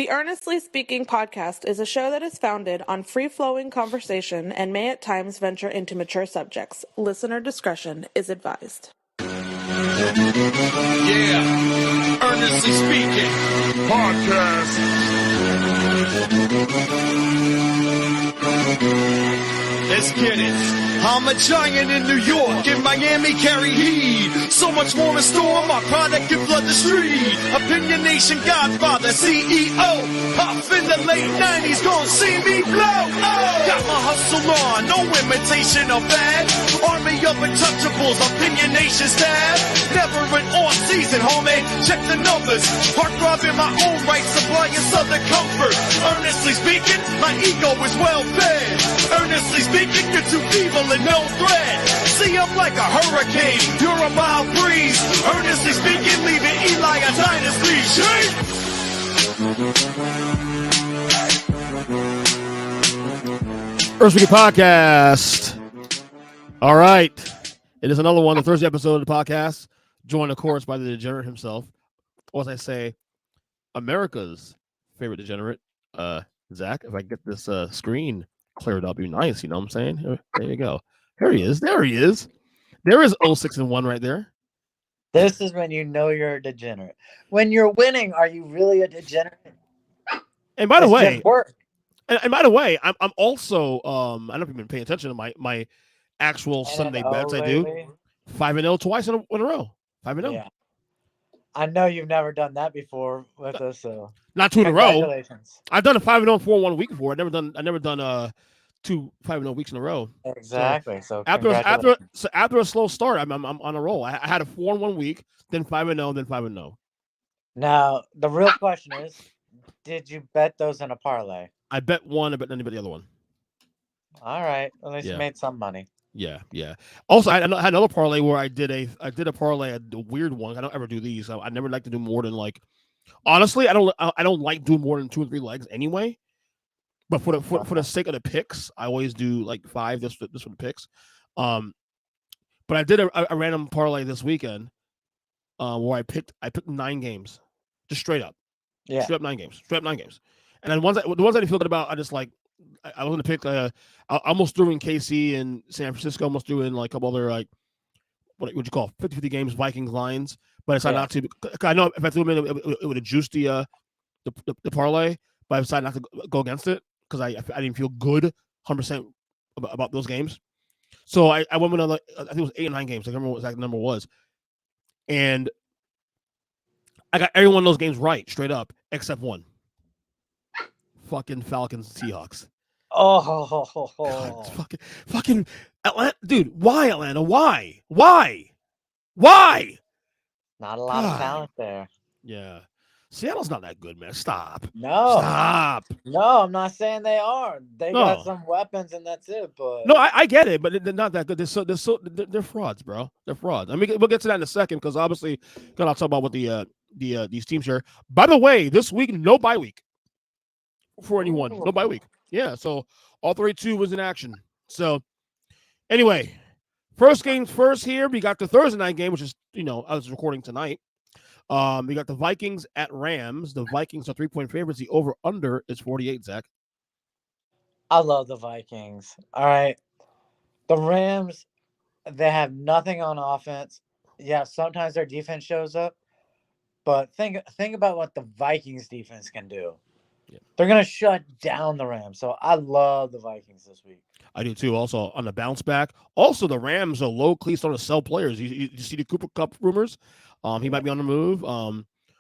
The Earnestly Speaking podcast is a show that is founded on free-flowing conversation and may at times venture into mature subjects. Listener discretion is advised. Yeah, Earnestly Speaking podcast. Let's get it. I'm a giant in New York, in Miami carry heat. So much more in store, my product can flood the street. Opinion Nation Godfather, CEO. Pop in the late 90s, gon' see me blow. Oh. Got my hustle on, no imitation of bad. Army of untouchables, Opinion Nation stab. Never an off season, homie, check the numbers. Heartthrob in my own right, supplying southern comfort. Earnestly speaking, my ego is well fed. Earnestly speaking, you're too evil and no threat. See, I'm like a hurricane, you're a mild breeze. Earnestly speaking, leaving Eli a dynasty. Shake! Earnestly Speaking podcast. All right. It is another one, the Thursday episode of the podcast. Joined, of course, by the degenerate himself. Or as I say, America's favorite degenerate, Zach. If I get this screen cleared up, be nice. You know what I'm saying? There you go. There he is. There he is. There is 06-1 right there. This is when you know you're a degenerate. When you're winning, are you really a degenerate? And by the way, and by the way, I'm also I don't know if you've been paying attention to my actual Sunday bets. I do 5-0 twice in a row. 5-0. Yeah. I know you've never done that before with us, so not two in a row. Congratulations. I've done a 5-0 4-1 week before. I never done 2 5-0 weeks in a row. Exactly. So after a slow start, I'm on a roll. I had a 4-1 week, then 5-0, then 5-0. Now the real question is, did you bet those in a parlay? I bet one. I bet the other one. All right. At least you made some money. Yeah. Also, I had another parlay where I did a parlay, a weird one. I don't ever do these. I never like to do more than honestly, I don't like doing more than 2 or 3 legs anyway. But for the sake of the picks, I always do 5. This for the picks. But I did a random parlay this weekend, where I picked 9 games, just straight up. Yeah. Straight up 9 games. And then the ones I didn't feel good about, I just I was going to pick. I almost threw in KC and San Francisco. Almost threw in a couple other what would you call 50-50 games, Vikings, Lions. But I decided not to. I know if I threw them in, it would have juiced the parlay. But I decided not to go against it because I didn't feel good 100% about those games. So I went with I think it was 8 or 9 games. I can't remember what exact number was. And I got every one of those games right, straight up, except one. Fucking Falcons, Seahawks. Oh, God, fucking Atlanta, dude. Why Atlanta? Why? Not a lot of talent there. Yeah, Seattle's not that good, man. Stop. No, I'm not saying they are. They got some weapons, and that's it. But no, I get it, but they're not that good. They're frauds, bro. They're frauds. I mean, we'll get to that in a second because obviously, I'll talk about what these teams here. By the way, this week no bye week. For anyone, no bye week. Yeah, so all 32 was in action. So anyway, first games first here. We got the Thursday night game, which is, I was recording tonight. We got the Vikings at Rams. The Vikings are 3-point favorites. The over-under is 48, Zach. I love the Vikings. All right. The Rams, they have nothing on offense. Yeah, sometimes their defense shows up. But think about what the Vikings defense can do. Yeah. They're going to shut down the Rams. So I love the Vikings this week. I do too. Also on the bounce back. Also, the Rams are low-key starting to sell players. You see the Cooper Kupp rumors? He might be on the move.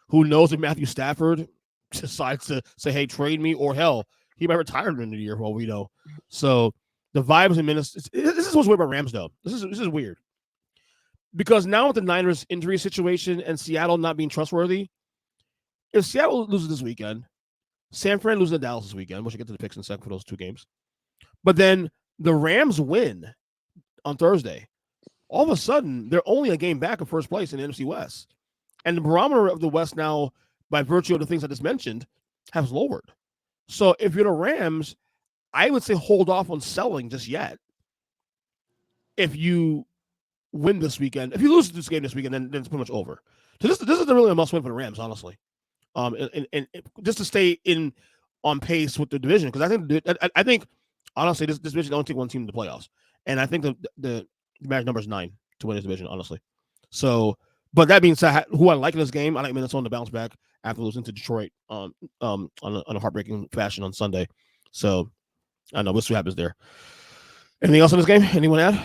Who knows if Matthew Stafford decides to say, hey, trade me, or hell, he might retire in the year for all we know. So the vibes in Minnesota. This is what's weird about Rams, though. This is weird. Because now with the Niners injury situation and Seattle not being trustworthy, if Seattle loses this weekend, San Fran loses to Dallas this weekend. We'll get to the picks in a second for those 2 games. But then the Rams win on Thursday. All of a sudden, they're only a game back of first place in the NFC West. And the barometer of the West now, by virtue of the things I just mentioned, has lowered. So if you're the Rams, I would say hold off on selling just yet. If you win this weekend, if you lose this game this weekend, then it's pretty much over. So this is really a must-win for the Rams, honestly. And just to stay on pace with the division, because I think honestly this division only take one team to the playoffs, and I think the magic number is 9 to win this division, honestly. So, but that being said, who I like in this game, I like Minnesota to bounce back after losing to Detroit on a heartbreaking fashion on Sunday. So I don't know, we'll see what happens there. Anything else in this game? Anyone add?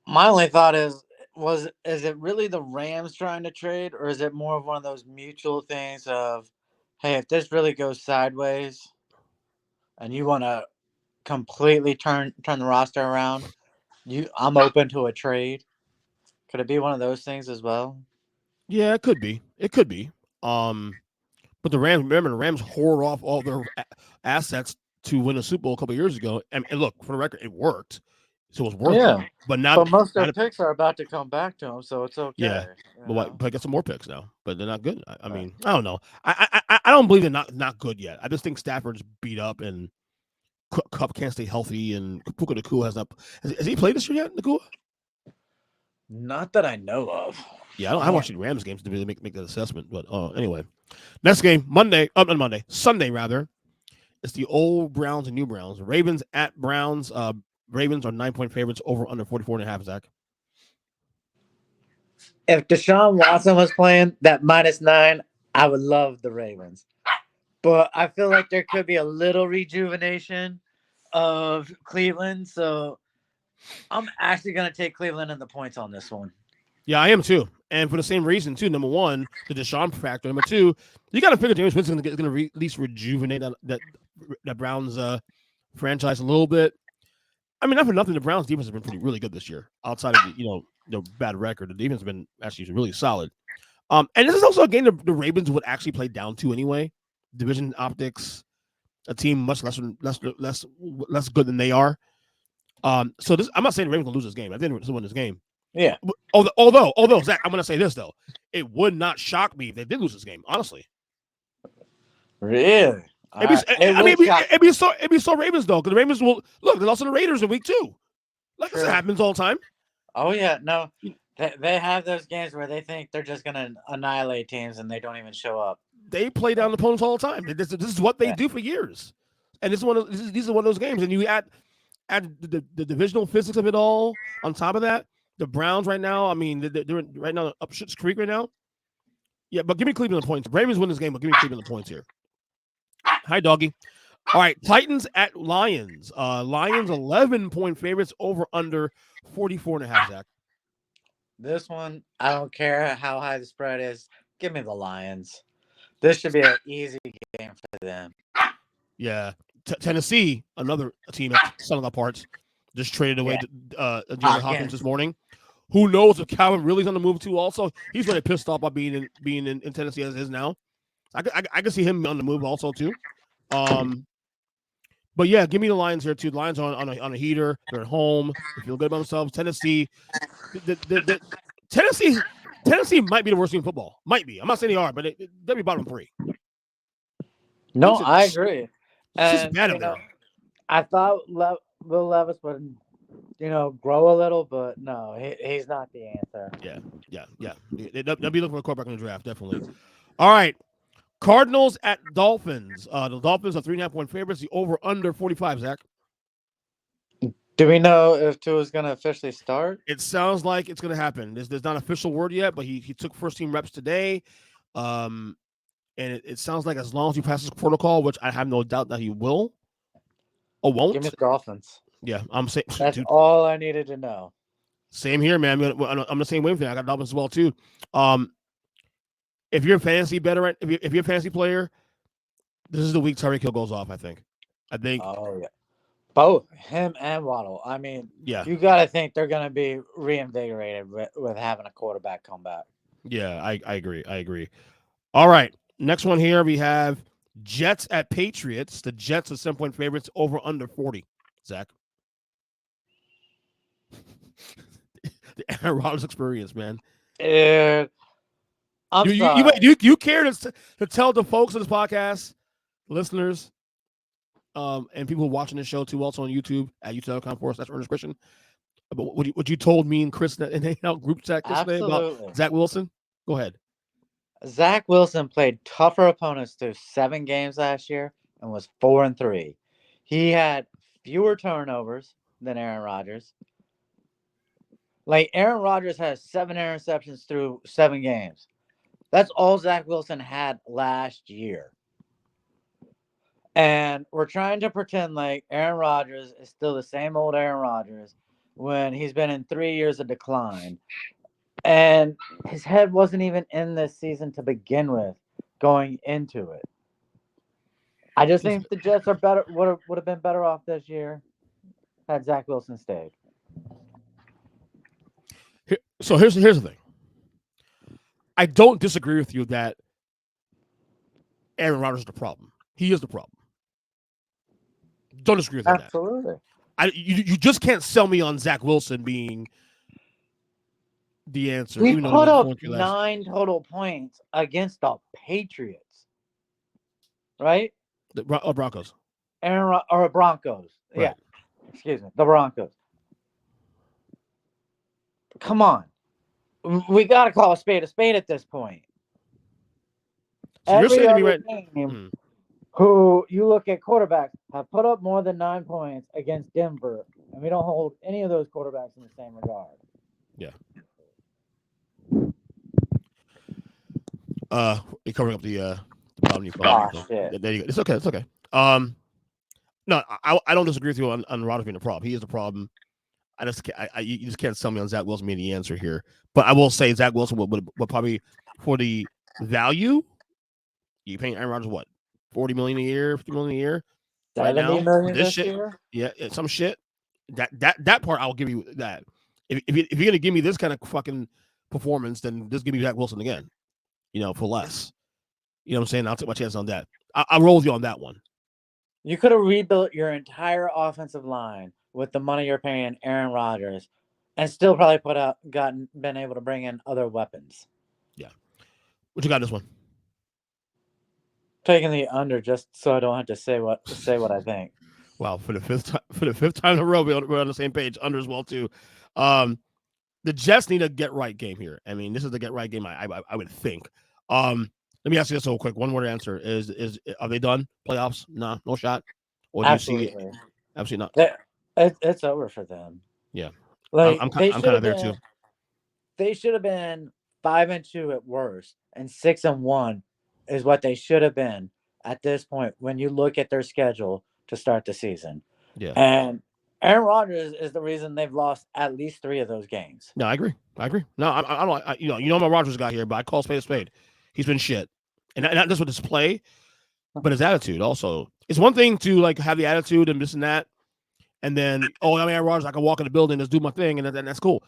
My only thought is it really the Rams trying to trade, or is it more of one of those mutual things of, hey, if this really goes sideways and you want to completely turn the roster around, I'm open to a trade. Could it be one of those things as well? Yeah, it could be. It could be. But the Rams hoard off all their assets to win a Super Bowl a couple of years ago. And look, for the record, it worked. So it was worth it. But most of their picks are about to come back to them, so it's okay. Yeah. But I get some more picks now. But they're not good. I mean, I don't know. I don't believe they're not good yet. I just think Stafford's beat up and Kupp can't stay healthy, and Puka Nacua has not. Has he played this year yet, Nacua? Not that I know of. Yeah, I watched the Rams games to really make that assessment. But anyway, next game, Sunday rather. It's the old Browns and new Browns. Ravens at Browns. Ravens are 9-point favorites over under 44.5. Zach. If Deshaun Watson was playing that -9, I would love the Ravens. But I feel like there could be a little rejuvenation of Cleveland. So I'm actually going to take Cleveland in the points on this one. Yeah, I am too. And for the same reason, too. Number one, the Deshaun factor. Number two, you got to figure James Winston is going to at least rejuvenate that Browns franchise a little bit. I mean, not for nothing, the Browns defense has been really good this year. Outside of the bad record, the defense has been actually really solid. And this is also a game the Ravens would actually play down to anyway. Division optics, a team much less good than they are. So this, I'm not saying the Ravens will lose this game. I think they'll win this game. Yeah. Although Zach, I'm going to say this though, it would not shock me if they did lose this game. Honestly. Really? It'd be so Ravens though, because the Ravens will look. They lost to the Raiders in week 2. Like this happens all the time. Oh yeah, no, they have those games where they think they're just gonna annihilate teams and they don't even show up. They play down the opponents all the time. This is what they do for years, and these are one of those games. And you add the divisional physics of it all on top of that. The Browns right now, I mean, they're right now up Schitt's Creek right now. Yeah, but give me Cleveland the points. Ravens win this game, but give me Cleveland the points here. Hi, doggy. All right, Titans at Lions. Lions 11-point favorites over under 44.5. Zach. This one, I don't care how high the spread is. Give me the Lions. This should be an easy game for them. Yeah, Tennessee, another team that's selling up parts, just traded away Jalen Hawkins this morning. Who knows if Calvin really's on the move too? Also, he's really pissed off by being in Tennessee as it is now. I can see him on the move also too. But yeah, give me the Lions here too. The Lions are on a heater. They're at home. They feel good about themselves. Tennessee, Tennessee might be the worst team in football. Might be. I'm not saying they are, but they'll be bottom 3. No, I agree. It's just bad up there. I thought Will Levis would, grow a little, but no, he's not the answer. Yeah. They'll be looking for a quarterback in the draft, definitely. All right. Cardinals at Dolphins. The Dolphins are 3.5-point favorites. The over under 45. Zach. Do we know if Tua's going to officially start? It sounds like it's going to happen. There's not an official word yet, but he took first team reps today. And it sounds like as long as he passes protocol, which I have no doubt that he will or won't. Give me the Dolphins. Yeah, I'm saying that's all I needed to know. Same here, man. I'm the same way thing. I got Dolphins as well too. If you're a fantasy veteran, if you're a fantasy player, this is the week Tyreek Hill goes off. I think. Oh yeah, both him and Waddle. I mean, yeah, you got to think they're going to be reinvigorated with having a quarterback come back. Yeah, I agree. All right, next one here we have Jets at Patriots. The Jets are 7-point favorites over under 40. Zach. The Aaron Rodgers experience, man. You care to tell the folks on this podcast, listeners, and people watching this show too, also on YouTube at youtube.com/Earnest Christian, about what you told me and Chris in the group chat yesterday about Zach Wilson? Go ahead. Zach Wilson played tougher opponents through 7 games last year and was 4-3. He had fewer turnovers than Aaron Rodgers. Like, Aaron Rodgers has 7 interceptions through 7 games. That's all Zach Wilson had last year. And we're trying to pretend like Aaron Rodgers is still the same old Aaron Rodgers when he's been in 3 years of decline. And his head wasn't even in this season to begin with going into it. I just think the Jets are better. Would have been better off this year had Zach Wilson stayed. So here's the thing. I don't disagree with you that Aaron Rodgers is the problem. He is the problem. Don't disagree with that. Absolutely. You just can't sell me on Zach Wilson being the answer. We put up 9 total points against the Patriots, right? The Broncos. Or Broncos. Right. Yeah. Excuse me. The Broncos. Come on. We got to call a spade at this point. So you're saying to me right team who you look at quarterbacks have put up more than 9 points against Denver, and we don't hold any of those quarterbacks in the same regard. Yeah. You're covering up the problem you found. Oh, shit. There you go. It's okay. It's okay. No, I don't disagree with you on Rodgers being the problem. He is the problem. You just can't sell me on Zach Wilson being the answer here. But I will say Zach Wilson would probably, for the value, you paying Aaron Rodgers what, $40 million a year, $50 million a year, right now. This shit, year? Yeah, some shit. That part I'll give you that. If you're gonna give me this kind of fucking performance, then just give me Zach Wilson again. For less. You know what I'm saying? I'll take my chance on that. I'll roll with you on that one. You could have rebuilt your entire offensive line with the money you're paying Aaron Rodgers, and still probably been able to bring in other weapons. Yeah. What you got this one? Taking the under just so I don't have to say what I think. Wow, for the fifth time in a row, we're on the same page. Under as well too. The Jets need a get right game here. I mean, this is the get right game. I would think. Let me ask you this real quick. One word answer is are they done? Playoffs? No shot. Or do Absolutely. You see absolutely not. It's over for them. Yeah, like I'm kind of there too. They should have been 5-2 at worst, and 6-1 is what they should have been at this point when you look at their schedule to start the season. Yeah, and Aaron Rodgers is the reason they've lost at least 3 of those games. No, I agree. No, I don't. I'm a Rodgers guy here, but I call spade a spade. He's been shit, and not just with his play, but his attitude also. It's one thing to have the attitude and this and that, and then I'm Aaron Rodgers. I can walk in the building, just do my thing, and that's cool.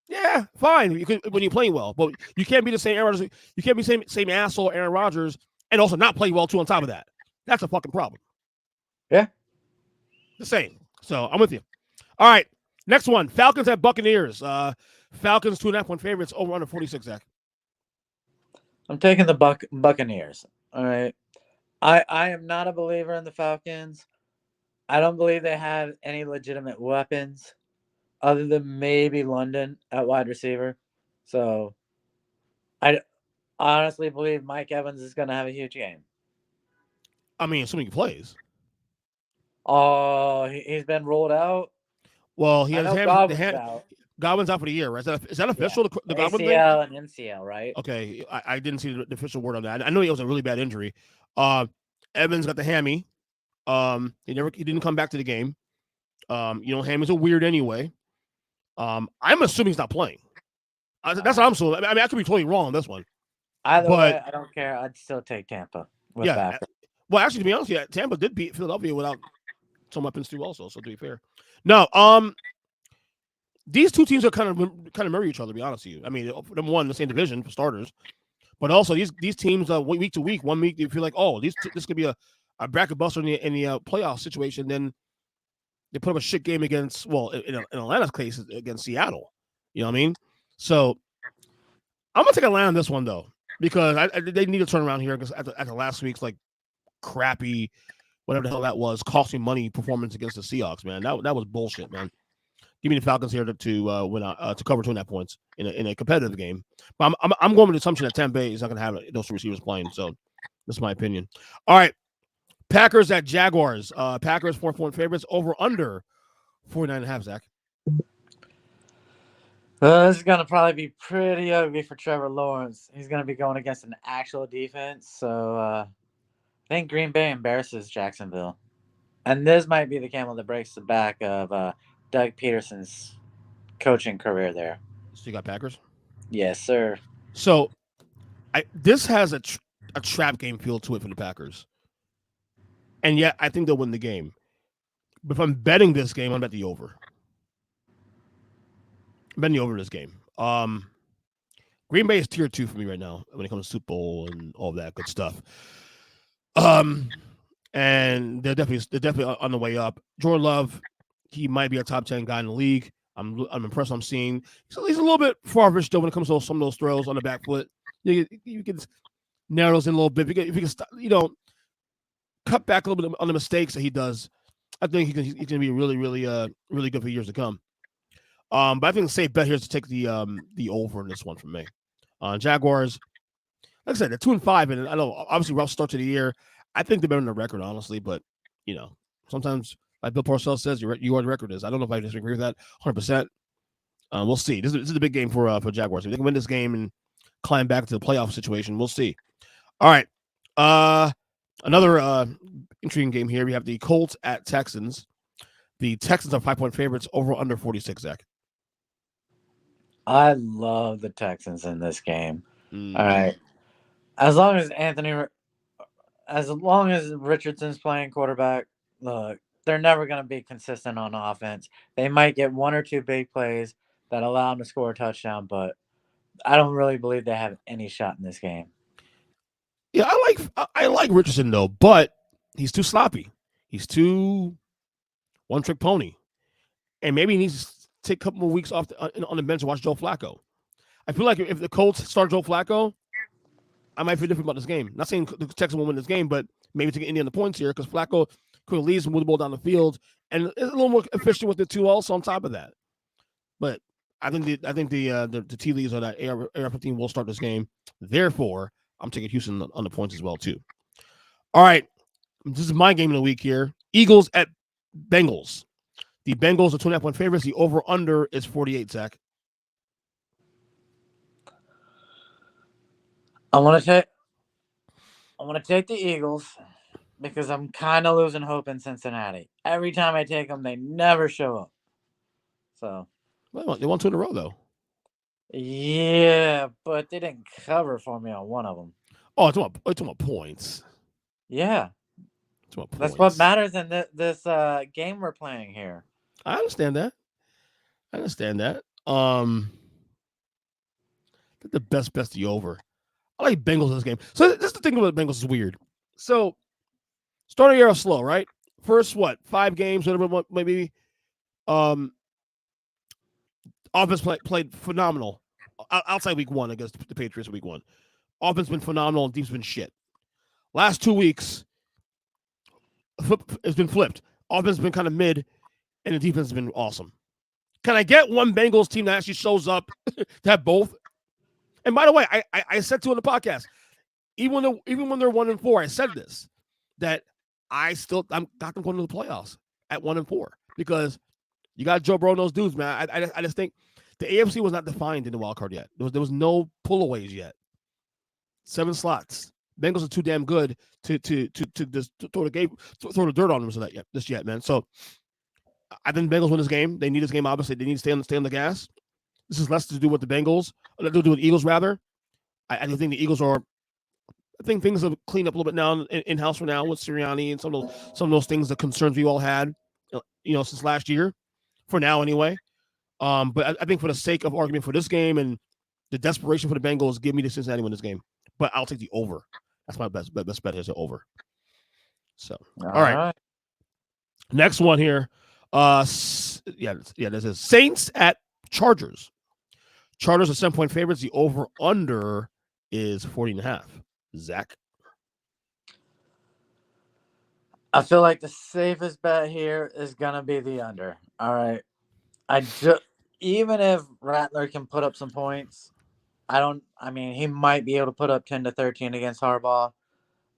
Yeah, fine. You could when you're playing well, but you can't be the same Aaron Rodgers. You can't be same asshole Aaron Rodgers and also not play well too. On top of that, that's a fucking problem. Yeah, the same. So I'm with you. All right, next one. Falcons at Buccaneers. Falcons 2.5-point favorites over under 46. Zach. I'm taking the Buccaneers. All right. I am not a believer in the Falcons. I don't believe they have any legitimate weapons other than maybe London at wide receiver. So I honestly believe Mike Evans is going to have a huge game. I mean, assuming he plays. Oh, he's been rolled out. Well, he has out. Godwin's out for the year, right? Is that official? Yeah. The Godwin ACL thing? And MCL, right? Okay, I didn't see the official word on that. I know he was a really bad injury. Evans got the hammy. He didn't come back to the game. Hammys are weird anyway. I'm assuming he's not playing. That's what I'm assuming. I mean, I could be totally wrong on this one. Either way, I don't care. I'd still take Tampa. Backup. Well, actually, to be honest, Tampa did beat Philadelphia without some weapons too. Also, so to be fair, no. These two teams are kind of mirror each other. To be honest with you, I mean, number one, the same division for starters, but also these teams week to week. 1 week you feel like, this could be a bracket buster in the playoff situation. Then they put up a shit game against, in Atlanta's case, against Seattle. You know what I mean? So I'm gonna take Atlanta on this one though, because they need to turn around here because after last week's crappy, whatever the hell that was, cost me money performance against the Seahawks, man. That was bullshit, man. Give me the Falcons here to win to cover 2.5 points in a competitive game. But I'm going with the assumption that Tampa Bay is not going to have those two receivers playing. So that's my opinion. All right, Packers at Jaguars. Packers 4-point favorites over under 49.5. Zach. This is going to probably be pretty ugly for Trevor Lawrence. He's going to be going against an actual defense. So I think Green Bay embarrasses Jacksonville. And this might be the camel that breaks the back of Doug Peterson's coaching career there. So you got Packers? Yes, sir. So this has a trap game feel to it for the Packers. And yet I think they'll win the game. But if I'm betting this game, I'm bet the over. I'm betting the over this game. Green Bay is tier 2 for me right now when it comes to Super Bowl and all that good stuff. And they're definitely on the way up. Jordan Love, he might be a top 10 guy in the league. I'm impressed. I'm seeing he's a little bit far-fetched still when it comes to some of those throws on the back foot. You can narrow those in a little bit. If you can cut back a little bit on the mistakes that he does, I think he's going to be really good for years to come. But I think the safe bet here is to take the over in this one from me. Jaguars, like I said, they're 2-5, and I know obviously rough start to the year. I think they're better than the record, honestly, but sometimes, like Bill Parcells says, you are the record is. I don't know if I disagree with that 100%. We'll see. This is a big game for Jaguars. If they can win this game and climb back to the playoff situation, we'll see. All right. Another intriguing game here. We have the Colts at Texans. The Texans are 5-point favorites over under 46, Zach. I love the Texans in this game. Mm. All right. As long as Richardson's playing quarterback, look, they're never going to be consistent on offense. They might get one or two big plays that allow them to score a touchdown, but I don't really believe they have any shot in this game. Yeah, I like Richardson though, but he's too sloppy. He's too one-trick pony, and maybe he needs to take a couple more weeks off on the bench and watch Joe Flacco. I feel like if the Colts start Joe Flacco, I might feel different about this game. Not saying the Texans will win this game, but maybe take Indy on the points here because Flacco could lead and move the ball down the field and is a little more efficient with the 2 also on top of that. But I think the tea leaves on that AR-15 will start this game. Therefore, I'm taking Houston on the points as well too. All right, this is my game of the week here. Eagles at Bengals. The Bengals are 2.5-point favorites. The over/under is 48. Zach. I want to take the Eagles because I'm kind of losing hope in Cincinnati. Every time I take them, they never show up. So Well, they won 2 in a row though. Yeah, but they didn't cover for me on one of them. Oh, it's about points. Yeah. Points. That's what matters in this game we're playing here. I understand that. The best the over. I like Bengals in this game. So this is the thing about the Bengals is weird. So starting year slow, right? First 5 games, whatever maybe. Offense played phenomenal. Outside week 1 against the Patriots week 1. Offense been phenomenal and defense been shit. Last 2 weeks, it's been flipped. Offense has been kind of mid, and the defense has been awesome. Can I get one Bengals team that actually shows up to have both? And by the way, I said to in the podcast, even when they're 1-4, I said this, that I'm got them going to the playoffs at 1-4 because you got Joe Burrow and those dudes, man. I just think the AFC was not defined in the wild card yet. There was no pullaways yet. 7 slots. Bengals are too damn good to just throw the dirt on them so that yet, man. So I think the Bengals win this game. They need this game, obviously. They need to stay on the gas. This is less to do with the Bengals. To do with the Eagles, rather. I think the Eagles are. I think things have cleaned up a little bit now in house for now with Sirianni and some of those things, the concerns we all had, since last year. For now, anyway. But I think for the sake of argument for this game and the desperation for the Bengals, give me the Cincinnati win this game. But I'll take the over. That's my best bet is the over. So all right. Next one here. This is Saints at Chargers. Chargers are 7-point favorites. The over/under is 40.5. Zach. I feel like the safest bet here is gonna be the under. All right. Even if Rattler can put up some points, he might be able to put up 10 to 13 against Harbaugh.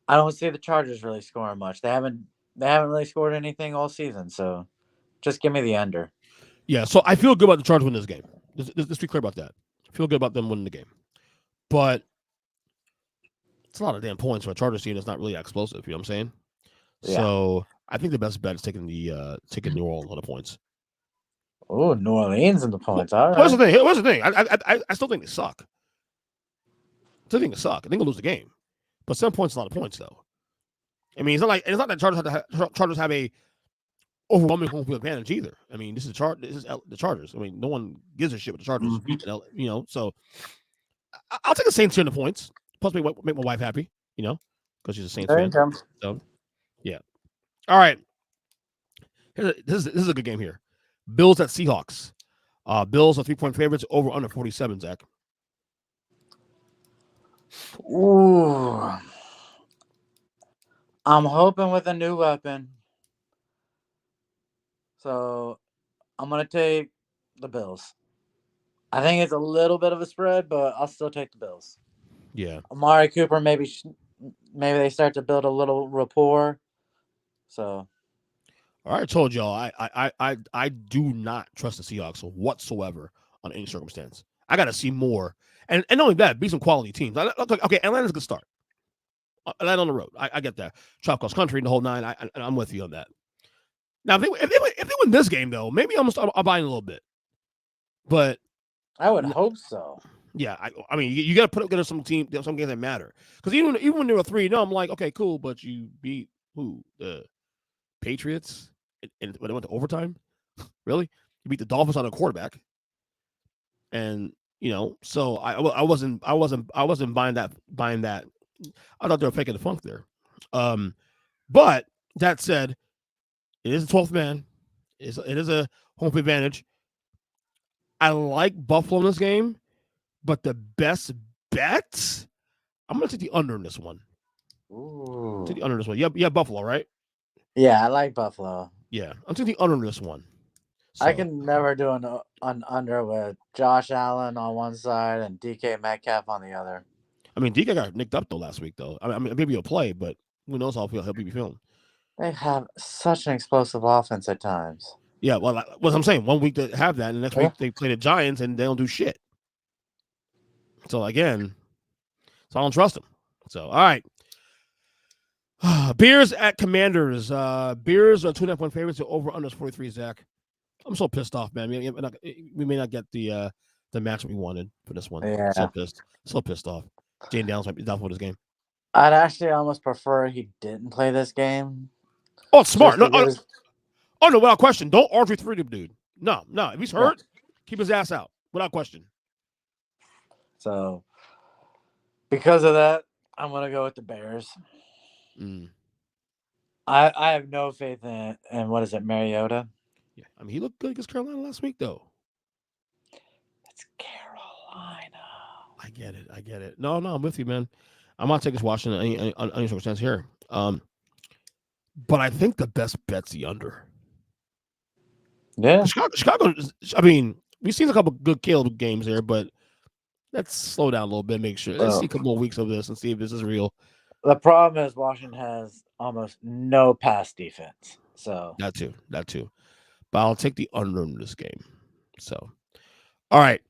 I don't see the Chargers really scoring much. They haven't really scored anything all season, so just give me the under. Yeah, so I feel good about the Chargers winning this game. Let's be clear about that. I feel good about them winning the game. But it's a lot of damn points for a Chargers team that's not really explosive, you know what I'm saying? Yeah. So I think the best bet is taking New Orleans on the points. Oh, New Orleans in the points. All right. What's the thing? I still think they suck. I think they'll lose the game. But 7 points is a lot of points, though. I mean, it's not that Chargers have a overwhelming home field advantage either. I mean, this is the Chargers. I mean, no one gives a shit with the Chargers. Mm-hmm. You know, so I'll take the Saints here in the points. Plus, make my wife happy. You know, because she's a Saints fan. So, yeah. All right. This is a good game here. Bills at Seahawks. Bills are 3-point favorites. Over under 47. Zach. Ooh. I'm hoping with a new weapon. So I'm going to take the Bills. I think it's a little bit of a spread, but I'll still take the Bills. Yeah. Amari Cooper, maybe they start to build a little rapport. So. All right, I told y'all I do not trust the Seahawks whatsoever on any circumstance. I got to see more. And not only that, be some quality teams. Okay, Atlanta's a good start. Atlanta on the road. I get that. Chop Cross Country and the whole nine. I'm with you on that. Now, if they win this game, though, maybe I'll buy in a little bit. But I would hope so. Yeah, I mean, you got to put together some games that matter. Because even when they were 3-0, I'm like, okay, cool, but you beat who? The Patriots, and when they went to overtime. Really, you beat the Dolphins on a quarterback, and so I wasn't buying that. I thought they were faking the funk there. But that said, it is a 12th man. It is a home field advantage. I like Buffalo in this game, but the best bet, I'm going to take the under in this one. Ooh. Take the under in this one. Yeah, Buffalo, right? Yeah, I like Buffalo. Yeah, I'm taking the under in this one. So. I can never do an under with Josh Allen on one side and DK Metcalf on the other. I mean, DK got nicked up, though, last week, though. I mean, maybe he'll play, but who knows how he'll be feeling. They have such an explosive offense at times. Yeah, well, what I'm saying, 1 week they have that, and the next week they play the Giants, and they don't do shit. So, again, I don't trust them. So, all right. Bears at Commanders. Bears are 2.5-point favorites. Over under 43, Zach. I'm so pissed off, man. We may not get the match we wanted for this one. Yeah. So pissed off. Jane Downs might be down for this game. I'd actually almost prefer he didn't play this game. Oh, it's smart. No, without question. Don't argue through the dude. No. If he's hurt, keep his ass out. Without question. So, because of that, I'm going to go with the Bears. I have no faith in what is it, Mariota? Yeah, I mean, he looked good against Carolina last week, though. It's Carolina. I get it. No, I'm with you, man. I'm not taking Washington any circumstance here. But I think the best bet's the under. Yeah. Chicago, I mean, we've seen a couple good Caleb games there, but let's slow down a little bit, make sure. Let's see a couple more weeks of this and see if this is real. The problem is Washington has almost no pass defense. So that too. But I'll take the under in this game. So, all right.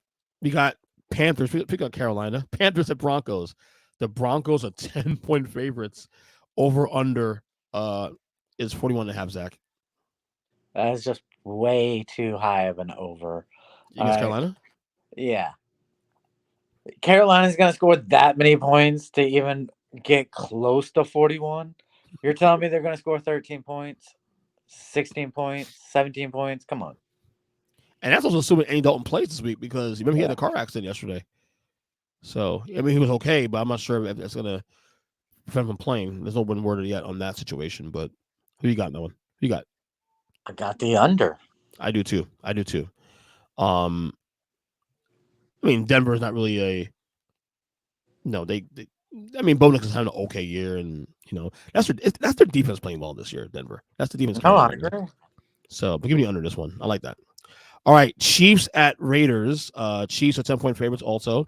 We got Panthers. We got Carolina. Panthers at Broncos. The Broncos are 10-point favorites. Over under is 41.5, Zach. That is just way too high of an over. Against Carolina? Yeah. Carolina's going to score that many points to even get close to 41. You're telling me they're going to score 13 points, 16 points, 17 points? Come on. And that's also assuming Andy Dalton plays this week because remember he had a car accident yesterday. So, I mean, he was okay, but I'm not sure if that's going to prevent him from playing. There's no one word yet on that situation, but who you got, Noah? Who you got? I got the under. I do too. I mean, Denver is not really Bo Nix is having an okay year, and that's their defense playing well this year. Denver, that's the defense. I agree. So, but give me under this one. I like that. All right, Chiefs at Raiders. Chiefs are 10-point favorites also.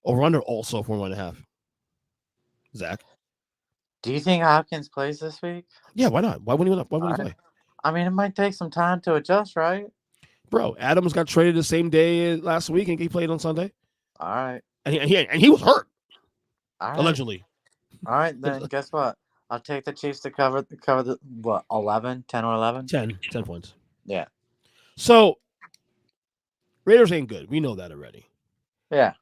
Over under also 41.5. Zach. Do you think Hopkins plays this week? Yeah, why not? Why wouldn't he play? I mean, it might take some time to adjust, right? Bro, Adams got traded the same day last week and he played on Sunday. All right. And he was hurt. All right. Allegedly. All right, then guess what? I'll take the Chiefs to cover the what, 11, 10 or 11? 10 points. Yeah. So Raiders ain't good. We know that already. Yeah.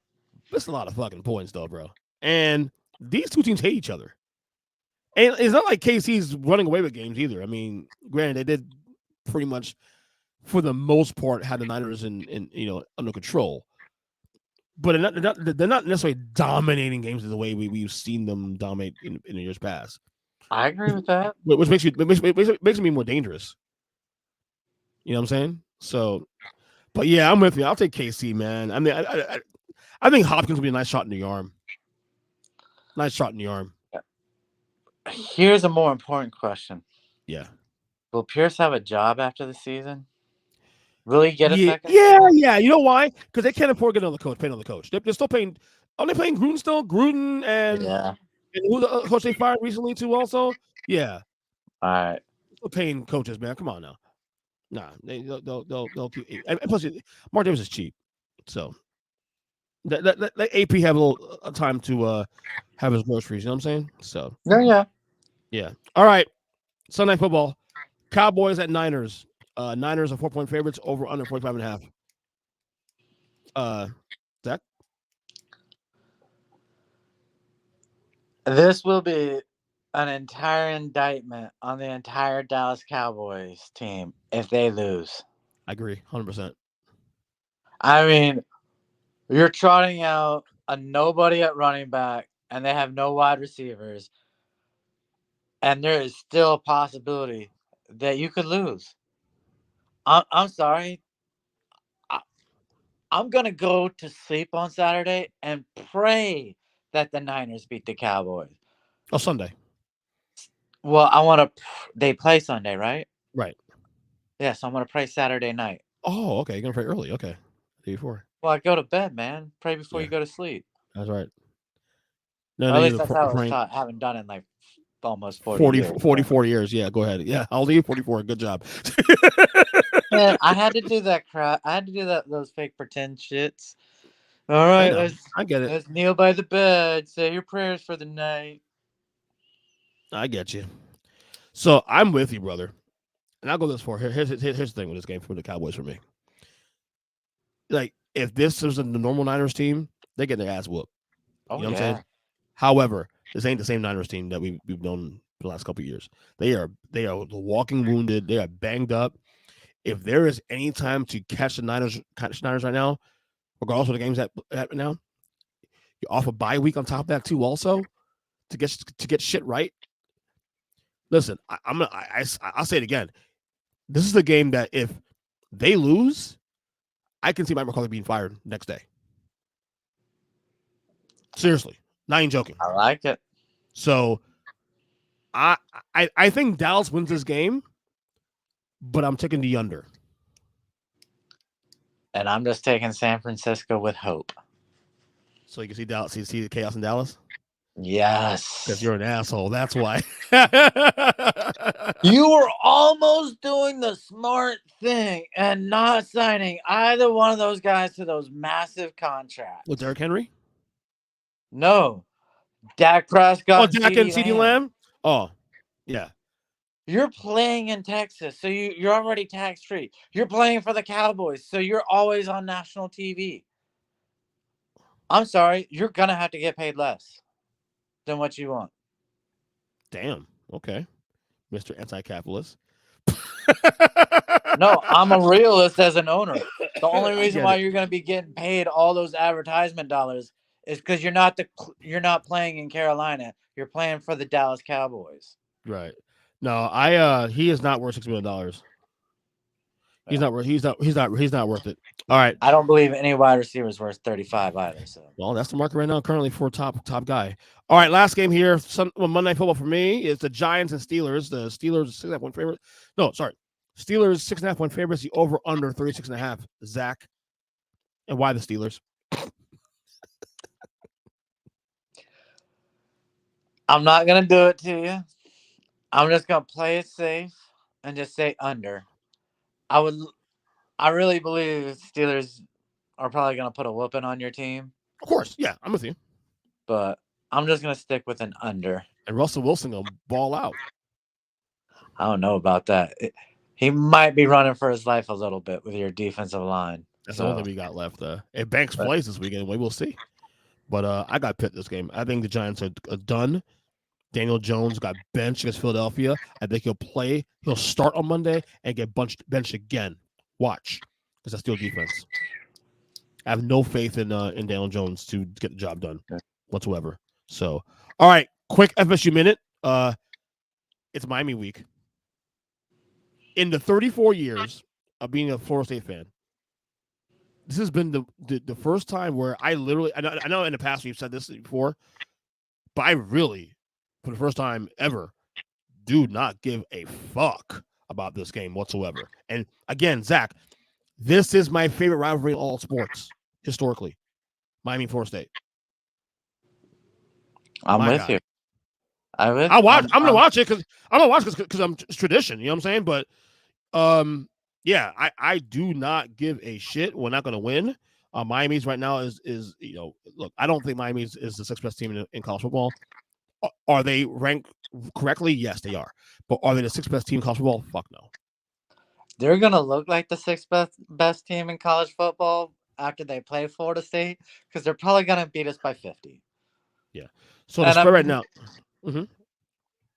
That's a lot of fucking points though, bro. And these two teams hate each other. And it's not like KC's running away with games either. I mean, granted, they did pretty much, for the most part, had the Niners in under control. But they're not necessarily dominating games the way we've seen them dominate in the years past. I agree with that. Which makes me more dangerous. You know what I'm saying? So, but yeah, I'm with you. I'll take KC, man. I mean, I think Hopkins will be a nice shot in the arm. Nice shot in the arm. Here's a more important question. Yeah. Will Pierce have a job after the season? Will he get a second? Yeah. You know why? Because they can't afford to get another coach. Pay another coach. They're still paying. Are they paying Gruden still? Gruden and who the coach they fired recently too? Also, yeah. All right. Still paying coaches, man. Come on now. Nah, they'll keep. And plus, Mark Davis is cheap, so let AP have a little time to have his groceries. You know what I'm saying? So yeah. All right. Sunday football. Cowboys at Niners. Niners are 4-point favorites. Over under 45.5. Zach. This will be an entire indictment on the entire Dallas Cowboys team if they lose. I agree, 100%. I mean, you're trotting out a nobody at running back, and they have no wide receivers, and there is still a possibility that you could lose. I'm sorry. I'm going to go to sleep on Saturday and pray that the Niners beat the Cowboys. Oh, Sunday. Well, they play Sunday, right? Right. Yeah, so I'm going to pray Saturday night. Oh, okay. You're going to pray early. Okay. Day before. Well, I go to bed, man. Pray before you go to sleep. That's right. No, at least that's how I was taught. Haven't done it in like almost 40 years. 44 years. Yeah, go ahead. Yeah, I'll leave 44. Good job. Man, I had to do that crap. I had to do those fake pretend shits. All right, I get it. Let's kneel by the bed. Say your prayers for the night. I get you. So I'm with you, brother. And I'll go this far. Here's the thing with this game for the Cowboys for me. Like, if this was the normal Niners team, they get their ass whooped. Oh, you know what I'm saying? However, this ain't the same Niners team that we've known for the last couple of years. They are the walking wounded. They are banged up. If there is any time to catch the Niners right now, regardless of the games that right now, you're off a bye week on top of that too. Also, to get shit right. Listen, I'll say it again. This is the game that if they lose, I can see Mike McCarthy being fired next day. Seriously, not even joking. I like it. So, I think Dallas wins this game, but I'm taking the under. And I'm just taking San Francisco with hope. So you can see Dallas. You see the chaos in Dallas. Yes. Because you're an asshole. That's why. You were almost doing the smart thing and not signing either one of those guys to those massive contracts. With Derrick Henry? No. Dak Prescott. Oh, Dak and CeeDee Lamb? Oh, yeah. You're playing in Texas, so you're already tax-free. You're playing for the Cowboys, so you're always on national TV. I'm sorry. You're going to have to get paid less than what you want. Damn. Okay. Mr. Anti-Capitalist. No, I'm a realist as an owner. The only reason why you're going to be getting paid all those advertisement dollars is because you're not playing in Carolina. You're playing for the Dallas Cowboys. Right. No, he is not worth $6 million. He's not worth it. All right. I don't believe any wide receiver is worth 35 either. So well, that's the market right now, currently for top guy. All right, last game here. Monday Night Football for me is the Giants and Steelers. The Steelers are 6.5-point favorite. No, sorry. Steelers 6.5 point favorites. The over under 36.5. Zach, and why the Steelers? I'm not gonna do it to you. I'm just gonna play it safe and just say under. I really believe Steelers are probably gonna put a whooping on your team, Of course, yeah, I'm with you. but I'm just gonna stick with an under. And Russell Wilson will ball out. I don't know about that. He might be running for his life a little bit with your defensive line. That's the only thing we got left. If Banks plays this weekend, we will see. But I got Pitt this game. I think the Giants are done. Daniel Jones got benched against Philadelphia. I think he'll play. He'll start on Monday and get benched again. Watch, because that's still defense. I have no faith in Daniel Jones to get the job done whatsoever. So, all right, quick FSU minute. It's Miami week. In the 34 years of being a Florida State fan, this has been the first time where I literally, I know in the past we've said this before, but I really, for the first time ever, do not give a fuck about this game whatsoever. And again, Zach, this is my favorite rivalry in all sports historically. Miami Florida State. I'm with you. I'm gonna watch it because it's tradition. You know what I'm saying? But yeah, I do not give a shit. We're not gonna win. Miami's right now is look, I don't think Miami's is the sixth best team in college football. Are they ranked correctly? Yes, they are. But are they the sixth best team in college football? Fuck no. They're gonna look like the sixth best team in college football after they play Florida State because they're probably gonna beat us by 50. Yeah. So the spread right now. Mm-hmm.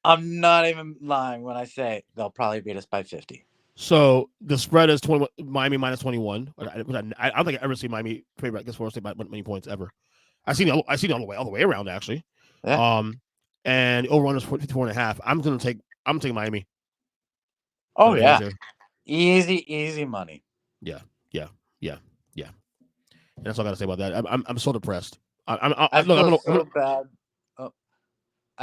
I'm not even lying when I say they'll probably beat us by 50. So the spread is Miami minus 21. I don't think I ever see Miami favorite against Florida State by many points ever. I seen it all the way around actually. Yeah. And over under is 54.5. I'm taking Miami. Oh yeah. Easy money. Yeah. And that's all I gotta say about that. I'm so depressed. I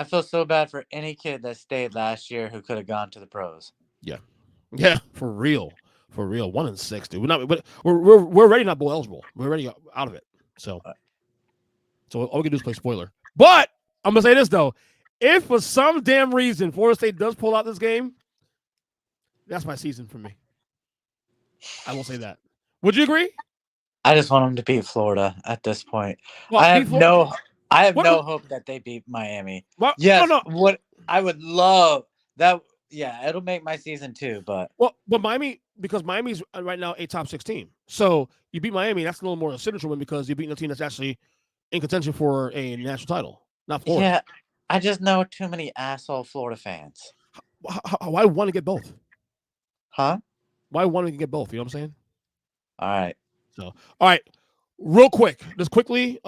feel so bad for any kid that stayed last year who could have gone to the pros. Yeah, for real. 1-6, dude. We're already not bowl eligible. We're already out of it. So all we can do is play spoiler. But I'm gonna say this though: if for some damn reason Florida State does pull out this game, that's my season for me. I will say that. Would you agree? I just want them to beat Florida at this point. Well, I have no hope that they beat Miami. Yes, no. What I would love that. Yeah, it'll make my season too. But Miami, because Miami's right now a top 6 team. So you beat Miami, that's a little more of a signature win because you're beating a team that's actually in contention for a national title, not Florida. Yeah, I just know too many asshole Florida fans. Why want to get both? Huh? Why want to get both? You know what I'm saying? All right. So, all right, real quick, just quickly,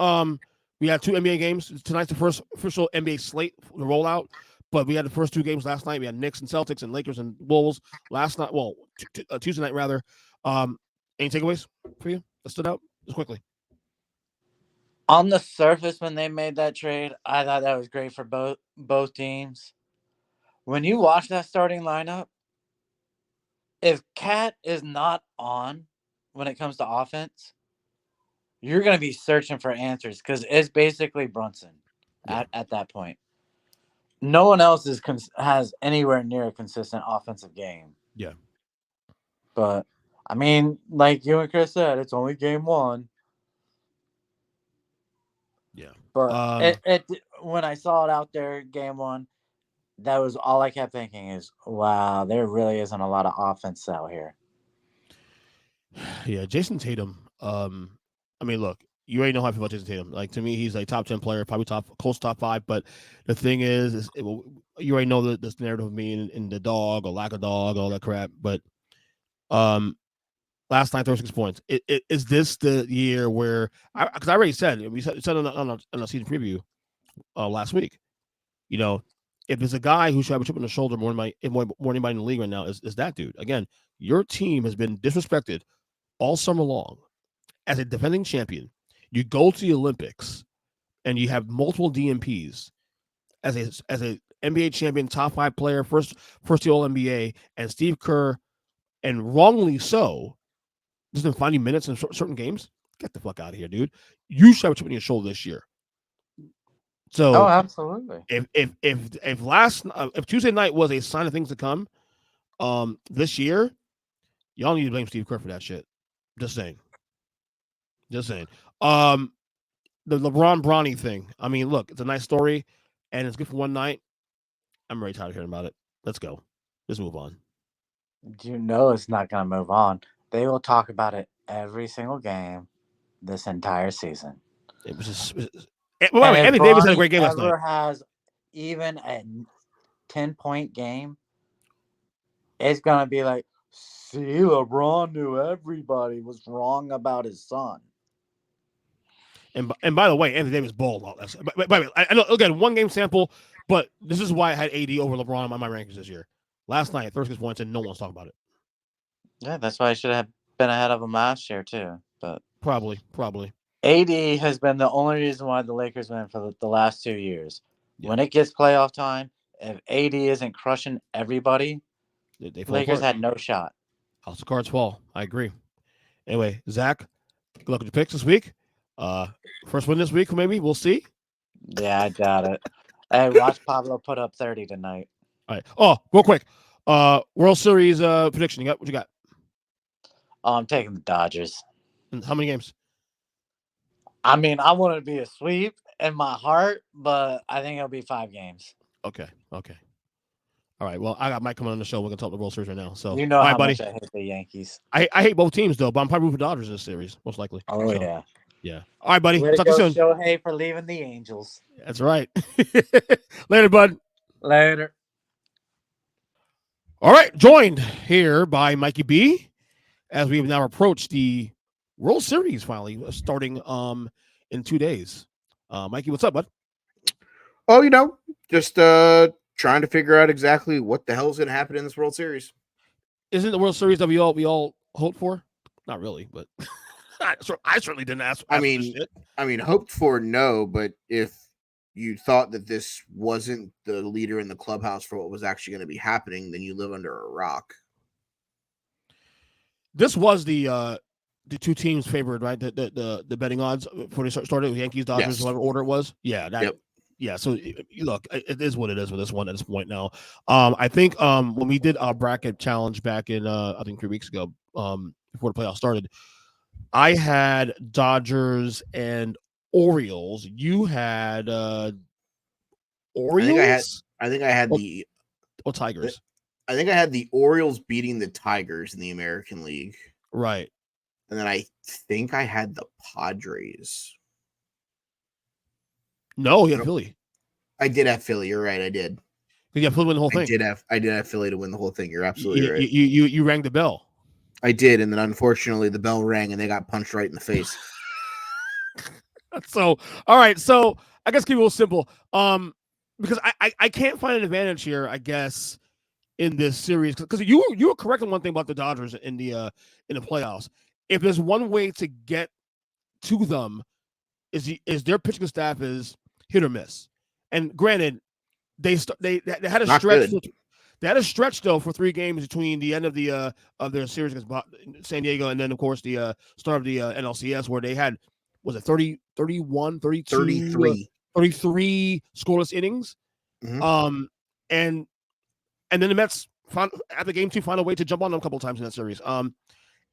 we had 2 NBA games. Tonight's the first official NBA slate, the rollout, but we had the first 2 games last night. We had Knicks and Celtics and Lakers and Bulls last night. Well, Tuesday night, rather. Any takeaways for you that stood out? Just quickly. On the surface, when they made that trade, I thought that was great for both teams. When you watch that starting lineup, if Cat is not on when it comes to offense, you're going to be searching for answers because it's basically Brunson at that point. No one else has anywhere near a consistent offensive game. Yeah. But, I mean, like you and Chris said, it's only game 1. Yeah. But when I saw it out there, game 1, that was all I kept thinking is, wow, there really isn't a lot of offense out here. Yeah, Jason Tatum. I mean, look, you already know how I feel about Jason Tatum. Like, to me, he's a top 10 player, probably close top 5. But the thing is you already know this narrative of me and the dog or lack of dog, all that crap. But last night, 36 points. Is this the year where because I already said, we said on a season preview last week, you know, if there's a guy who should have a chip on the shoulder more than anybody in the league right now, is that dude. Again, your team has been disrespected all summer long. As a defending champion, you go to the Olympics and you have multiple DMPs as a NBA champion, top 5 player, first team All NBA, and Steve Kerr and wrongly so, doesn't find you minutes in certain games. Get the fuck out of here, dude. You should have a chip on your shoulder this year. Oh, So absolutely. if Tuesday night was a sign of things to come, this year, y'all need to blame Steve Kerr for that shit. Just saying. The LeBron Bronny thing. I mean, look, it's a nice story, and it's good for one night. I'm very tired of hearing about it. Let's go. Let's move on. You know it's not going to move on. They will talk about it every single game this entire season. It was just. Well, Anthony Davis had a great game last night. Ever has even a 10-point game, it's going to be like, see, LeBron knew everybody was wrong about his son. And by the way, Anthony Davis balled all that. By the way, I know, again, one game sample, but this is why I had AD over LeBron on my rankings this year. Last night, 36 points, and no one's talking about it. Yeah, that's why I should have been ahead of him last year too. But Probably. AD has been the only reason why the Lakers win for the last 2 years. Yeah. When it gets playoff time, if AD isn't crushing everybody, they fall Lakers apart. had no shot. House of cards fall. I agree. Anyway, Zach, good luck with your picks this week. First win this week, maybe. We'll see. Yeah, I doubt it. Hey, watch Pablo put up 30 tonight. All right. Oh, real quick. World Series prediction. What you got? Oh, I'm taking the Dodgers. And how many games? I mean, I want it to be a sweep in my heart, but I think it'll be 5 games. Okay. All right. Well, I got Mike coming on the show. We're gonna talk the World Series right now. So you know all how right, buddy. much I hate the Yankees. I hate both teams though, but I'm probably rooting for Dodgers in this series, most likely. Oh so, yeah. All right, buddy. Way Talk to to go, you soon. Shohei, for leaving the Angels. That's right. Later, bud. Later. All right, joined here by Mikey B, as we have now approached the World Series finally starting in 2 days. Mikey, what's up, bud? Oh, just trying to figure out exactly what the hell is going to happen in this World Series. Isn't the World Series that we all hoped for? Not really, but I certainly didn't ask. I mean, hoped for, no, but if you thought that this wasn't the leader in the clubhouse for what was actually going to be happening, then you live under a rock. This was the two teams favored, right? The betting odds before they started with Yankees, Dodgers, whatever order it was. Yeah, Yep. Yeah, so look, it is what it is with this one at this point now. I think when we did our bracket challenge back in I think 3 weeks ago, before the playoffs started, I had Dodgers and Orioles. You had Orioles. I think I had the Tigers. I think I had the Orioles beating the Tigers in the American League. Right. And then I think I had the Padres. No, you had Philly. I did have Philly. You're right. I did. You had Philly win the whole thing. I did have Philly to win the whole thing. You're absolutely right. You rang the bell. I did, and then unfortunately the bell rang and they got punched right in the face. So, all right. So I guess keep it real simple. Because I can't find an advantage here, I guess, in this series. Because you were correct on one thing about the Dodgers in the playoffs. If there's one way to get to them, is their pitching staff is hit or miss. And granted, they had a stretch. They had a stretch though for 3 games between the end of their series against San Diego and then of course the start of the NLCS where they had, was it 30, 31, 32, 33 scoreless innings. Mm-hmm. And then the Mets after game 2 found a way to jump on them a couple of times in that series.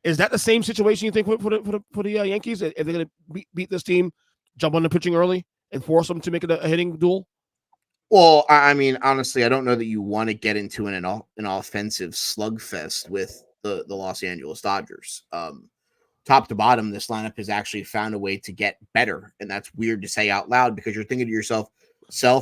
Is that the same situation you think for the Yankees? If they're going to beat this team, jump on the pitching early and force them to make it a hitting duel? Well, I mean, honestly, I don't know that you want to get into an offensive slugfest with the Los Angeles Dodgers. Top to bottom, this lineup has actually found a way to get better, and that's weird to say out loud because you're thinking to yourself,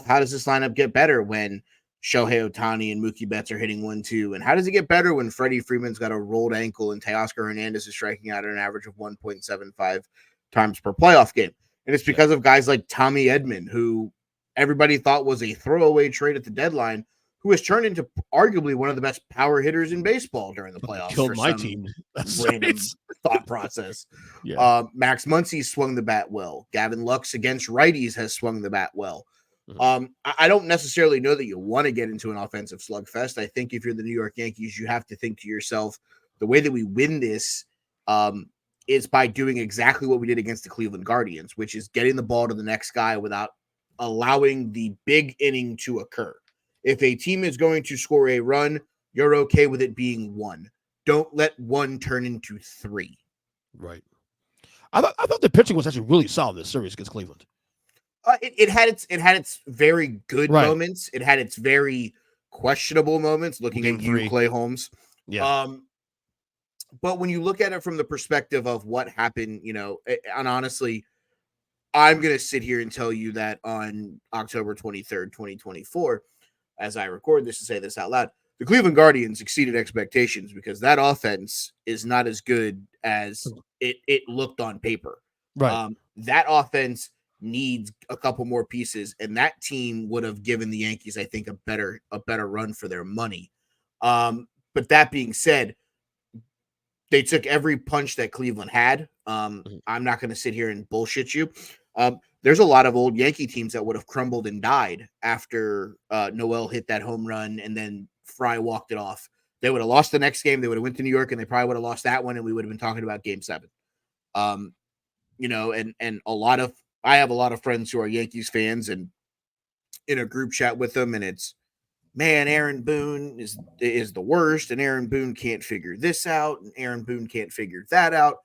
how does this lineup get better when Shohei Ohtani and Mookie Betts are hitting 1-2? And how does it get better when Freddie Freeman's got a rolled ankle and Teoscar Hernandez is striking out at an average of 1.75 times per playoff game? And it's because of guys like Tommy Edman, who everybody thought was a throwaway trade at the deadline, who has turned into arguably one of the best power hitters in baseball during the playoffs. Killed my team. That's random thought process. Yeah. Max Muncy swung the bat well. Gavin Lux against righties has swung the bat well. Mm-hmm. I don't necessarily know that you want to get into an offensive slugfest. I think if you're the New York Yankees, you have to think to yourself, the way that we win this is by doing exactly what we did against the Cleveland Guardians, which is getting the ball to the next guy without allowing the big inning to occur. If a team is going to score a run, you're okay with it being one. Don't let one turn into three. Right. I thought the pitching was actually really solid this series against Cleveland. It had its very good moments. It had its very questionable moments. Looking at you, Clay Holmes. Yeah. But when you look at it from the perspective of what happened, and honestly, I'm going to sit here and tell you that on October 23rd, 2024, as I record this to say this out loud, the Cleveland Guardians exceeded expectations because that offense is not as good as it looked on paper. Right. That offense needs a couple more pieces, and that team would have given the Yankees, I think, a better run for their money. But that being said, they took every punch that Cleveland had. I'm not going to sit here and bullshit you. There's a lot of old Yankee teams that would have crumbled and died after Noel hit that home run and then Fry walked it off. They would have lost the next game. They would have went to New York and they probably would have lost that one, and we would have been talking about Game 7. And I have a lot of friends who are Yankees fans, and in a group chat with them, and it's, man, Aaron Boone is the worst, and Aaron Boone can't figure this out, and Aaron Boone can't figure that out.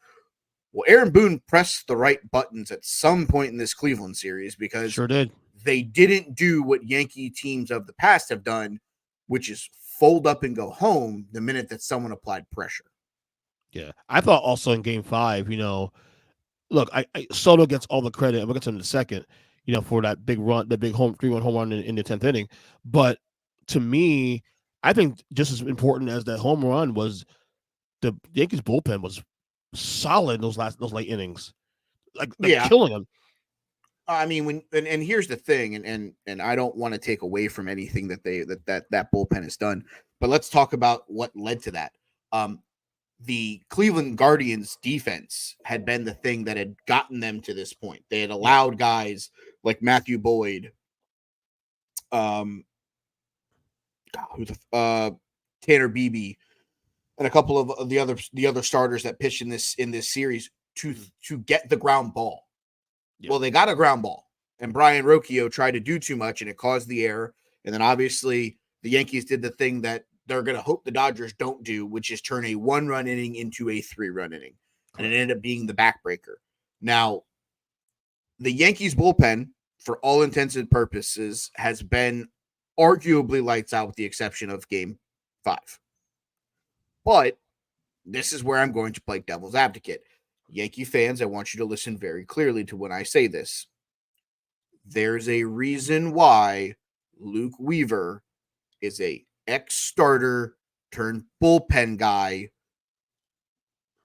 Well, Aaron Boone pressed the right buttons at some point in this Cleveland series because sure did. They didn't do what Yankee teams of the past have done, which is fold up and go home the minute that someone applied pressure. Yeah. I thought also in Game 5, look, Soto gets all the credit, and we'll get to him in a second, for that big run, the big 3-1 home run in the 10th inning. But to me, I think just as important as that home run was the Yankees bullpen was solid in those late innings, like killing them. I mean, and here's the thing, and I don't want to take away from anything that that bullpen has done, but let's talk about what led to that. The Cleveland Guardians defense had been the thing that had gotten them to this point. They had allowed guys like Matthew Boyd, Tanner Beebe, and a couple of the other starters that pitched in this series to get the ground ball. Yeah. Well, they got a ground ball, and Brian Rocchio tried to do too much, and it caused the error. And then obviously the Yankees did the thing that they're going to hope the Dodgers don't do, which is turn a 1-run inning into a 3-run inning. And it ended up being the backbreaker. Now, the Yankees bullpen, for all intents and purposes, has been arguably lights out with the exception of Game 5. But this is where I'm going to play devil's advocate. Yankee fans, I want you to listen very clearly to when I say this. There's a reason why Luke Weaver is a ex-starter turned bullpen guy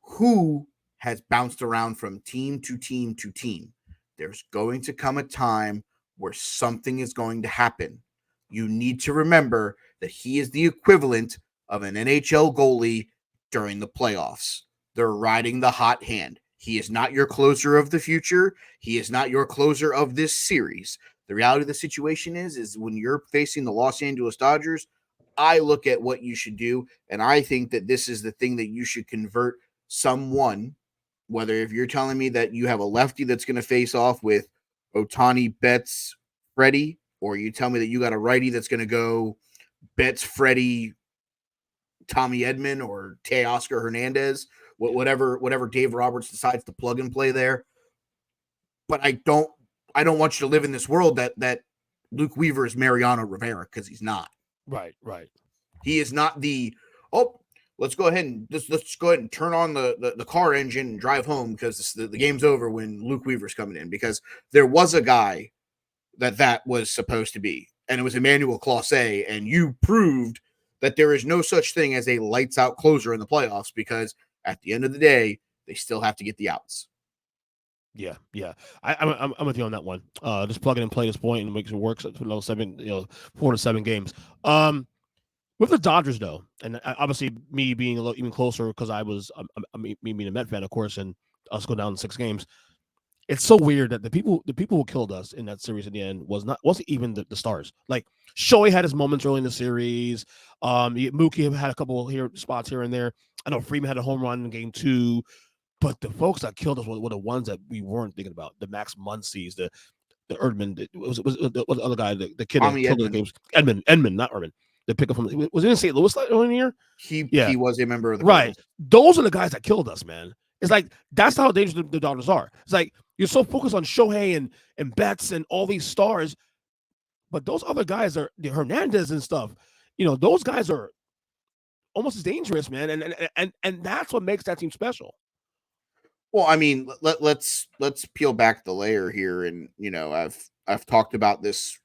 who has bounced around from team to team to team. There's going to come a time where something is going to happen. You need to remember that he is the equivalent of an NHL goalie during the playoffs. They're riding the hot hand. He is not your closer of the future. He is not your closer of this series. The reality of the situation is when you're facing the Los Angeles Dodgers, I look at what you should do, and I think that this is the thing that you should convert someone, whether if you're telling me that you have a lefty that's going to face off with Ohtani, Betts, Freddie, or you tell me that you got a righty that's going to go Betts, Freddie, Tommy Edman, or Teoscar Hernandez, whatever Dave Roberts decides to plug and play there. But I don't want you to live in this world that Luke Weaver is Mariano Rivera, because he's not. Right. He is not let's go ahead and turn on the car engine and drive home because the game's over when Luke Weaver's coming in, because there was a guy that was supposed to be, and it was Emmanuel Clase, and you proved that there is no such thing as a lights out closer in the playoffs, because at the end of the day, they still have to get the outs. Yeah. I'm with you on that one. Just plug it and play this point and makes it work. So 4 to 7 games. With the Dodgers though, and obviously me being a little even closer because I was me being a Met fan, of course, and us go down 6 games. it's so weird that the people who killed us in that series in the end wasn't even the stars. Like Shohei had his moments early in the series. Mookie had a couple spots here and there. I know Freeman had a home run in game 2, but the folks that killed us were the ones that we weren't thinking about. The Max Muncies, the Erdman, was the other guy, the kid that killed the games. Edmund, not Erdman. The pick up from was he in St. Louis early in the year? He was a member of the right. Cardinals. Those are the guys that killed us, man. It's like that's how dangerous the Dodgers are. It's like you're so focused on Shohei and Betts and all these stars, but those other guys are the Hernandez and stuff. Those guys are almost as dangerous, man. And that's what makes that team special. Well, I mean, let's peel back the layer here, and I've talked about this,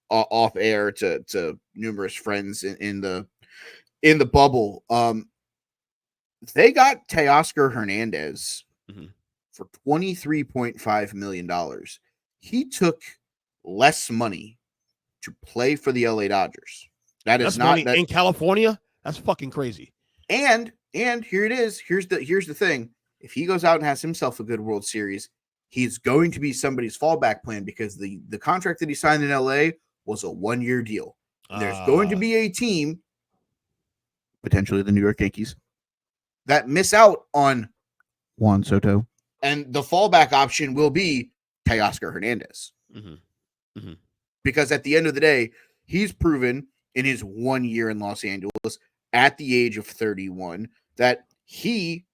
off air to numerous friends in the bubble. They got Teoscar Hernandez for $23.5 million. He took less money to play for the LA Dodgers. That's not money in California. That's fucking crazy. And here it is. Here's the thing. If he goes out and has himself a good World Series, he's going to be somebody's fallback plan because the contract that he signed in LA was a 1-year deal. There's going to be a team, potentially the New York Yankees, that miss out on Juan Soto, and the fallback option will be Teoscar Hernandez. Because at the end of the day, he's proven in his 1 year in Los Angeles at the age of 31 that he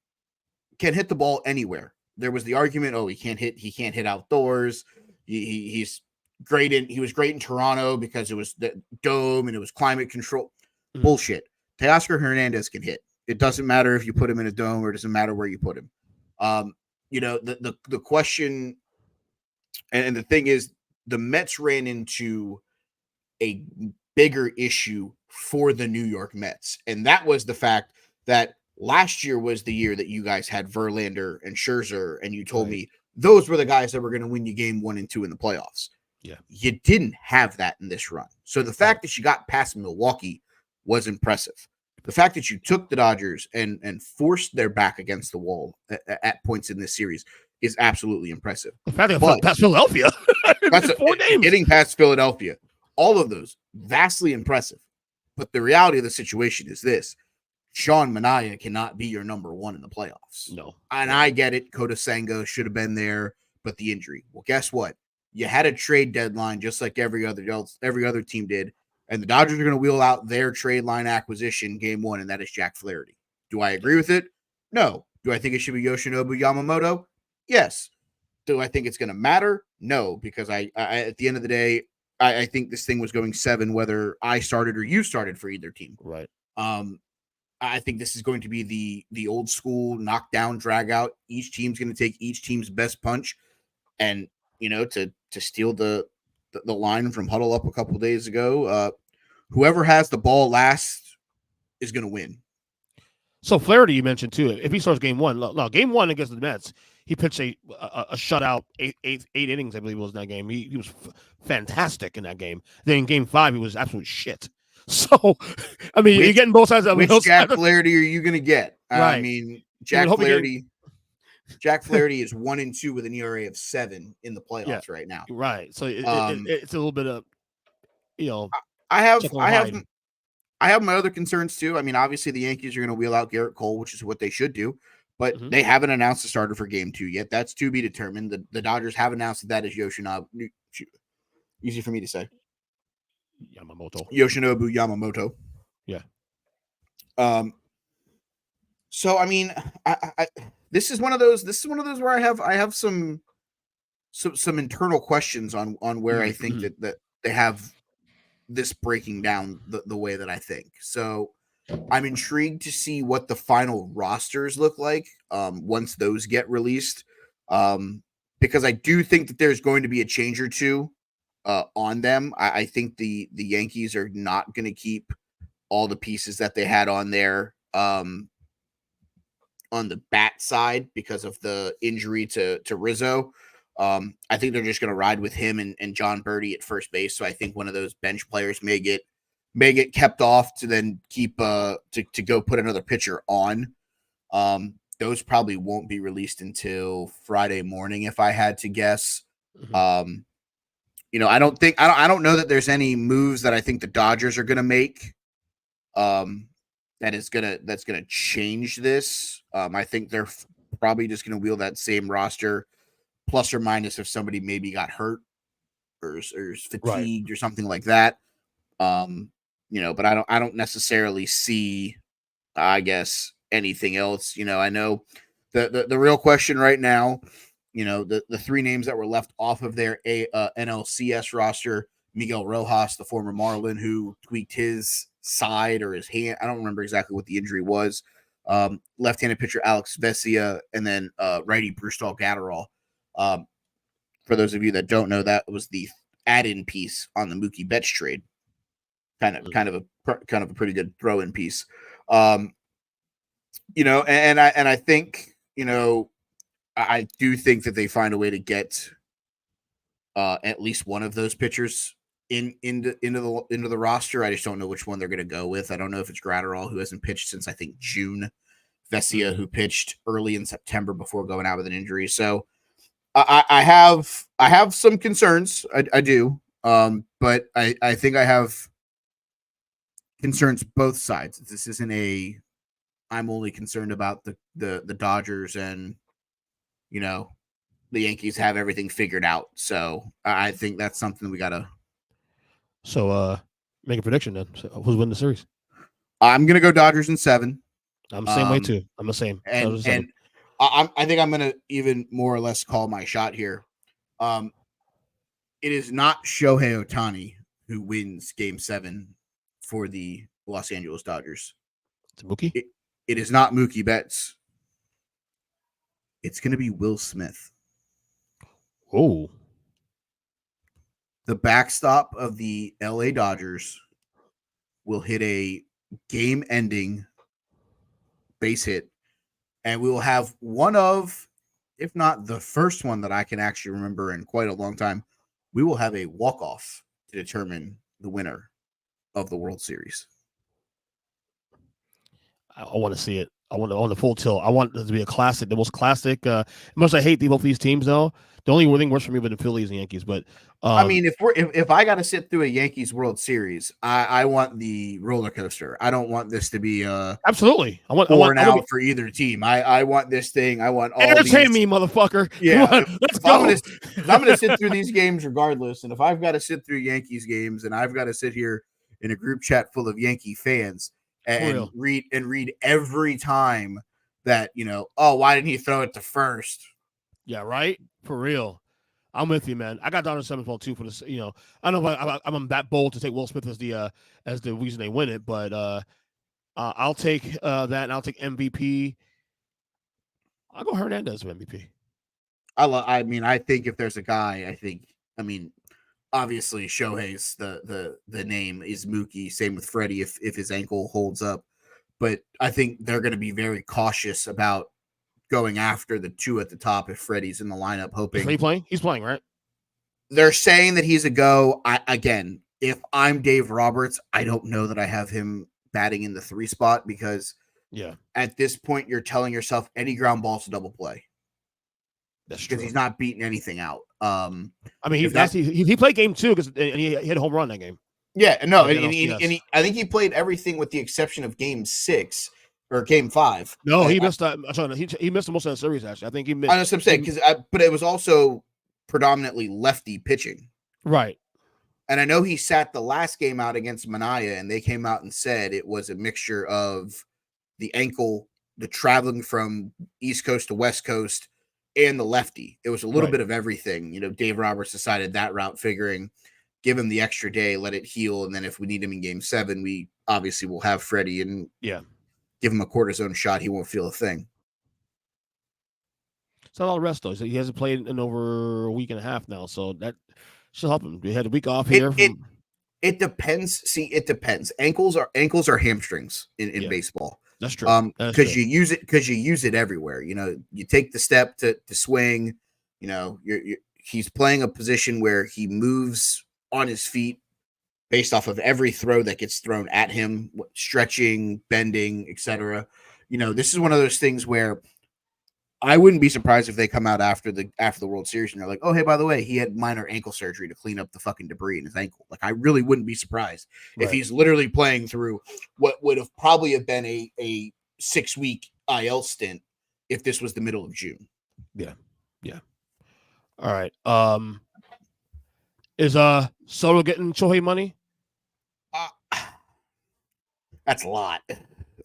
can hit the ball anywhere. There was the argument, he can't hit outdoors. He's great he was great in Toronto because it was the dome and it was climate control. Bullshit. Teoscar Hernandez can hit. It doesn't matter if you put him in a dome or it doesn't matter where you put him. The question and the thing is, the Mets ran into a bigger issue for the New York Mets. And that was the fact that last year was the year that you guys had Verlander and Scherzer, and you told me those were the guys that were going to win you game 1 and 2 in the playoffs. Yeah. You didn't have that in this run. So the fact that you got past Milwaukee was impressive. The fact that you took the Dodgers and forced their back against the wall at points in this series is absolutely impressive. The fact that past Philadelphia. That's 4 games. Getting past Philadelphia. All of those, vastly impressive. But the reality of the situation is this. Sean Manaea cannot be your number 1 in the playoffs. No. And I get it. Kota Senga should have been there, but the injury. Well, guess what? You had a trade deadline just like every other team did. And the Dodgers are going to wheel out their trade line acquisition game 1, and that is Jack Flaherty. Do I agree with it? No. Do I think it should be Yoshinobu Yamamoto? Yes. Do I think it's going to matter? No, because I at the end of the day, I think this thing was going 7, whether I started or you started for either team. Right. I think this is going to be the old school knockdown, drag out. Each team's going to take each team's best punch, and to steal the line from Huddle Up a couple of days ago. Whoever has the ball last is going to win. So Flaherty, you mentioned too. If he starts game 1, no, game 1 against the Mets, he pitched a shutout, eight innings, I believe it was in that game. He was fantastic in that game. Then in game 5, he was absolute shit. So, I mean, you're getting both sides of it. Which Jack Flaherty are you going to get? Right. I mean, Jack Flaherty is 1-2 with an ERA of 7 in the playoffs right now. Right. So it's a little bit of, I have my other concerns too. I mean, obviously the Yankees are going to wheel out Garrett Cole, which is what they should do, but they haven't announced a starter for game 2 yet. That's to be determined. The Dodgers have announced that is Yoshinobu. Easy for me to say. Yoshinobu Yamamoto. Yeah. So I mean, this is one of those where I have some internal questions on where I think that they have this breaking down the way that I think. So I'm intrigued to see what the final rosters look like once those get released, because I do think that there's going to be a change or two on them. I think the Yankees are not going to keep all the pieces that they had on there on the bat side because of the injury to Rizzo. I think they're just going to ride with him and John Birdie at first base. So I think one of those bench players may get kept off to then keep to go put another pitcher on. those probably won't be released until Friday morning, if I had to guess. Mhm. I don't know that there's any moves that I think the Dodgers are gonna make. That's gonna change this. I think they're probably just gonna wheel that same roster, plus or minus if somebody maybe got hurt or is fatigued or something like that. But I don't necessarily see, I guess, anything else. I know the real question right now, the three names that were left off of their NLCS roster: Miguel Rojas, the former Marlin, who tweaked his side or his hand. I don't remember exactly what the injury was. Left-handed pitcher Alex Vesia, and then righty Brusdar Gatterall. For those of you that don't know, that was the add-in piece on the Mookie Betts trade. Kind of a pretty good throw-in piece. And I think, I do think that they find a way to get at least one of those pitchers into the roster. I just don't know which one they're going to go with. I don't know if it's Gratterall, who hasn't pitched since I think June, Vesia, who pitched early in September before going out with an injury. So I have some concerns. I do, but I think I have concerns both sides. This isn't I'm only concerned about the Dodgers and the Yankees have everything figured out. So I think that's something we gotta. So make a prediction then. So who's winning the series? I'm gonna go Dodgers in 7. I'm the same way too. I'm the same. And I think I'm gonna even more or less call my shot here. It is not Shohei Ohtani who wins Game 7 for the Los Angeles Dodgers. It's Mookie. It is not Mookie Betts. It's going to be Will Smith. Oh. The backstop of the LA Dodgers will hit a game-ending base hit, and we will have one of, if not the first one that I can actually remember in quite a long time, we will have a walk-off to determine the winner of the World Series. I want to see it. I want the full tilt. I want it to be a classic, the most classic. Much I hate both these teams, though. The only thing worse for me with the Phillies and Yankees, but I mean, if I got to sit through a Yankees World Series, I want the roller coaster. I don't want this to be absolutely. I want out for either team. I want this thing. I want all entertain me, motherfucker. Yeah, let's go. I'm gonna sit through these games regardless, and if I've got to sit through Yankees games, and I've got to sit here in a group chat full of Yankee fans and read every time that why didn't he throw it to first? Yeah, right. For real. I'm with you, man. I got Dodgers 7-12 too for this. I don't know if I'm that bold to take Will Smith as the reason they win it, but I'll take that, and I'll take MVP. I'll go Hernandez for MVP. I think if there's a guy, obviously Shohei's the name is Mookie. Same with Freddie if his ankle holds up, but I think they're going to be very cautious about going after the two at the top if Freddie's in the lineup, hoping. Is he playing? He's playing, right? They're saying that he's a go. If I'm Dave Roberts, I don't know that I have him batting in the 3 spot because at this point you're telling yourself any ground ball's a double play. That's true. Because he's not beating anything out. He played game 2 because he hit a home run that game. Yeah, no, and I think he played everything with the exception of game 6 or game 5. No, he missed that. He missed most of the series. Actually, I think he missed. I know what I'm saying but it was also predominantly lefty pitching, right? And I know he sat the last game out against Manaya, and they came out and said it was a mixture of the ankle, the traveling from East Coast to West Coast, and the lefty. It was a little bit of everything. Dave Roberts decided that route, figuring give him the extra day, let it heal, and then if we need him in game 7, we obviously will have Freddie and give him a cortisone shot. He won't feel a thing. It's not all the rest, though. So he hasn't played in over a week and a half now, so that should help him. We had a week off here. It depends. See, it depends. Ankles are hamstrings in baseball. That's true. Because you use it everywhere. You take the step to swing. He's playing a position where he moves on his feet based off of every throw that gets thrown at him, stretching, bending, etc. This is one of those things where I wouldn't be surprised if they come out after the World Series and they're like, oh, hey, by the way, he had minor ankle surgery to clean up the fucking debris in his ankle. Like, I really wouldn't be surprised if he's literally playing through what would have probably have been a 6-week IL stint if this was the middle of June. Yeah. All right. Is Soto getting Shohei money? That's a lot.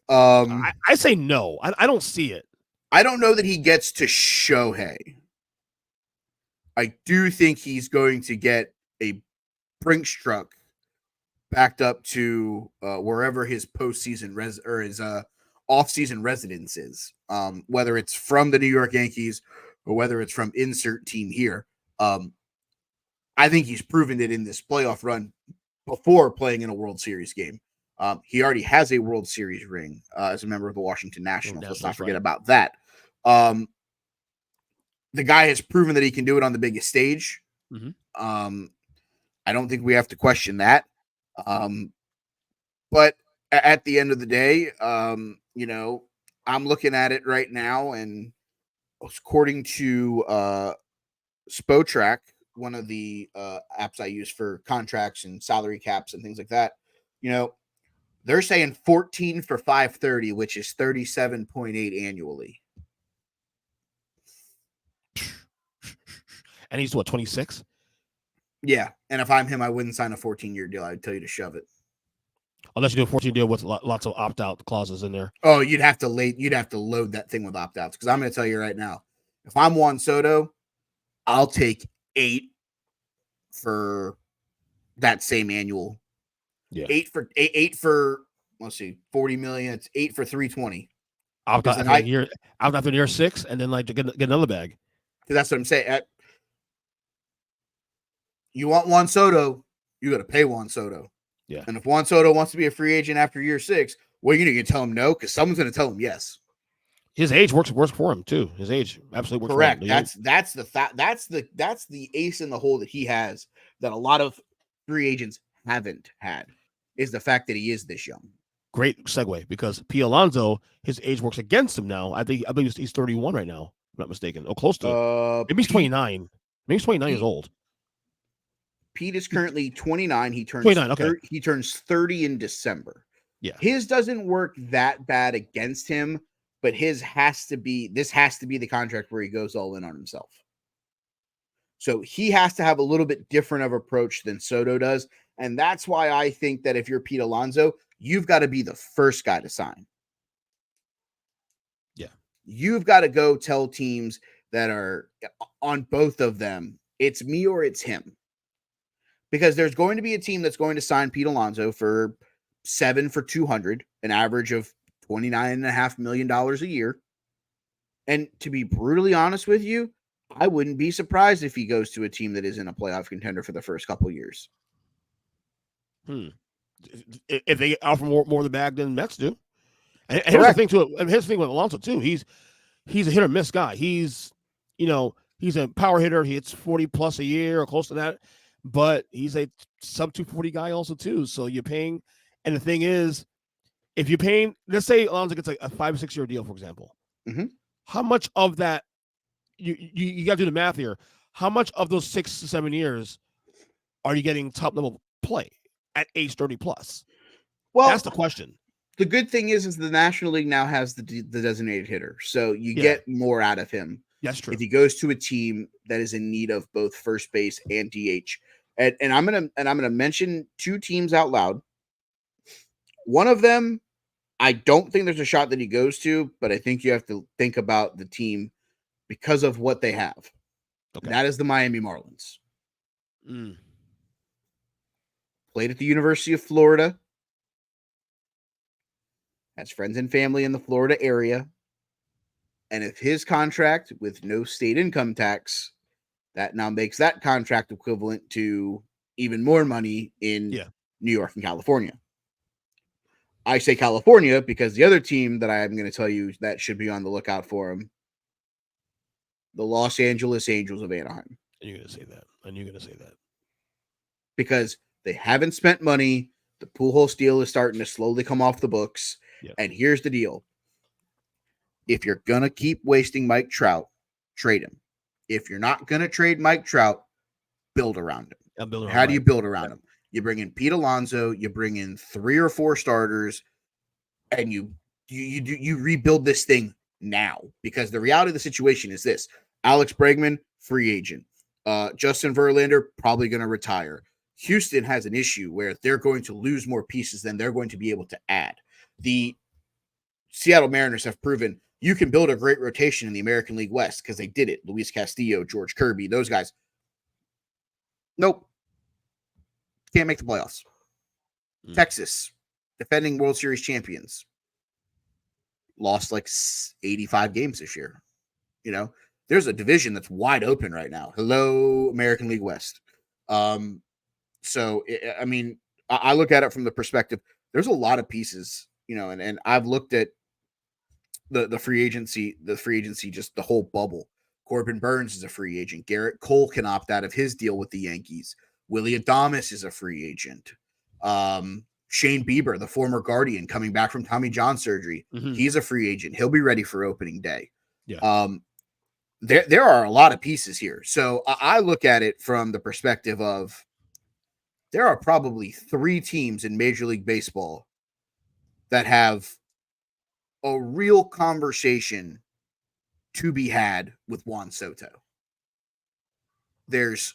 I say no. I don't see it. I don't know that he gets to Shohei. I do think he's going to get a Brinks truck backed up to wherever his postseason or his off-season residence is, whether it's from the New York Yankees or whether it's from insert team here. I think he's proven it in this playoff run before playing in a World Series game. He already has a World Series ring as a member of the Washington Nationals. Let's not forget about that. The guy has proven that he can do it on the biggest stage. Mm-hmm. I don't think we have to question that. But at the end of the day, I'm looking at it right now, and according to Spotrac, one of the apps I use for contracts and salary caps and things like that, they're saying 14 for 530, which is 37.8 annually. And he's what, 26? Yeah, and if I'm him, I wouldn't sign a 14-year deal. I'd tell you to shove it. Unless you do a 14-year deal with lots of opt-out clauses in there. Oh, you'd have to load that thing with opt-outs, because I'm going to tell you right now, if I'm Juan Soto, I'll take 8 for that same annual. Yeah, 8 for let's see, 40 million. It's 8 for 320. After year 6, and then get another bag. That's what I'm saying. You want Juan Soto, you got to pay Juan Soto. Yeah. And if Juan Soto wants to be a free agent after year 6, what are you going to tell him no? Because someone's going to tell him yes. His age works for him too. His age absolutely works. Correct. For him. That's the ace in the hole that he has that a lot of free agents haven't had, is the fact that he is this young. Great segue, because P. Alonzo, his age works against him now. I believe he's 31 right now, if I'm not mistaken. Oh, close to. Maybe he's 29. Maybe he's 29 years old. Pete is currently 29. He turns 29. Okay. He turns 30 in December. Yeah. His doesn't work that bad against him, but this has to be the contract where he goes all in on himself. So he has to have a little bit different of approach than Soto does. And that's why I think that if you're Pete Alonso, you've got to be the first guy to sign. Yeah. You've got to go tell teams that are on both of them, it's me or it's him. Because there's going to be a team that's going to sign Pete Alonso for 7 for 200, an average of $29.5 million a year. And to be brutally honest with you, I wouldn't be surprised if he goes to a team that isn't a playoff contender for the first couple of years. If they offer more of the bag than Mets do. And here's the thing too. And here's the thing with Alonso too. He's a hit or miss guy. He's a power hitter. He hits 40 plus a year or close to that. But he's a sub 240 guy also too. So you're paying, and the thing is, if you're paying, let's say Alonso gets a 5 or 6 year deal, for example. Mm-hmm. How much of that you got to do the math here? How much of those 6 to 7 years are you getting top level play at age 30 plus? Well, that's the question. The good thing is the National League now has the designated hitter, so you get more out of him. That's true. If he goes to a team that is in need of both first base and DH, and I'm gonna mention 2 teams out loud. One of them, I don't think there's a shot that he goes to, but I think you have to think about the team because of what they have. Okay. That is the Miami Marlins. Played at the University of Florida. Has friends and family in the Florida area. And if his contract with no state income tax, that now makes that contract equivalent to even more money in New York and California. I say California because the other team that I am going to tell you that should be on the lookout for him, the Los Angeles Angels of Anaheim. And you're going to say that. And you're going to say that. Because they haven't spent money. The Pujols deal is starting to slowly come off the books. Yep. And here's the deal. if you're going to keep wasting Mike Trout, trade him. If you're not going to trade Mike Trout, build around him. How do you build around him? You bring in Pete Alonso, you bring in 3 or 4 starters, and you rebuild this thing now, because the reality of the situation is this: Alex Bregman, free agent. Justin Verlander, probably going to retire. Houston has an issue where they're going to lose more pieces than they're going to be able to add. The Seattle Mariners have proven you can build a great rotation in the American League West because they did it. Luis Castillo, George Kirby, those guys. Nope. Can't make the playoffs. Texas, defending World Series champions, lost like 85 games this year. You know, there's a division that's wide open right now. Hello, American League West. So, I mean, I look at it from the perspective, there's a lot of pieces, you know, and I've looked at the free agency, just the whole bubble. Corbin Burns is a free agent. Garrett Cole can opt out of his deal with the Yankees. Willie Adames is a free agent. Shane Bieber, the former Guardian, coming back from Tommy John surgery, he's a free agent. He'll be ready for opening day. Yeah. There are a lot of pieces here. So I look at it from the perspective of there are probably 3 teams in Major League Baseball that have a real conversation to be had with Juan Soto. There's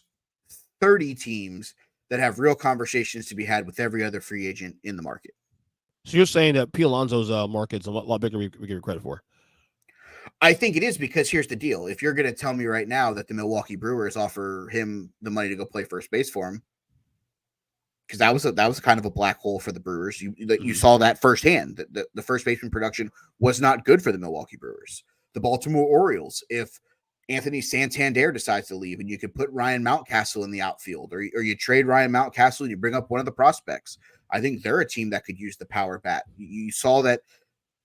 30 teams that have real conversations to be had with every other free agent in the market. So you're saying that P. Alonso's market's a lot bigger we give credit for? I think it is, because here's the deal. If you're going to tell me right now that the Milwaukee Brewers offer him the money to go play first base for him, because that was kind of a black hole for the Brewers. You saw that firsthand. The first baseman production was not good for the Milwaukee Brewers. The Baltimore Orioles, if Anthony Santander decides to leave and you could put Ryan Mountcastle in the outfield, or you trade Ryan Mountcastle and you bring up one of the prospects, I think they're a team that could use the power bat. You saw that.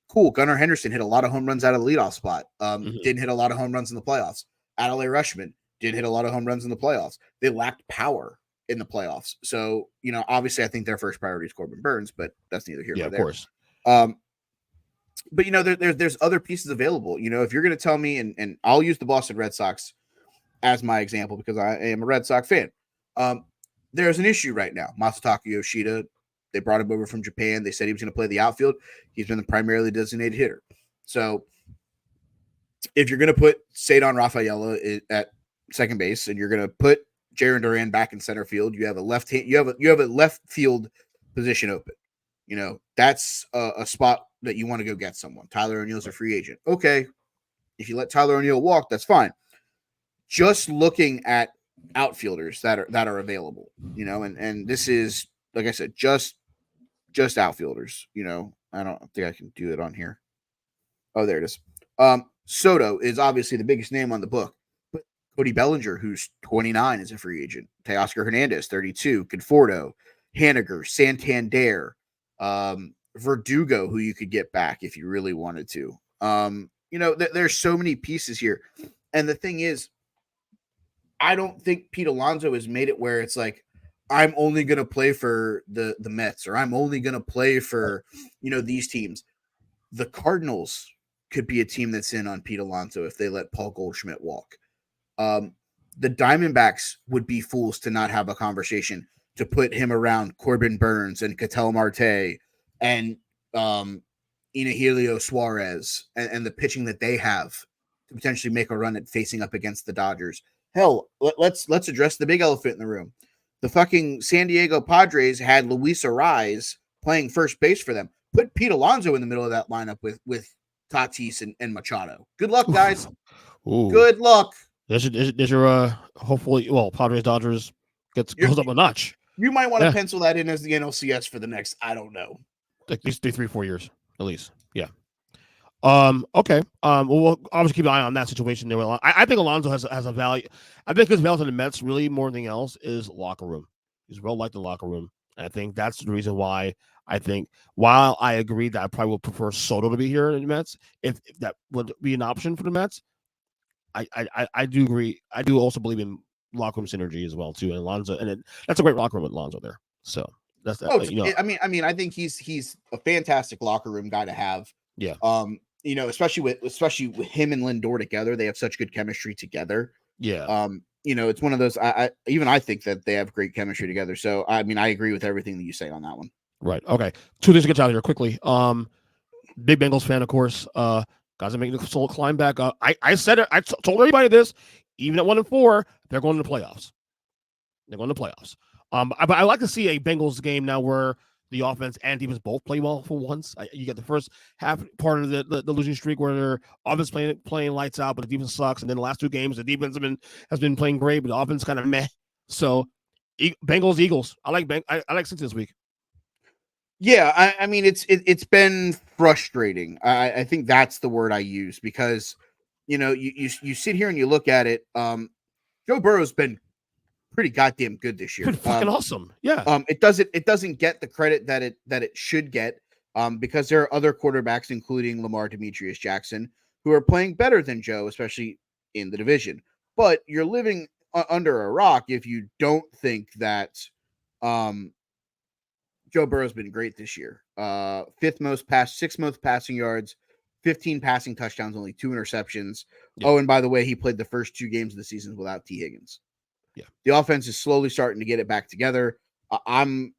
Cool. Gunnar Henderson hit a lot of home runs out of the leadoff spot. Didn't hit a lot of home runs in the playoffs. Adley Rutschman did hit a lot of home runs in the playoffs. They lacked power in the playoffs. So, you know, obviously I think their first priority is Corbin Burns, but that's neither here nor there. Of course. But, you know, there's other pieces available. You know, if you're going to tell me, and I'll use the Boston Red Sox as my example because I am a Red Sox fan. There's an issue right now. Masataka Yoshida, they brought him over from Japan. They said he was going to play the outfield. He's been the primarily designated hitter. So if you're going to put Cedar Rafaela at second base and you're going to put Jarren Duran back in center field, you have a left field position open. You know, that's a spot that you want to go get someone. Tyler O'Neill's a free agent. Okay. If you let Tyler O'Neill walk, that's fine. Just looking at outfielders that are available, you know, and this is, like I said, just outfielders, you know. I don't think I can do it on here. Oh, there it is. Soto is obviously the biggest name on the book, but Cody Bellinger, who's 29, is a free agent. Teoscar Hernandez, 32. Conforto, Haniger, Santander, Verdugo, who you could get back if you really wanted to. You know, there's so many pieces here. And the thing is, I don't think Pete Alonso has made it where it's like, I'm only going to play for the Mets, or I'm only going to play for, you know, these teams. The Cardinals could be a team that's in on Pete Alonso if they let Paul Goldschmidt walk. The Diamondbacks would be fools to not have a conversation to put him around Corbin Burns and Ketel Marte and Inahilio Suarez and the pitching that they have to potentially make a run at facing up against the Dodgers. Hell, let's address the big elephant in the room. The fucking San Diego Padres had Luis Arraez playing first base for them. Put Pete Alonso in the middle of that lineup with Tatis and Machado. Good luck, guys. Ooh. Good luck. There's your hopefully, well, Padres Dodgers goes up a notch. You might want to pencil that in as the NLCS for the next, I don't know, at least 3-4 years, at least. Yeah. Okay. Well, we'll obviously keep an eye on that situation there. I think Alonso has a value. I think his value to the Mets really more than anything else is locker room. He's well liked in the locker room. And I think that's the reason why I think, while I agree that I probably would prefer Soto to be here in the Mets, if that would be an option for the Mets, I do agree. I do also believe in locker room synergy as well too. And Alonso, and that's a great locker room with Alonso there. So that's that. I mean, I think he's a fantastic locker room guy to have. Yeah. especially with him and Lindor together, they have such good chemistry together. Yeah. It's one of those. I think that they have great chemistry together. So I mean, I agree with everything that you say on that one. Right. Okay. Two things to get out of here quickly. Big Bengals fan, of course. Guys are making the soul climb back up. I said it. I told everybody this. Even at 1-4, they're going to the playoffs. They're going to the playoffs. But I like to see a Bengals game now where the offense and defense both play well for once. You get the first half part of the losing streak where their offense playing lights out, but the defense sucks. And then the last two games, the defense has been playing great, but the offense kind of meh. So Bengals, Eagles. I like Cincy this week. Yeah, I mean it's been frustrating. I think that's the word I use because you sit here and you look at it. Joe Burrow's been pretty goddamn good this year. Pretty fucking awesome. Yeah. It doesn't get the credit that it should get. Because there are other quarterbacks, including Lamar Demetrius Jackson, who are playing better than Joe, especially in the division. But you're living under a rock if you don't think that Joe Burrow's been great this year. Sixth most passing yards, 15 passing touchdowns, only 2 interceptions. Yeah. Oh, and by the way, he played the first 2 games of the season without T. Higgins. Yeah. The offense is slowly starting to get it back together. I'm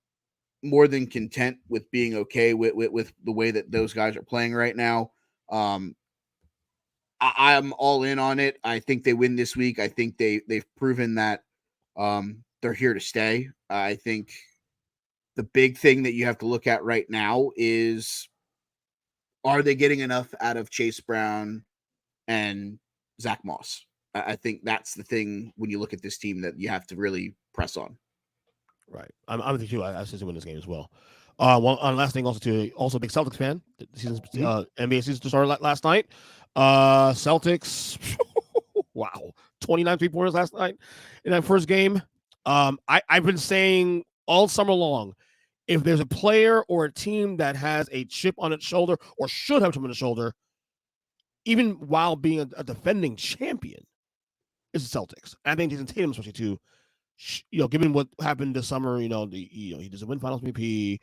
more than content with being okay with the way that those guys are playing right now. I'm all in on it. I think they win this week. I think they've proven that they're here to stay. I think the big thing that you have to look at right now is, are they getting enough out of Chase Brown and Zach Moss? I think that's the thing when you look at this team that you have to really press on. Right. I'm with you too. I see win this game as well. One last thing also a big Celtics fan. The season's NBA season started last night. Celtics, wow, 29 3-pointers last night in that first game. I've been saying all summer long, if there's a player or a team that has a chip on its shoulder or should have a chip on its shoulder, even while being a defending champion, it's the Celtics. And I think Jason Tatum, especially too. Given what happened this summer, he doesn't win Finals MVP.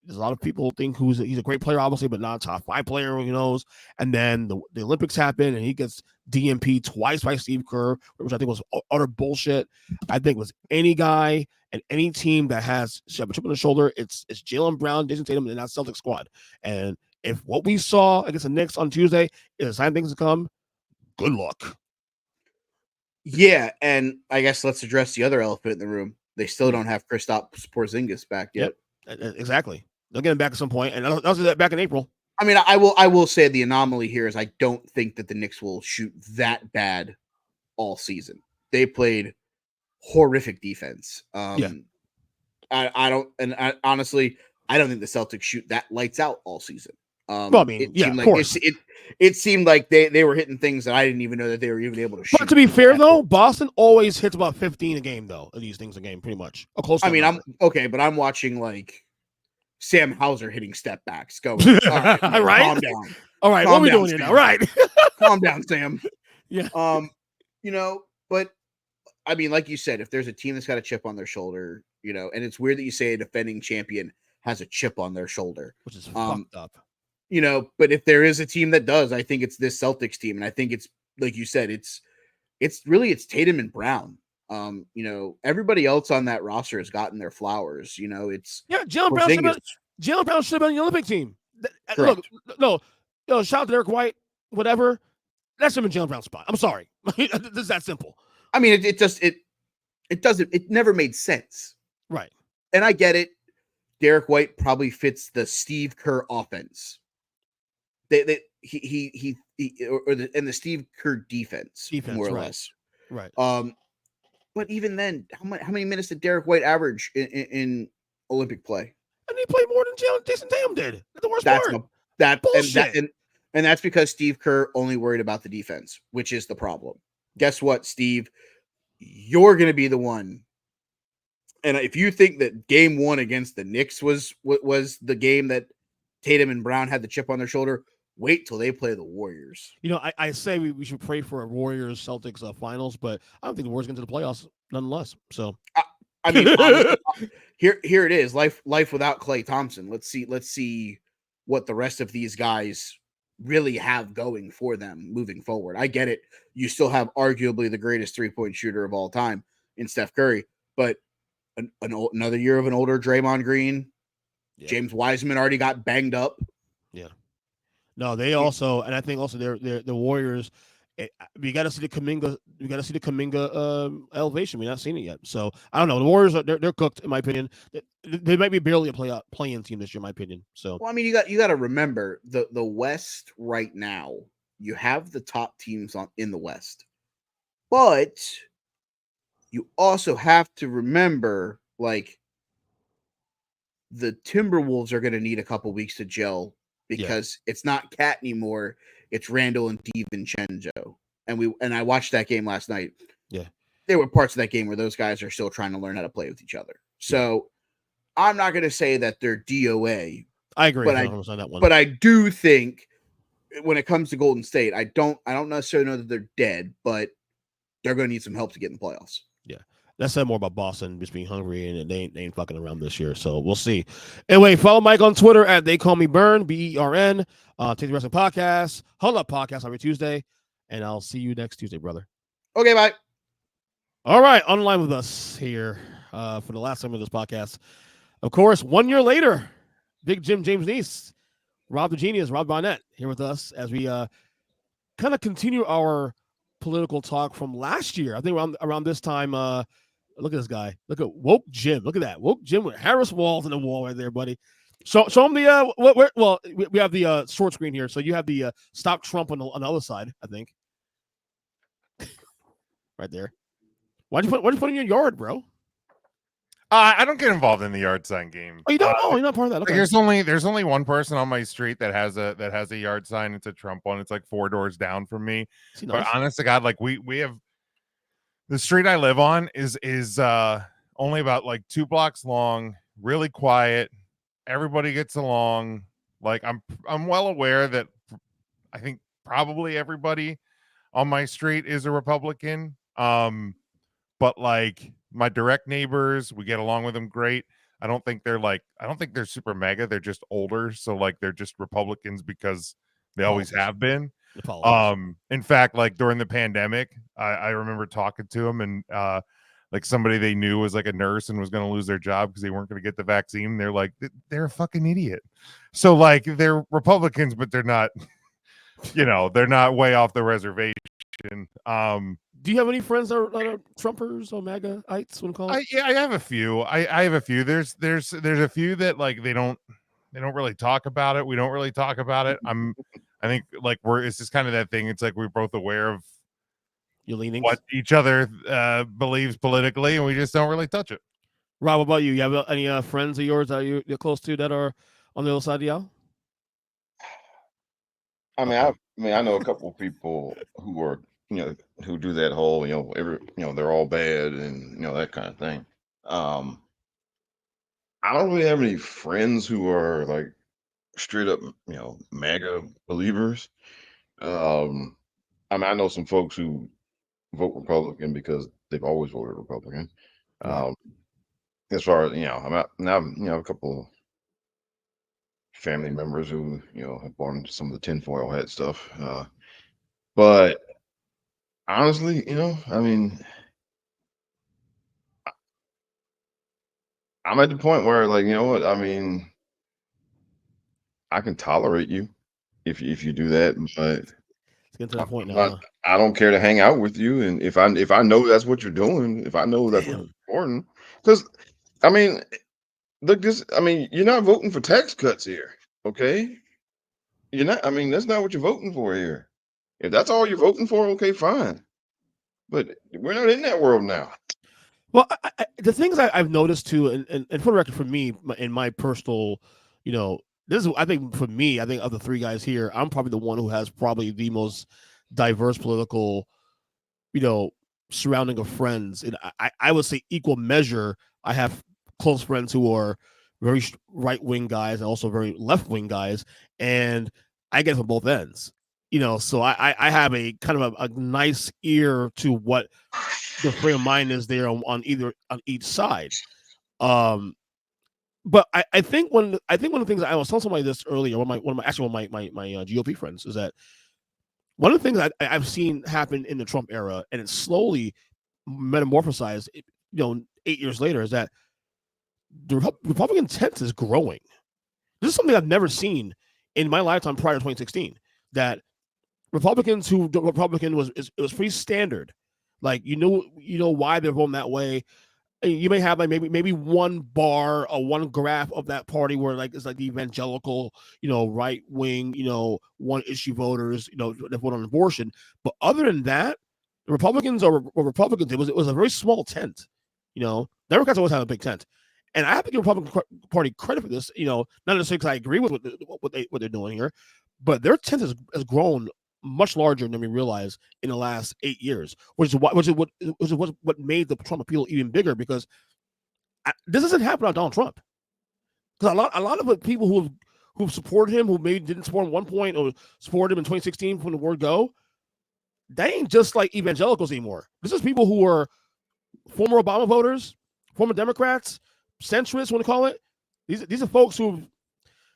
There's a lot of people think he's a great player, obviously, but not a top 5 player. Who knows? And then the Olympics happen, and he gets DMP twice by Steve Kerr, which I think was utter bullshit. I think it was any guy and any team that has a chip on the shoulder, it's Jaylen Brown, Jason Tatum, and that Celtics squad. And if what we saw against the Knicks on Tuesday is a sign of things to come, good luck. Yeah, and I guess let's address the other elephant in the room. They still don't have Kristaps Porzingis back yet. Yep, exactly. They'll get him back at some point, and that was back in April. I mean, I will say the anomaly here is I don't think that the Knicks will shoot that bad all season. They played horrific defense. I honestly don't think the Celtics shoot that lights out all season. Well, I mean, of course. It seemed like they were hitting things that I didn't even know that they were even able to shoot. But to be fair, though, Boston always hits about 15 a game, though, of these things a game, pretty much. I'm okay, but I'm watching like Sam Hauser hitting step backs. Going, all right, man, right? Calm down. All right, what are we doing here now? Right. Calm down, Sam. Yeah. But I mean, like you said, if there's a team that's got a chip on their shoulder, and it's weird that you say a defending champion has a chip on their shoulder, which is fucked up. But if there is a team that does, I think it's this Celtics team. And I think it's, like you said, it's Tatum and Brown. Everybody else on that roster has gotten their flowers. Jaylen Brown should have been on the Olympic team. Correct. Look, no, shout out to Derek White, whatever. That should have been Jaylen Brown's spot. I'm sorry. It's that simple. I mean, it never made sense. Right. And I get it. Derek White probably fits the Steve Kerr offense. The Steve Kerr defense more or less. Right. But even then, how many minutes did Derek White average in Olympic play? And he played more than Jason Tatum did. That's the worst part. Bullshit. And that's because Steve Kerr only worried about the defense, which is the problem. Guess what, Steve? You're going to be the one. And if you think that game 1 against the Knicks was the game that Tatum and Brown had the chip on their shoulder, wait till they play the Warriors. I say we should pray for a Warriors Celtics finals, but I don't think the Warriors get to the playoffs nonetheless. So I mean, honestly, here it is. Life without Klay Thompson. Let's see what the rest of these guys really have going for them moving forward. I get it. You still have arguably the greatest 3-point shooter of all time in Steph Curry, but another year of an older Draymond Green. Yeah. James Wiseman already got banged up. Yeah. No, they also, and I think also they're the Warriors. We got to see the Kuminga. We got to see the Kuminga elevation. We're not seeing it yet. So I don't know. The Warriors they're cooked in my opinion. They might be barely a play-in team this year, in my opinion. So well, I mean, you got to remember the West right now. You have the top teams in the West, but you also have to remember like the Timberwolves are going to need a couple weeks to gel because it's not Cat anymore. It's Randall and DiVincenzo. And I watched that game last night. Yeah. There were parts of that game where those guys are still trying to learn how to play with each other. So I'm not going to say that they're DOA. I agree but on that one. But I do think when it comes to Golden State, I don't necessarily know that they're dead, but they're going to need some help to get in the playoffs. Yeah. That said more about Boston just being hungry and they ain't fucking around this year. So we'll see. Anyway, follow Mike on Twitter at They Call Me Burn, BERN. Take the Wrestling Podcast, Huddle Up Podcast every Tuesday. And I'll see you next Tuesday, brother. Okay, bye. All right. On the line with us here for the last time of this podcast. Of course, 1 year later, Big Jim James Nies, Rob the Genius, Rob Bonnette here with us as we kind of continue our political talk from last year. I think around this time, look at this guy. Look at Woke Jim. Look at that. Woke Jim with Harris Walls on the wall right there, buddy. Show him the we have the short screen here. So you have the Stop Trump on the other side, I think. Right there. Why'd you put it in your yard, bro? I don't get involved in the yard sign game. Oh, you don't? You're not part of that. Okay. There's only one person on my street that has a yard sign. It's a Trump one. It's like 4 doors down from me. Nice? But honest to God, like we have the street I live on is only about like 2 blocks long, really quiet. Everybody gets along. Like I'm well aware that I think probably everybody on my street is a Republican. But like my direct neighbors, we get along with them great. I don't think they're super mega. They're just older. So like they're just Republicans because they always have been. In fact, like during the pandemic, I remember talking to them and like somebody they knew was like a nurse and was going to lose their job because they weren't going to get the vaccine. They're like, they're a fucking idiot. So like they're Republicans, but they're not, they're not way off the reservation. Do you have any friends that are Trumpers or MAGA-ites? I have a few. I have a few. There's a few that like they don't really talk about it. We don't really talk about it. I think like it's just kind of that thing. It's like we're both aware of your leanings, what each other believes politically, and we just don't really touch it. Rob, what about you? You have any friends of yours that you're close to that are on the other side of the aisle? I know a couple of people who are who do that whole they're all bad and that kind of thing. I don't really have any friends who are like straight up MAGA believers. I know some folks who vote Republican because they've always voted Republican. As far as I'm a couple of family members who have bought into some of the tinfoil hat stuff, but honestly, I'm at the point where like, I can tolerate you if you do that, but it's getting to that point now. I don't care to hang out with you, and if I know that's what you're doing, if I know that's what's important, because look, you're not voting for tax cuts here, okay? You're not. That's not what you're voting for here. If that's all you're voting for, okay, fine. But we're not in that world now. Well, the things I've noticed too, and for the record, for me, in my personal, this is, I think for me, I think of the 3 guys here, I'm probably the one who has probably the most diverse political, surrounding of friends. And I would say equal measure, I have close friends who are very right-wing guys and also very left-wing guys. And I get it from both ends, so I have a kind of a nice ear to what the frame of mind is there on each side. But but I think one of the things I was telling somebody this earlier, one of my GOP friends, is that one of the things I've seen happen in the Trump era, and it's slowly metamorphosized, 8 years later, is that the Republican tent is growing. This is something I've never seen in my lifetime prior to 2016. That Republican was pretty standard. Like you know why they're voting that way. You may have like maybe one bar or one graph of that party where like it's like the evangelical, right wing, one issue voters, that vote on abortion. But other than that, the Republicans are Republicans. It was a very small tent. Democrats always have a big tent, and I have to give the Republican Party credit for this. Not necessarily because I agree with what they're doing here, but their tent has grown much larger than we realized in the last 8 years, which is what made the Trump appeal even bigger, because this doesn't happen on Donald Trump. Because a lot of the people who supported him, who maybe didn't support him at one point or supported him in 2016 from the word go, they ain't just like evangelicals anymore. This is people who are former Obama voters, former Democrats, centrists, want to call it. These are folks who,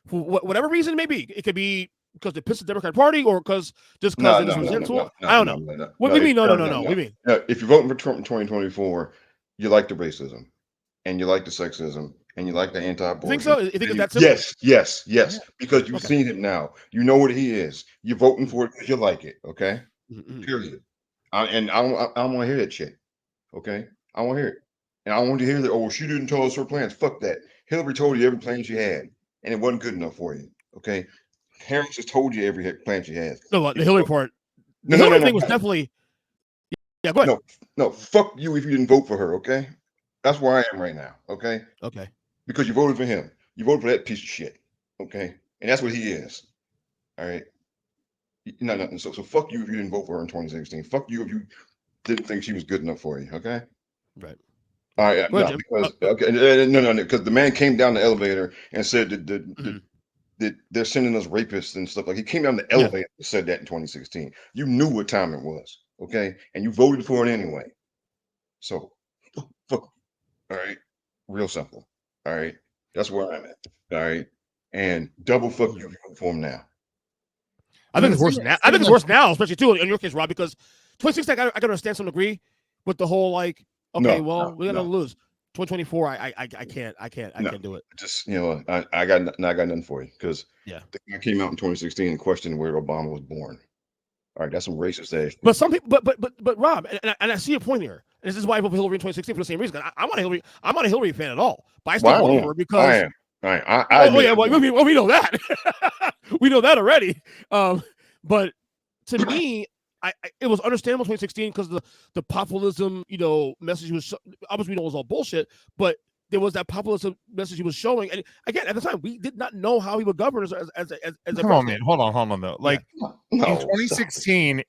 for whatever reason it may be, it could be because they pissed the Democratic Party, or because they're just resentful. I don't know. What do you mean? No. What do you mean? If you're voting for Trump in 2024, you like the racism, and you like the sexism, and you like the anti-abortion. Think so? You think it's that simple? Yes. Yeah. Because you've seen it now. You know what he is. You're voting for it because you like it. Okay. Mm-hmm. Period. I don't want to hear that shit. Okay. I want to hear it, and I want to hear that. Oh, she didn't tell us her plans. Fuck that. Hillary told you every plan she had, and it wasn't good enough for you. Okay. Harris just told you every plan she has. No, the Hillary part. The Hillary thing was definitely. Yeah, go ahead. No, fuck you if you didn't vote for her. Okay, that's where I am right now. Okay. Because you voted for him. You voted for that piece of shit. Okay, and that's what he is. All right. No. So fuck you if you didn't vote for her in 2016. Fuck you if you didn't think she was good enough for you. Okay. Right. All right. No, because the man came down the elevator and said that they're sending us rapists and stuff. Like, he came down the elevator and said that in 2016. You knew what time it was, okay? And you voted for it anyway. So, fuck. All right? Real simple. All right? That's where I'm at. All right? And double fuck you if you vote for him now. I think it's worse now. I think it's worse now, especially too in your case, Rob, because 2016 I got to understand some degree with the whole like, okay, we're gonna lose. 2024, I can't do it. Just I got nothing for you, because I came out in 2016 and questioned where Obama was born. All right, that's some racist ass. But some people, but Rob, and I see your point here. And this is why I voted for Hillary in 2016 for the same reason. I'm not a Hillary fan at all, but I still voted for her because I am. We know that. We know that already. But to me, it was understandable 2016 because the populism, message was obviously it was all bullshit, but there was that populism message he was showing. And again, at the time, we did not know how he would govern as a Come on, man. Hold on though. Like in 2016,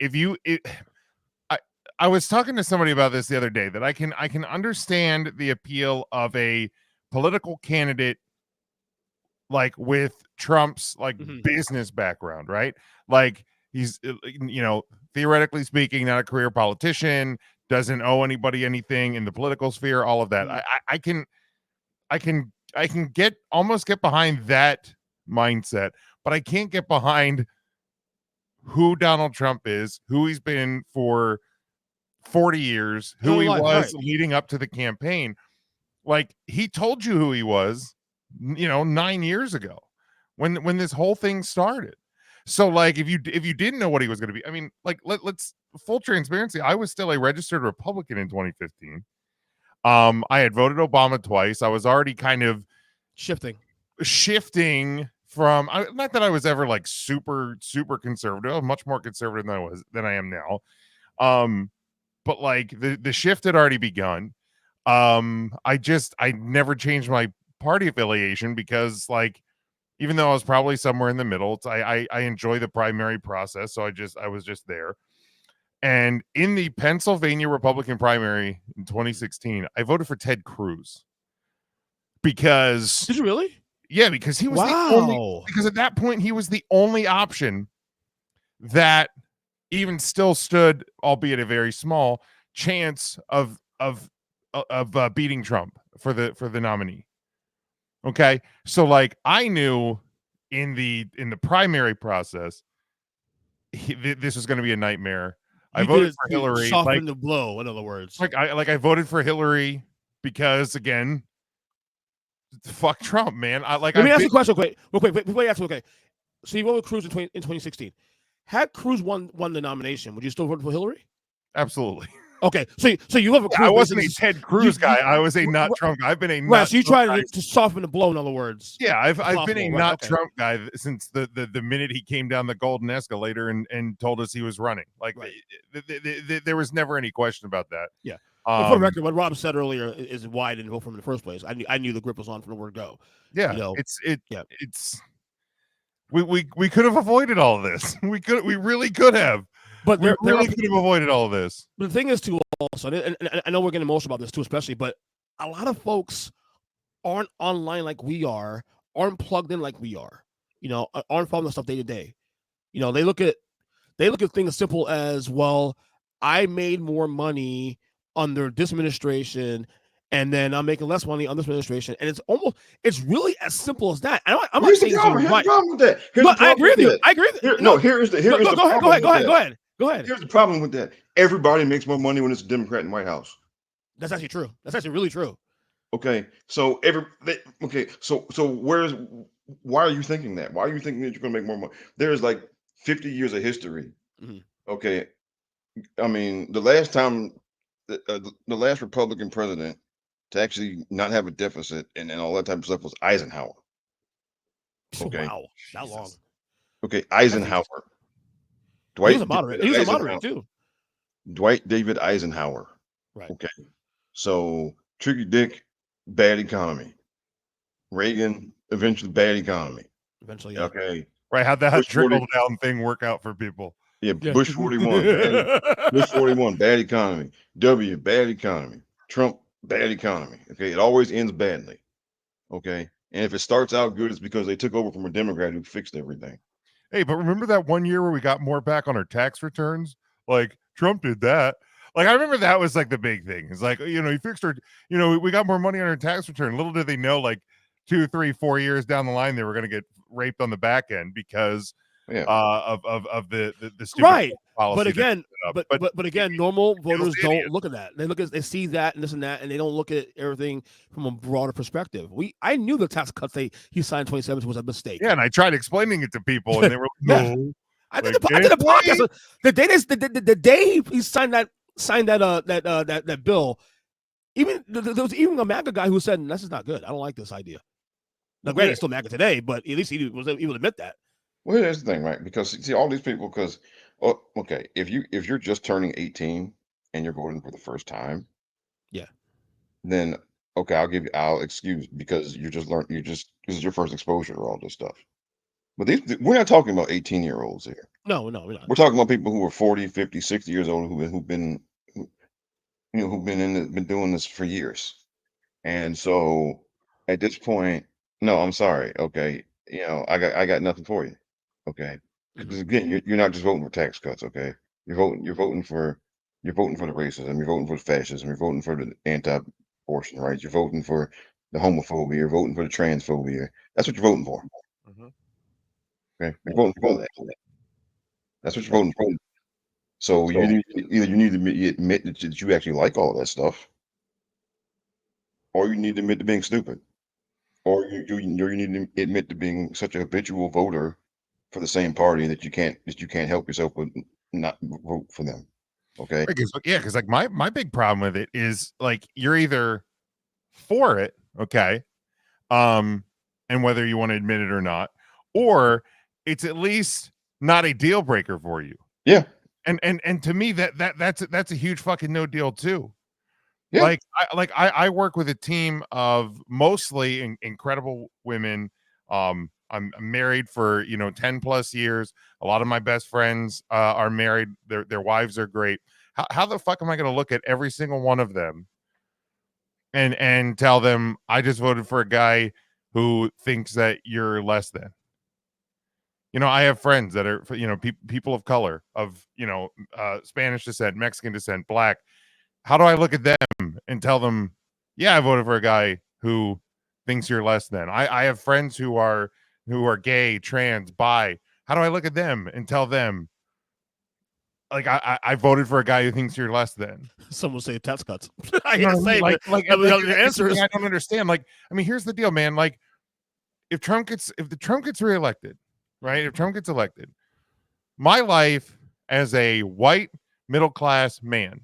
I was talking to somebody about this the other day, that I can understand the appeal of a political candidate like with Trump's like business background, right? Like he's theoretically speaking, not a career politician, doesn't owe anybody anything in the political sphere, all of that. I can almost get behind that mindset, but I can't get behind who Donald Trump is, who he's been for 40 years, who he was leading up to the campaign. Like, he told you who he was, 9 years ago when this whole thing started. So like, if you didn't know what he was going to be, I mean, like, let's full transparency. I was still a registered Republican in 2015. I had voted Obama twice. I was already kind of shifting from, not that I was ever like super conservative. I'm much more conservative than I am now. But like the shift had already begun. I never changed my party affiliation because, like, even though I was probably somewhere in the middle, I enjoy the primary process. So I was just there. And in the Pennsylvania Republican primary in 2016, I voted for Ted Cruz. Because did you really? Yeah, because he was because at that point he was the only option that even still stood, albeit a very small chance of beating Trump for the nominee. Okay, so like I knew in the primary process, this was going to be a nightmare. I voted for Hillary. Soften the blow, in other words. I voted for Hillary because again, fuck Trump, man. Let me ask you a question, quick. Before you ask, okay. So you voted with Cruz in 2016. Had Cruz won the nomination, would you still vote for Hillary? Absolutely. Okay, so you love a Cruz. I wasn't a Ted Cruz guy. I was a not Trump guy. I've been a right. So you try to soften the blow, in other words. Yeah, I've been a not Trump guy since the minute he came down the golden escalator and told us he was running. Like there was never any question about that. Yeah. But for the record, what Rob said earlier is why I didn't vote for him in the first place. I knew the grip was on from the word go. Yeah, it's we could have avoided all of this. We really could have. But we really could have avoided all of this. But the thing is, too, also, and I know we're getting emotional about this too, especially, but a lot of folks aren't online like we are, aren't plugged in like we are, aren't following the stuff day to day. They look at things as simple as, well, I made more money under this administration, and then I'm making less money on this administration, and it's really as simple as that. I'm not saying here's the problem with that. I agree with you. I agree with you. No, here's the problem. Go ahead. Here's the problem with that. Everybody makes more money when it's a Democrat in the White House. That's actually true. That's actually really true. Okay, so why are you thinking that? Why are you thinking that you're going to make more money? There's like 50 years of history. Mm-hmm. Okay, I mean the last time, the last Republican president to actually not have a deficit and all that type of stuff was Eisenhower. Okay, wow, that long. Okay, Eisenhower. He was a moderator too. Dwight David Eisenhower. Right. Okay. So Tricky Dick, bad economy. Reagan, eventually bad economy. Eventually, yeah. Okay. Right. How'd that trickle down thing work out for people? Yeah. Bush 41. Bush 41, bad economy. W, bad economy. Trump, bad economy. Okay. It always ends badly. Okay. And if it starts out good, it's because they took over from a Democrat who fixed everything. Hey, but remember that one year where we got more back on our tax returns? Like Trump did that. Like I remember that was like the big thing. It's like, he fixed our, we got more money on our tax return. Little did they know, like 2, 3, 4 years down the line, they were going to get raped on the back end because of the stupid right. policy. But again, normal voters don't look at that. They see that and this and that, and they don't look at everything from a broader perspective. I knew the tax cuts he signed in 2017 was a mistake. Yeah, and I tried explaining it to people, and they were like, no. I did a podcast the day he signed that bill. Even there was even a MAGA guy who said, "This is not good. I don't like this idea." Now, granted, it's still MAGA today, but at least he was able to admit that. Well, here's the thing, right? Because see, all these people, if you're just turning 18 and you're voting for the first time, yeah, then okay, I'll excuse because this is your first exposure to all this stuff. But we're not talking about 18-year-olds here. No, we're not. We're talking about people who are 40, 50, 60 years old who've been doing this for years. And so at this point, no, I'm sorry. Okay. I got nothing for you. Okay. Because again, you're not just voting for tax cuts. Okay. You're voting for the racism. You're voting for the fascism. You're voting for the anti-abortion rights. You're voting for the homophobia. You're voting for the transphobia. That's what you're voting for. Mm-hmm. Okay. You're voting for that. That's what you're voting for. So you need to admit that you actually like all of that stuff, or you need to admit to being stupid, or you need to admit to being such a habitual voter for the same party that you can't help yourself but not vote for them. Okay. Because like my big problem with it is like you're either for it, okay, and whether you want to admit it or not, or it's at least not a deal breaker for you. Yeah. And to me that's a huge fucking no deal too. Yeah. I work with a team of mostly incredible women. I'm married for 10 plus years. A lot of my best friends are married. Their wives are great. How the fuck am I going to look at every single one of them and tell them I just voted for a guy who thinks that you're less than? I have friends that are, people of color, of, Spanish descent, Mexican descent, Black. How do I look at them and tell them, yeah, I voted for a guy who thinks you're less than. I have friends who are gay, trans, bi. How do I look at them and tell them, like, I voted for a guy who thinks you're less than? Some will say tax cuts. I You hate know to what I mean? say, Like, but the answer is I don't understand. Like, I mean, here's the deal, man. Like, if Trump gets reelected, right? If Trump gets elected, my life as a white middle class man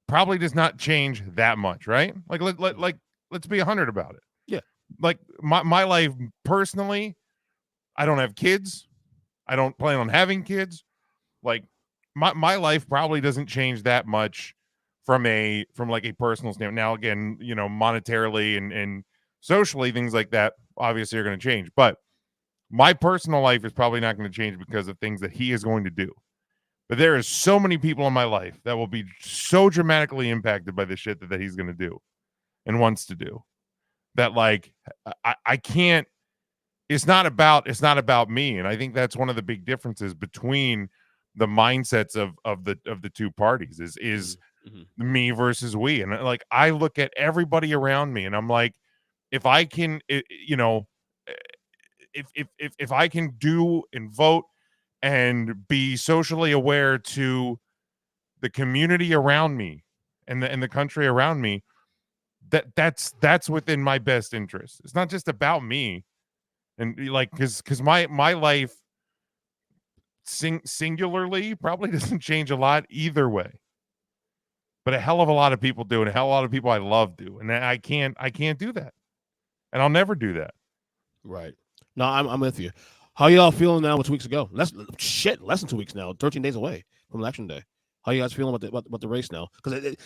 probably does not change that much, right? Like, let's be 100 about it. Yeah. Like my life personally, I don't have kids. I don't plan on having kids. Like my life probably doesn't change that much from like a personal standpoint. Now, again, you know, monetarily and socially, things like that obviously are going to change. But my personal life is probably not going to change because of things that he is going to do. But there is so many people in my life that will be so dramatically impacted by the shit that he's going to do and wants to do, that like I can't. It's not about me, and I think that's one of the big differences between the mindsets of the two parties is me versus we. And like I look at everybody around me, and I'm like, if I can, you know, if I can do and vote and be socially aware to the community around me and the country around me, that's within my best interest. It's not just about me. And like, because my life singularly probably doesn't change a lot either way, but a hell of a lot of people do, and a hell of a lot of people I love do, and I can't do that, and I'll never do that. right. No, I'm with you. How y'all feeling now? 2 weeks ago? Less than 2 weeks now. 13 days away from election day. How you guys feeling about the race now? Because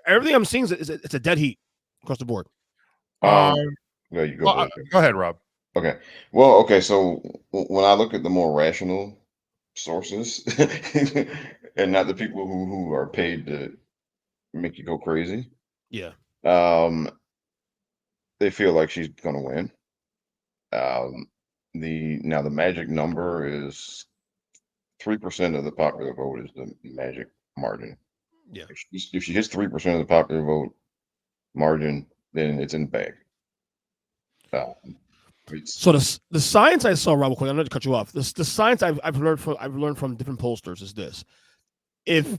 everything I'm seeing is it's a dead heat across the board. Yeah, you go. Go ahead, Rob. Okay. Well, okay. So when I look at the more rational sources, and not the people who are paid to make you go crazy, Yeah. they feel like she's gonna win. The magic number is 3% of the popular vote is the magic margin. Yeah. If she hits 3% of the popular vote margin, then it's in the bag. So the science I saw, Rob, quick, I'm going to cut you off. The science I've learned from different pollsters is this: if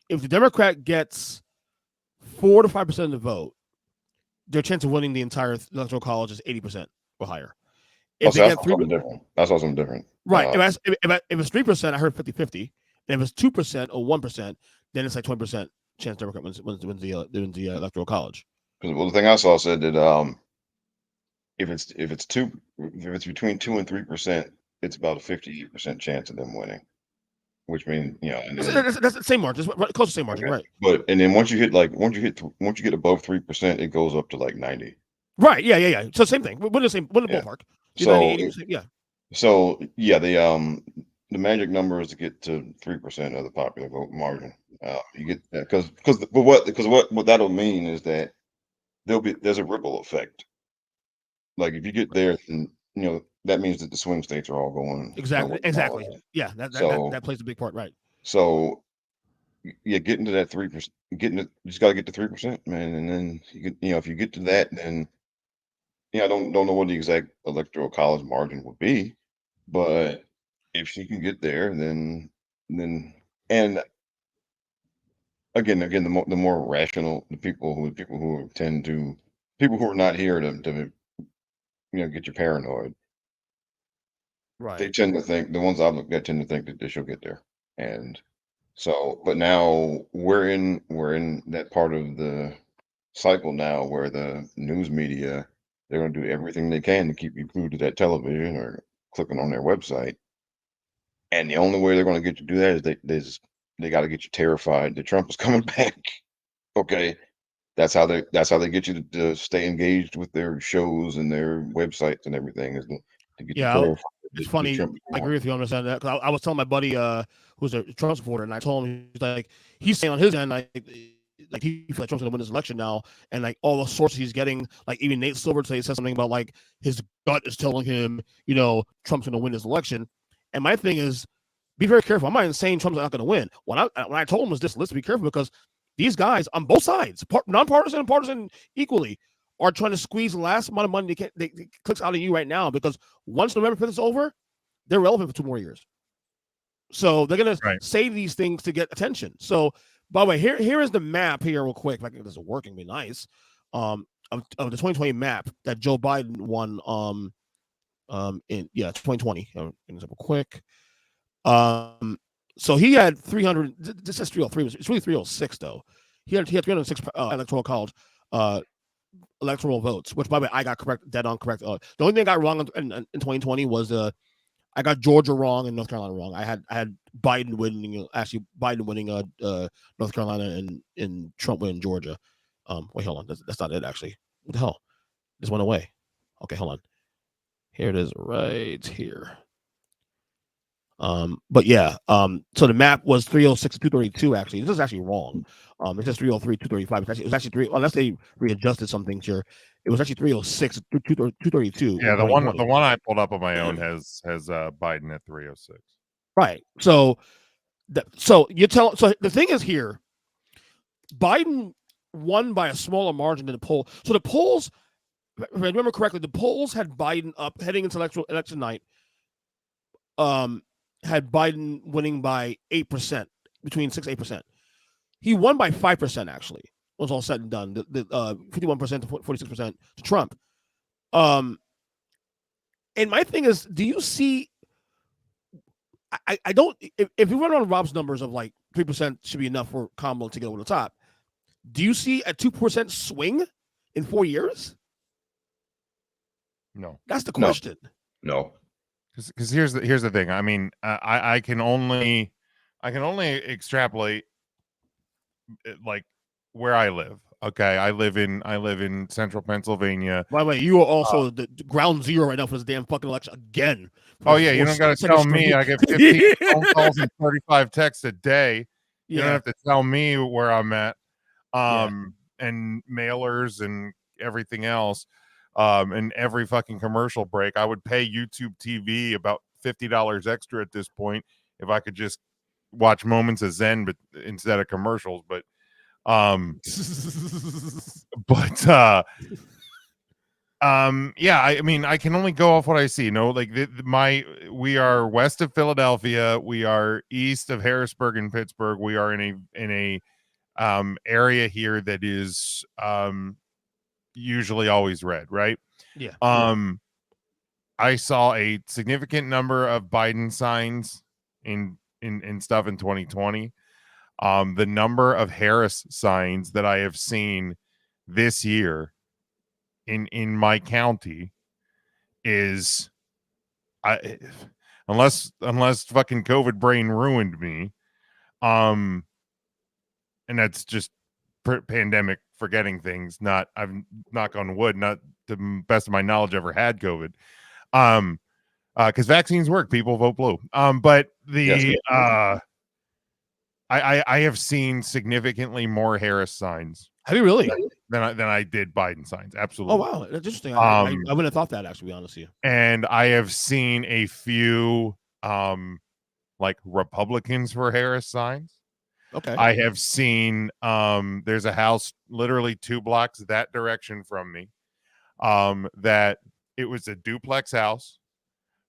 the Democrat gets 4 to 5% of the vote, their chance of winning the entire electoral college is 80% or higher. If they get 3, different. That's also different. Right. If it's 3%, I heard 50-50. And if it's 2% or 1%, then it's like 20% chance Democrat wins the electoral college. Well, the thing I saw said that if it's between 2 and 3%, it's about a 58% chance of them winning. Which means, you know, that's the same margin, close to the same margin, right? But and then once you get above 3%, it goes up to like 90. Right. Yeah. So same thing. We're the ballpark. So 90, 80%, yeah. So yeah, the magic number is to get to 3% of the popular vote margin. You get that because what that'll mean is that there's a ripple effect. Like if you get there, then you know that means that the swing states are all going exactly. Yeah, that plays a big part, right? So yeah, getting to that 3%, you just got to get to 3%, man, and then if you get to that, then I don't know what the exact electoral college margin would be, but if she can get there, then and again, the more rational, the people who are not here to get you paranoid. Right. They tend to think, the ones I've looked at tend to think that she'll get there. And so, but now we're in that part of the cycle now where the news media, they're going to do everything they can to keep you glued to that television or clicking on their website. And the only way they're going to get you to do that is they got to get you terrified that Trump is coming back. Okay. That's how they get you to stay engaged with their shows and their websites and everything, is to get you terrified. It's funny. I agree with you on that. Because I was telling my buddy who's a Trump supporter, and I told him he's saying on his end like he feels like Trump's gonna win this election now, and like all the sources he's getting, like even Nate Silver today said something about like his gut is telling him, Trump's gonna win this election. And my thing is, be very careful. I'm not even saying Trump's not gonna win. When I told him was this, let's be careful because these guys on both sides, nonpartisan and partisan equally, are trying to squeeze the last amount of money they clicks out of you right now, because once November 5th is over, they're relevant for 2 more years. So they're gonna save these things to get attention. So, by the way, here is the map here real quick. If this is working, be nice. Of the 2020 map that Joe Biden won. In 2020. Real quick. So he had 300. This says 303. It's really 306 though. He had 306 electoral college electoral votes, which, by the way, I got dead on correct. The only thing I got wrong in 2020 was I got Georgia wrong and North Carolina wrong. I had Biden winning North Carolina and Trump winning Georgia. Wait, hold on. That's not it actually. What the hell? This went away. Okay, hold on. Here it is right here. But yeah, so the map was 306 to 232 actually. This is actually wrong. It says 303 235. It was actually 3, unless they readjusted some things here. It was actually 306 232. Yeah, the one I pulled up on my own has Biden at 306. Right. So the thing is here, Biden won by a smaller margin than the poll. So the polls, if I remember correctly, the polls had Biden up heading into election night. Had Biden winning by 8%, between 6 and 8%. He won by 5%, actually, when it's all said and done. The 51% to 46% to Trump. And my thing is, do you see? I don't. If you run on Rob's numbers of like 3% should be enough for Kamala to get over the top, do you see a 2% swing in 4 years? No, that's the question. No. Because here's the thing. I mean, I can only extrapolate like where I live. Okay, I live in central Pennsylvania. By the way, you are also the ground zero right now for this damn fucking election again. Oh yeah, you don't got to tell me. I get 15 phone calls and 35 texts a day. You don't have to tell me where I'm at. And mailers and everything else. And every fucking commercial break, I would pay YouTube TV about $50 extra at this point if I could just watch moments of Zen, but instead of commercials. But yeah, I mean, I can only go off what I see. You know, like we are west of Philadelphia, we are east of Harrisburg and Pittsburgh. We are in a area here that is usually always red, right? Yeah. I saw a significant number of Biden signs in stuff in 2020. The number of Harris signs that I have seen this year in my county is, unless fucking COVID brain ruined me, and that's just pandemic forgetting things. I've knock on wood, not the best of my knowledge ever had COVID. Because vaccines work, people vote blue. But I have seen significantly more Harris signs. Have you really? Than I did Biden signs. Absolutely. Oh wow, that's interesting. I wouldn't have thought that, actually, to be honest with you. And I have seen a few like Republicans for Harris signs. Okay. I have seen there's a house literally 2 blocks that direction from me. That it was a duplex house.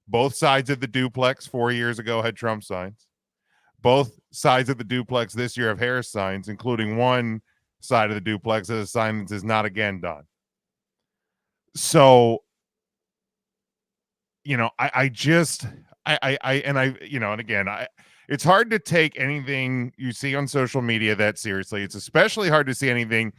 Both sides of the duplex 4 years ago had Trump signs. Both sides of the duplex this year have Harris signs, including one side of the duplex that a sign that says "not again" done. So, you know, it's hard to take anything you see on social media that seriously. It's especially hard to see anything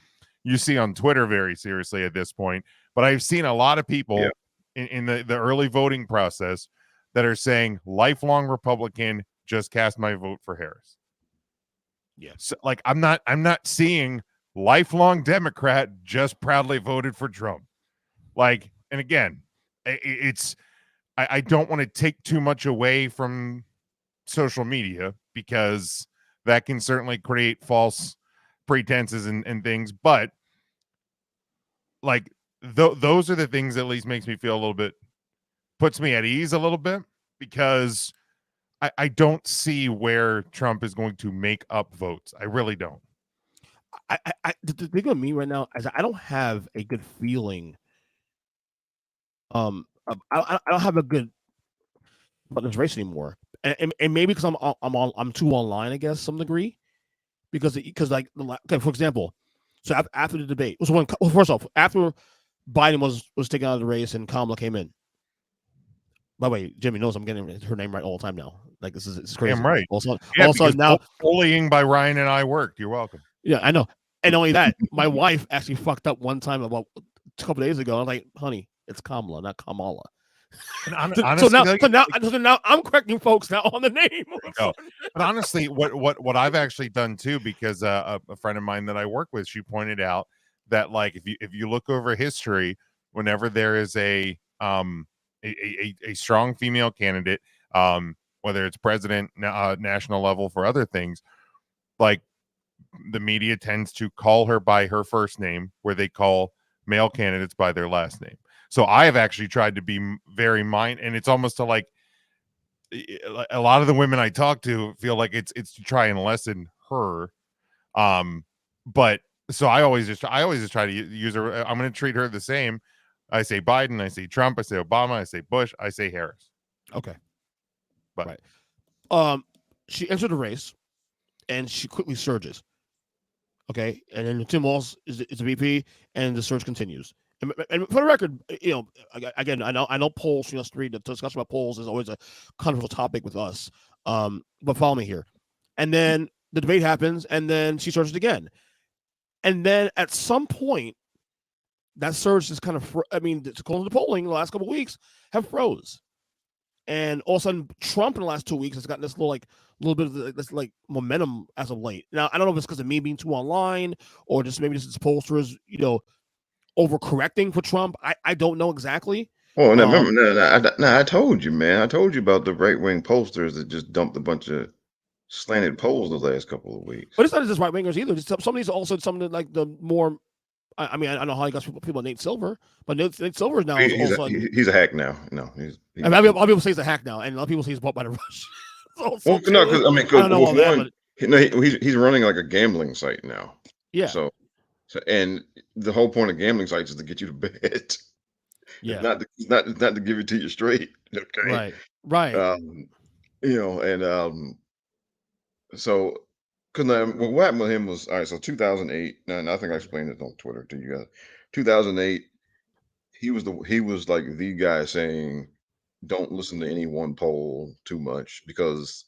you see on Twitter very seriously at this point. But I've seen a lot of people in the early voting process that are saying lifelong Republican, just cast my vote for Harris. Yeah. So, like, I'm not seeing lifelong Democrat just proudly voted for Trump. Like, and again, I don't want to take too much away from social media because that can certainly create false pretenses and things, but like those are the things that at least makes me feel a little bit, puts me at ease a little bit, because I don't see where Trump is going to make up votes. I really don't. The thing with me right now is I don't have a good feeling. I don't have a good about this race anymore, and maybe because I'm too online, I guess, some degree, because like okay, for example, so after the debate was first off after Biden was taken out of the race and Kamala came in. By the way, Jimmy knows I'm getting her name right all the time now. Like this is crazy. Damn right. Also Because now bullying by Ryan and I worked. You're welcome. yeah, I know. And only that, my wife actually fucked up one time about a couple days ago. I was like, honey, it's Kamala, not Kamala. And so honestly, now I'm correcting folks now on the name. No. But honestly, what I've actually done too, because a friend of mine that I work with, she pointed out that like if you look over history, whenever there is a strong female candidate, whether it's president, national level for other things, like the media tends to call her by her first name, where they call male candidates by their last name. So I have actually tried to be very and it's almost to like a lot of the women I talk to feel like it's to try and lessen her. But so I always just try to use her. I'm going to treat her the same. I say Biden, I say Trump, I say Obama, I say Bush, I say Harris. Okay. But right. She entered the race and she quickly surges. Okay. And then Tim Walz is a VP and the surge continues. And for the record, you know, again, I know polls, street, the discussion about polls is always a controversial topic with us. But follow me here. And then the debate happens and then she surges again. And then at some point, that surge is kind of, according to the polling, the last couple of weeks have froze. And all of a sudden, Trump in the last 2 weeks has gotten this little bit of this like momentum as of late. Now, I don't know if it's because of me being too online or just maybe this pollsters, overcorrecting for Trump. I don't know exactly. Oh, no, remember, I told you, man. I told you about the right-wing pollsters that just dumped a bunch of slanted polls the last couple of weeks. But it's not just right wingers either. Some of these also some of the, like the more. I don't know how you got people Nate Silver, but Nate Silver is now he's a hack now. No, he's a lot of people say he's a hack now, and a lot of people say he's bought by the Russians. No, because I don't know all that, but he's running like a gambling site now. Yeah. So and the whole point of gambling sites is to get you to bet. Yeah. Not to give it to you straight. Okay. Right. So because what happened with him was all right. So 2008, and I think I explained it on Twitter to you guys. 2008, he was like the guy saying, "Don't listen to any one poll too much," because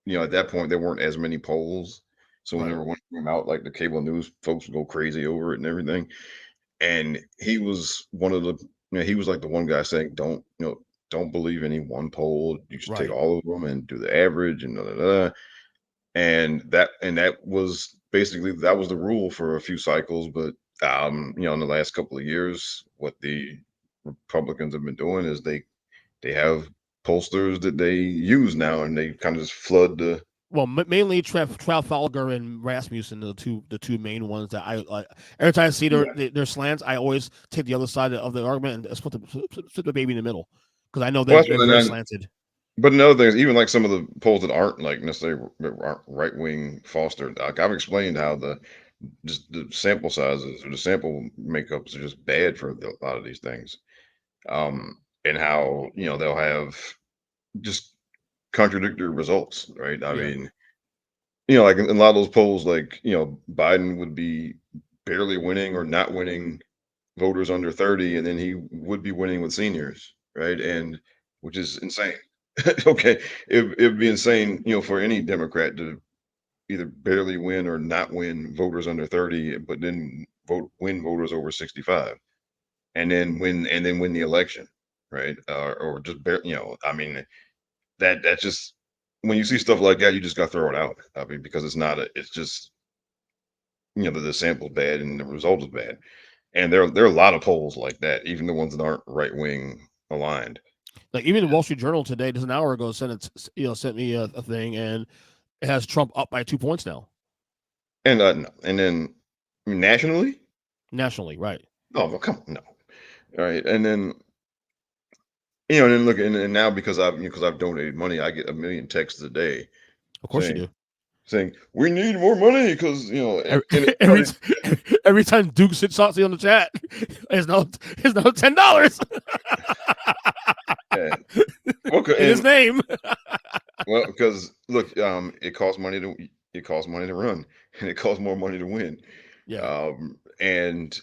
at that point there weren't as many polls. So whenever one came out, like the cable news folks would go crazy over it and everything. And he was one of the, he was like the one guy saying, don't believe any one poll. You should take all of them and do the average and And that was basically that was the rule for a few cycles. But in the last couple of years, what the Republicans have been doing is they have pollsters that they use now, and they kind of just flood the. Well, mainly Trafalgar and Rasmussen, the two main ones that I every time I see their slants, I always take the other side of the argument and put the baby in the middle because I know they're very slanted. But another thing is, even like some of the polls that aren't like necessarily right wing fostered, like I've explained how the sample sizes or the sample makeups are just bad for a lot of these things, and how they'll have just contradictory results, right? I mean, like in a lot of those polls, like Biden would be barely winning or not winning voters under 30, and then he would be winning with seniors, right? And which is insane. Okay, it'd be insane, for any Democrat to either barely win or not win voters under 30, but then win voters over 65, and then win the election, right? Or just I mean, that's just when you see stuff like that, you just got to throw it out. I mean, because it's just the sample's bad and the result is bad, and there are a lot of polls like that, even the ones that aren't right wing aligned. Like even the Wall Street Journal today, just an hour ago, sent me a thing, and it has Trump up by 2 points now. And then nationally, right? Oh, well, come on, no, all right, and then and then look, and now because I've donated money, I get 1 million texts a day. Of course you do. saying we need more money because Every time Duke sits Saucy on the chat, there's no $10 in his name. Well, because look, it costs money to run, and it costs more money to win. Yeah. And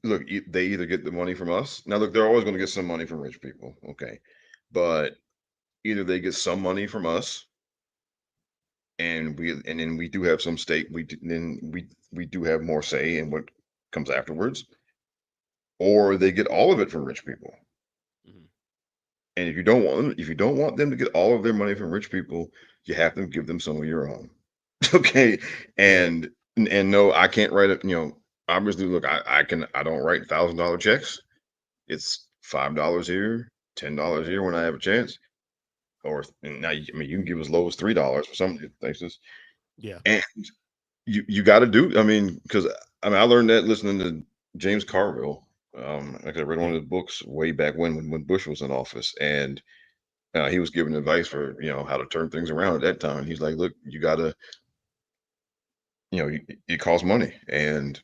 look, they either get the money from us. Now, look, they're always going to get some money from rich people, okay, but either they get some money from us, and then we do have some stake. We do have more say in what comes afterwards, or they get all of it from rich people. Mhm. And if you don't want them to get all of their money from rich people, you have to give them some of your own. Okay. And no, I can't write it, obviously look, I don't write $1,000 checks. It's $5 here, $10 here when I have a chance. Or now you can give as low as $3 for some of these places. Yeah. And you got to do, because I learned that listening to James Carville. Like I read one of his books way back when Bush was in office, and he was giving advice for how to turn things around at that time. And he's like, look, you gotta, it costs money, and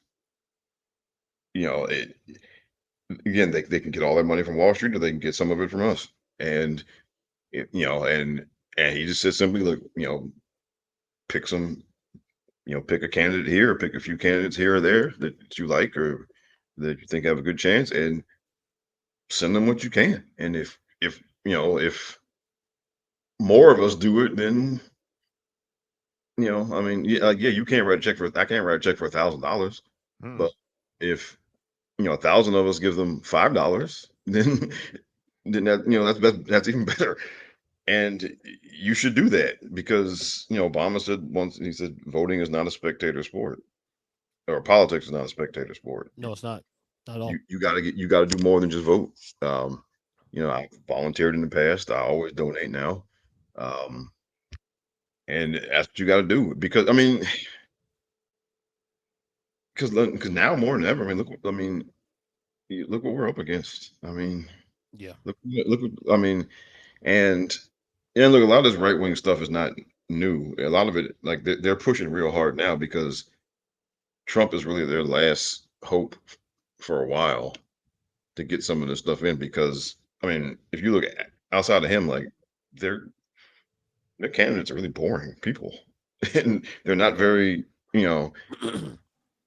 it, again, they can get all that money from Wall Street, or they can get some of it from us. And and he just said simply, look, pick pick a candidate here, or pick a few candidates here or there that you like or that you think have a good chance, and send them what you can. And if more of us do it, then you can't write a check I can't write a check for $1,000, but if 1,000 of us give them $5, then that's even better. And you should do that because Obama said once, he said voting is not a spectator sport, or politics is not a spectator sport. No, it's not at all. You got to do more than just vote. I volunteered in the past. I always donate now. And that's what you got to do because because now more than ever, look what we're up against. Yeah. Look, and look, a lot of this right wing stuff is not new. A lot of it, like they're pushing real hard now because Trump is really their last hope for a while to get some of this stuff in. Because if you look outside of him, like their candidates are really boring people, and they're not very,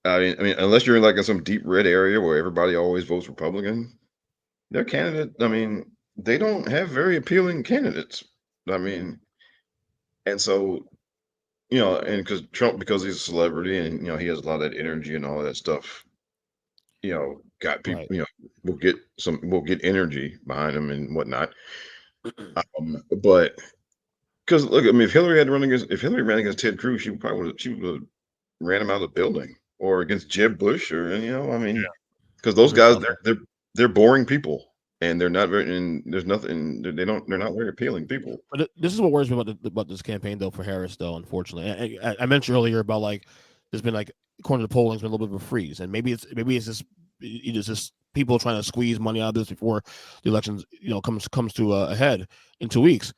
unless you're in some deep red area where everybody always votes Republican, their candidate, they don't have very appealing candidates. And so, and because Trump, because he's a celebrity and he has a lot of that energy and all of that stuff, got people, Right. we'll get energy behind him and whatnot. But because look, if Hillary ran against Ted Cruz, she would have ran him out of the building, or against Jeb Bush, or because those guys, they're boring people, and they're not very, and there's nothing, they're not very appealing people. But this is what worries me about this campaign, though, for Harris, though. Unfortunately, I mentioned earlier about there's been according to the polling, it's been a little bit of a freeze, and maybe it's just people trying to squeeze money out of this before the elections, comes to a head in 2 weeks.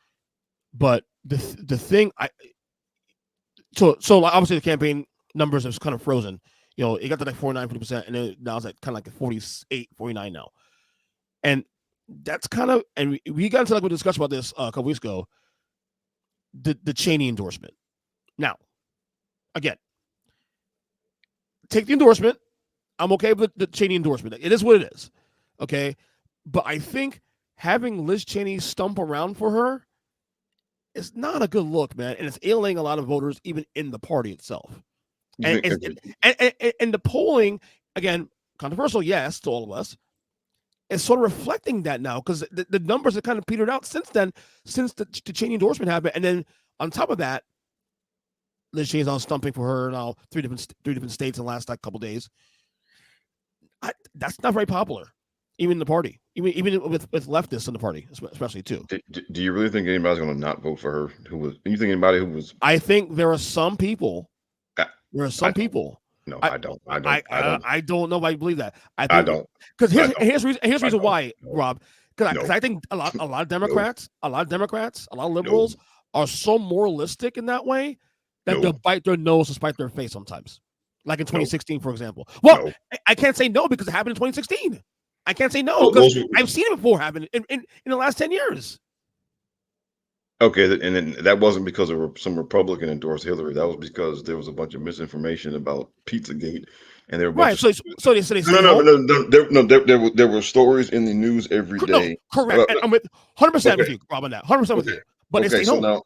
But the thing, so obviously the campaign numbers have kind of frozen. It got to 49-50%, and then now it's kind of 48, 49 now. And that's kind of, and we got into a discussion about this a couple weeks ago, the Cheney endorsement. Now, again, take the endorsement. I'm okay with the Cheney endorsement. It is what it is. Okay. But I think having Liz Cheney stump around for her is not a good look, man. And it's alienating a lot of voters, even in the party itself. And the polling, again, controversial, yes, to all of us, is sort of reflecting that now, because the numbers have kind of petered out since then, since the Cheney endorsement happened. And then on top of that, Liz Cheney's on stumping for her now, three different states in the last couple days. That's not very popular, even in the party, even with leftists in the party, especially too. Do you really think anybody's going to not vote for her? Do you think anybody who was? I think there are some people. No, I don't. I don't know if I believe that. I don't. Because here's the reason why, Rob. Because I think a lot of Democrats, a lot of liberals are so moralistic in that way that No. they'll bite their nose to spite their face sometimes. Like in No. 2016, for example. Well, No. I can't say no because it happened in 2016. I can't say no Well, because those- I've seen it before happen in the last 10 years. Okay, and then that wasn't because some Republican endorsed Hillary. That was because there was a bunch of misinformation about Pizzagate, and there were a bunch Right. So they stay home. there were stories in the news every day. No, correct. And I'm with 100% with Okay. you, Rob, on that. 100% with Okay. you. But they Okay, stay so home. now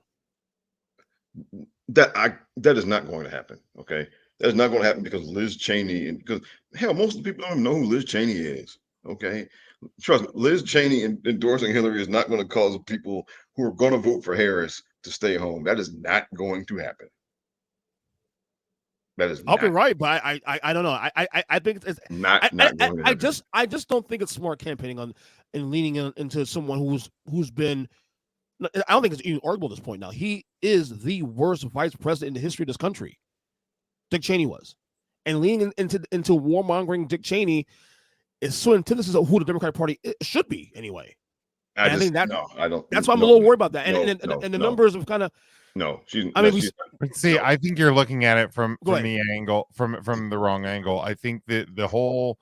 that is not going to happen. Okay, that is not going to happen because Liz Cheney, and because hell, most of the people don't even know who Liz Cheney is. Okay, trust me, Liz Cheney endorsing Hillary is not going to cause people who are going to vote for Harris to stay home. That is not going to happen. That is I'll not, be right, but I don't know. I think it's not going to happen. I just don't think it's smart campaigning on and leaning into someone who's been. I don't think it's even arguable at this point now. He is the worst vice president in the history of this country. Dick Cheney was, and leaning into warmongering Dick Cheney is so antithesis of who the Democratic Party should be anyway. I think that no, I don't. that's why I'm no, a little worried about that. no, And no, the no. numbers of kind of. No, But see, no. I think you're looking at it from Go ahead. the angle from the wrong angle. I think that the whole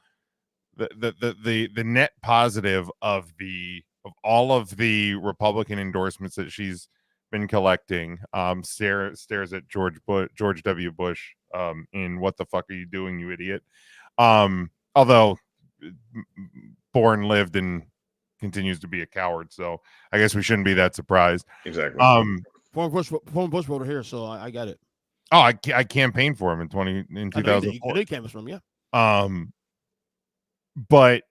the net positive of all of the Republican endorsements that she's been collecting stares at George W. Bush in "What the fuck are you doing, you idiot?" Although born, lived, and continues to be a coward, so I guess we shouldn't be that surprised. Exactly. Former Bush voter here, so I got it. Oh, I campaigned for him in 2004. I did canvass for him, yeah. But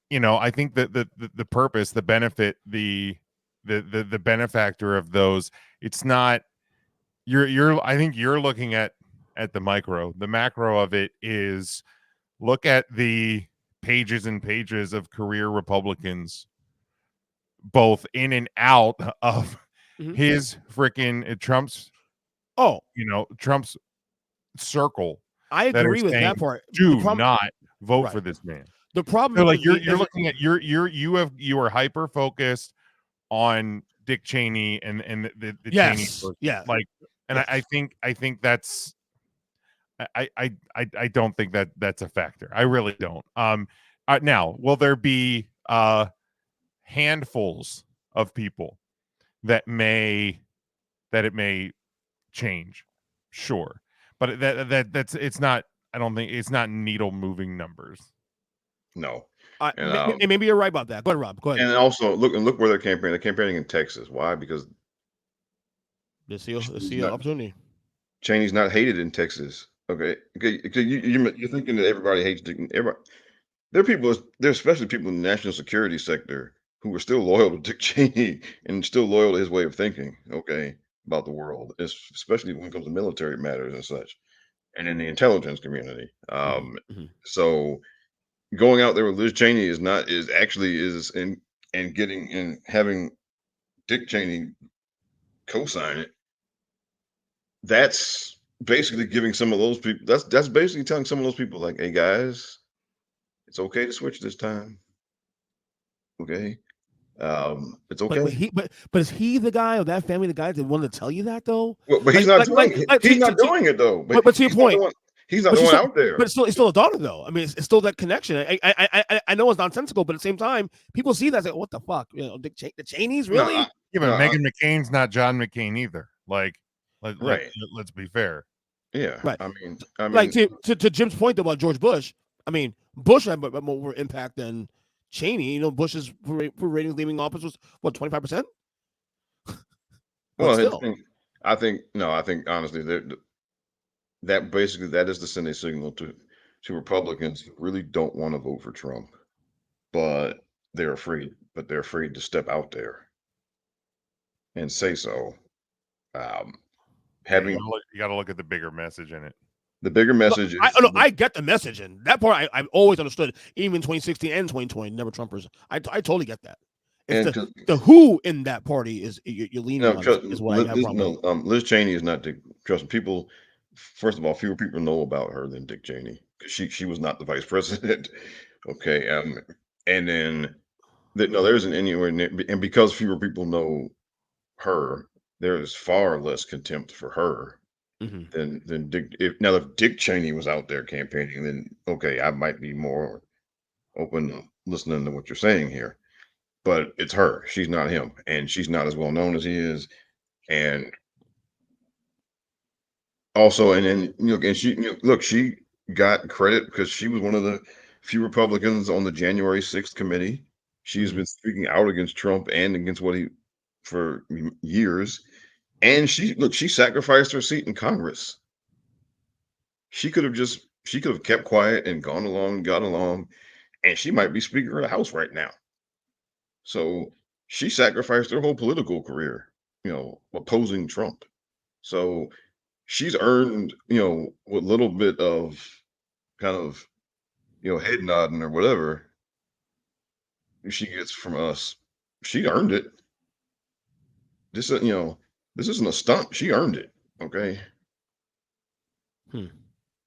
you know, I think that the purpose, the benefit, the benefactor of those, it's not I think you're looking at the micro. The macro of it is look at the pages and pages of career Republicans, both in and out of his freaking Trump's circle. I agree with that part. Do not vote for this man. The problem, so like you're looking at you are hyper focused on Dick Cheney and the Cheney person. Yeah, like, and I think that's I don't think that's a factor. I really don't. Now, will there be handfuls of people that it may change? Sure, but that's it's not. I don't think it's not needle moving numbers. No. And maybe you're right about that. Go ahead, Rob. Go ahead. And also look where they're campaigning. They're campaigning in Texas. Why? Because they see an opportunity. Cheney's not hated in Texas. Okay. You're thinking that everybody hates Dick. Everybody. There are especially people in the national security sector who are still loyal to Dick Cheney and still loyal to his way of thinking. Okay, about the world, especially when it comes to military matters and such, and in the intelligence community. So going out there with Liz Cheney is having Dick Cheney co-sign it. That's basically giving some of those people. That's basically telling some of those people, like, hey guys, it's okay to switch this time. Okay, it's okay. But is he the guy of that family? The guy that wanted to tell you that though? Well, but he's not doing it. He's not doing it though. But to your point. He's not the one out there. But it's still a daughter, though. I mean, it's still that connection. I know it's nonsensical, but at the same time, people see that and say, what the fuck? You know, the Cheneys, really? Yeah, but Meghan McCain's not John McCain either. Like, let's be fair. Yeah. Right. I mean like to Jim's point about George Bush, I mean, Bush had more impact than Cheney. You know, Bush's ratings leaving office was, what, 25%? Well, I think honestly, that is to send a signal to Republicans who really don't want to vote for Trump, but they're afraid to step out there and say so. You got to look at the bigger message in it. The bigger message is I get the message, and that part I've always understood, even 2016 and 2020, never Trumpers. I totally get that. It's the who in that party is you're leaning on is what I have problem with. Liz Cheney is not trust people. First of all, fewer people know about her than Dick Cheney because she was not the vice president. Okay, and then there isn't anywhere near, and because fewer people know her, there is far less contempt for her than Dick. If Dick Cheney was out there campaigning, then okay, I might be more open to listening to what you're saying here. But it's her. She's not him, and she's not as well known as he is. And also, and then and she look, she got credit because she was one of the few Republicans on the January 6th committee. She's been speaking out against Trump and against what he for years. And she sacrificed her seat in Congress. She could have kept quiet and got along, and she might be Speaker of the House right now. So she sacrificed her whole political career, opposing Trump. So she's earned, what little bit of kind of, head nodding or whatever she gets from us. She earned it. This, this isn't a stunt. She earned it. Okay.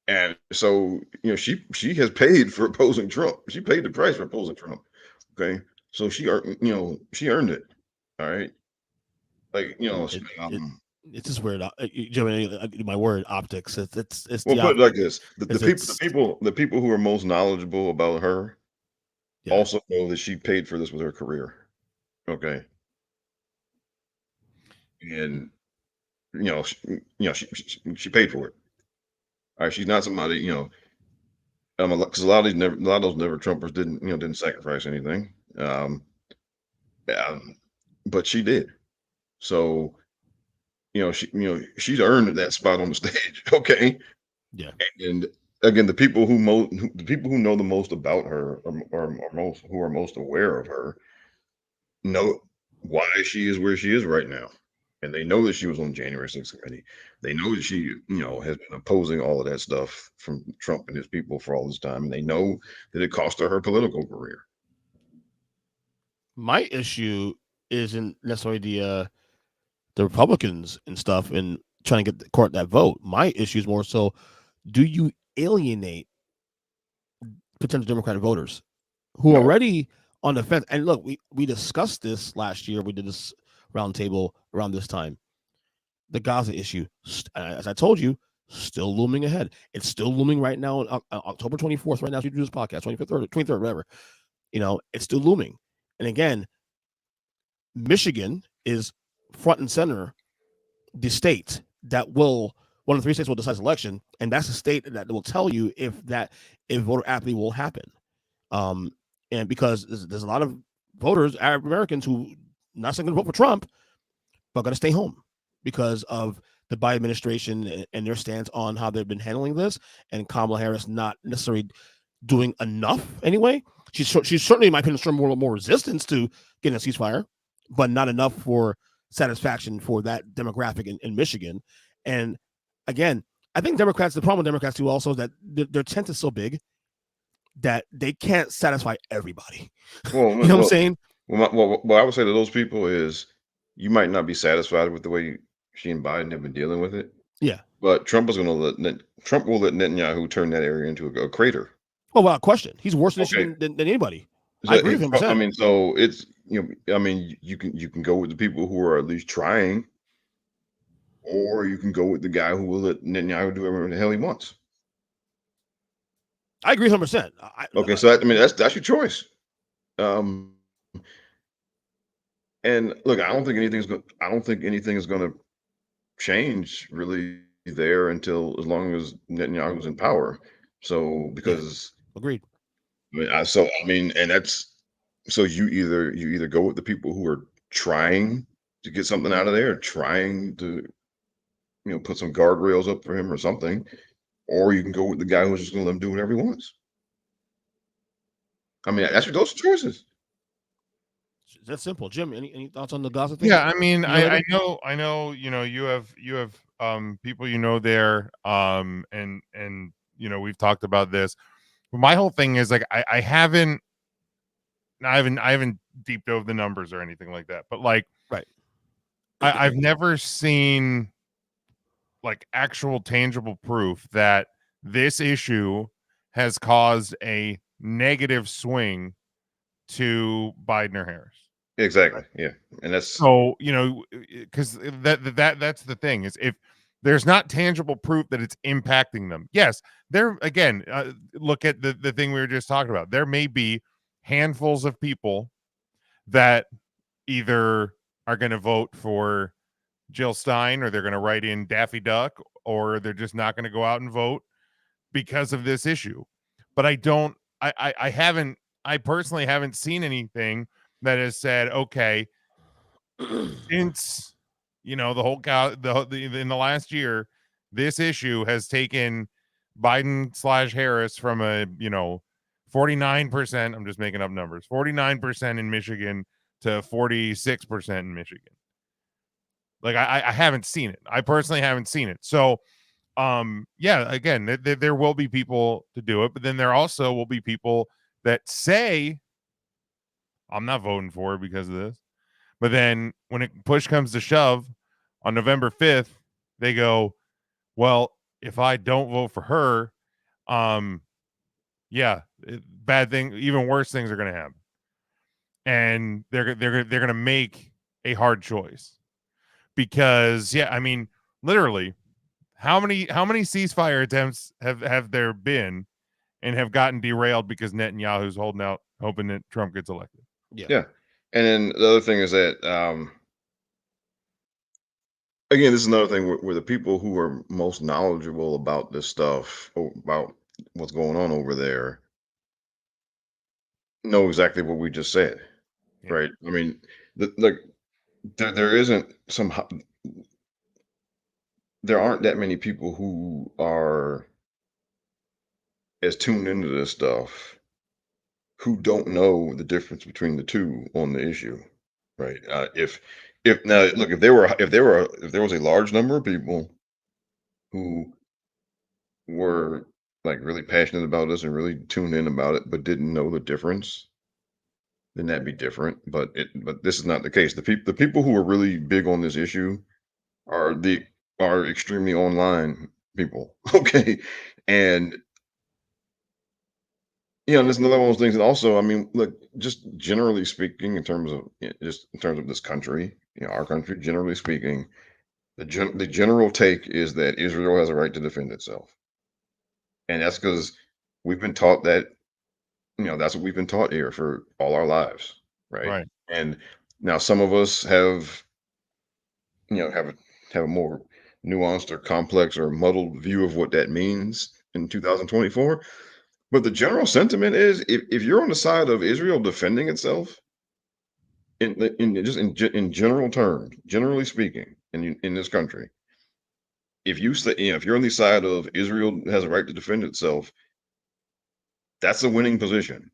And so, she has paid for opposing Trump. She paid the price for opposing Trump. Okay. So she earned it. All right. Like, it's just weird. My word, optics. It's well, the put it like this: it's the people who are most knowledgeable about her also know that she paid for this with her career. Okay. And she paid for it. All right. She's not somebody, because a lot of those never Trumpers didn't sacrifice anything. But she did. So, she's earned that spot on the stage. Okay. Yeah. And again, the people who know the most about her who are most aware of her know why she is where she is right now. And they know that she was on January 6th committee. They know that she, has been opposing all of that stuff from Trump and his people for all this time. And they know that it cost her political career. My issue isn't necessarily the Republicans and stuff and trying to get the court that vote. My issue is more so, do you alienate potential Democratic voters who are already on the fence? And look, we discussed this last year. We did this roundtable around this time. The Gaza issue, as I told you, still looming ahead. It's still looming right now on October 24th. Right now, as we do this podcast, 25th, 23rd, whatever. It's still looming. And again, Michigan is front and center. The state that will, one of the 3 states will decide this election, and that's the state that will tell you if voter apathy will happen. And because there's a lot of voters, Arab Americans, who not saying going to vote for Trump, but going to stay home because of the Biden administration and their stance on how they've been handling this, and Kamala Harris not necessarily doing enough anyway. She's certainly, in my opinion, showing more resistance to getting a ceasefire, but not enough for satisfaction for that demographic in Michigan. And again, I think the problem with Democrats too also is that their tent is so big that they can't satisfy everybody. Well, you know what I'm saying? Well, I would say to those people is, you might not be satisfied with the way she and Biden have been dealing with it. Yeah. But Trump will let Netanyahu turn that area into a crater. Oh, without question. He's worse than anybody. So, I agree with him. I mean, so it's, you can go with the people who are at least trying, or you can go with the guy who will let Netanyahu do whatever the hell he wants. I agree 100%. Okay, so that's your choice. And look, I don't think anything is going to change really there until as long as Netanyahu's in power. So because agreed. And that's so you either go with the people who are trying to get something out of there, trying to put some guardrails up for him or something, or you can go with the guy who's just going to let him do whatever he wants. I mean, those are choices. That's simple. Jim, any thoughts on the Gaza thing? Yeah, I mean, I know, you have people there, and we've talked about this. But my whole thing is like I haven't deep dove the numbers or anything like that, but like, right, I've never seen like actual tangible proof that this issue has caused a negative swing to Biden or Harris. Exactly. Yeah. And that's So, because that's the thing is if there's not tangible proof that it's impacting them. Yes, there again, look at the thing we were just talking about. There may be handfuls of people that either are going to vote for Jill Stein or they're going to write in Daffy Duck or they're just not going to go out and vote because of this issue. But I personally haven't seen anything that has said, okay, since the whole in the last year, this issue has taken Biden/Harris from a 49%. I'm just making up numbers. 49% in Michigan to 46% in Michigan. Like I haven't seen it. I personally haven't seen it. So yeah, again, there will be people to do it, but then there also will be people that say, I'm not voting for it because of this. But then when push comes to shove on November 5th, they go, well, if I don't vote for her, bad thing, even worse things are going to happen. And they're going to make a hard choice because, yeah, I mean, literally, how many ceasefire attempts have there been and have gotten derailed because Netanyahu's holding out, hoping that Trump gets elected? Yeah. And then the other thing is that again, this is another thing where the people who are most knowledgeable about this stuff, about what's going on over there, know exactly what we just said, right? I mean, there isn't there aren't that many people who are as tuned into this stuff who don't know the difference between the two on the issue, right? If now look, if there was a large number of people who were like really passionate about this and really tuned in about it, but didn't know the difference, then that'd be different. But this is not the case. The people who are really big on this issue are extremely online people. Okay. And there's another one of those things. And also, I mean, look, just generally speaking, in terms of this country, our country, generally speaking, the general take is that Israel has a right to defend itself. And that's because we've been taught that, that's what we've been taught here for all our lives. Right. And now some of us have, have a more nuanced or complex or muddled view of what that means in 2024. But the general sentiment is if you're on the side of Israel defending itself, in general terms, generally speaking, in this country, if you're on the side of Israel has a right to defend itself, that's a winning position.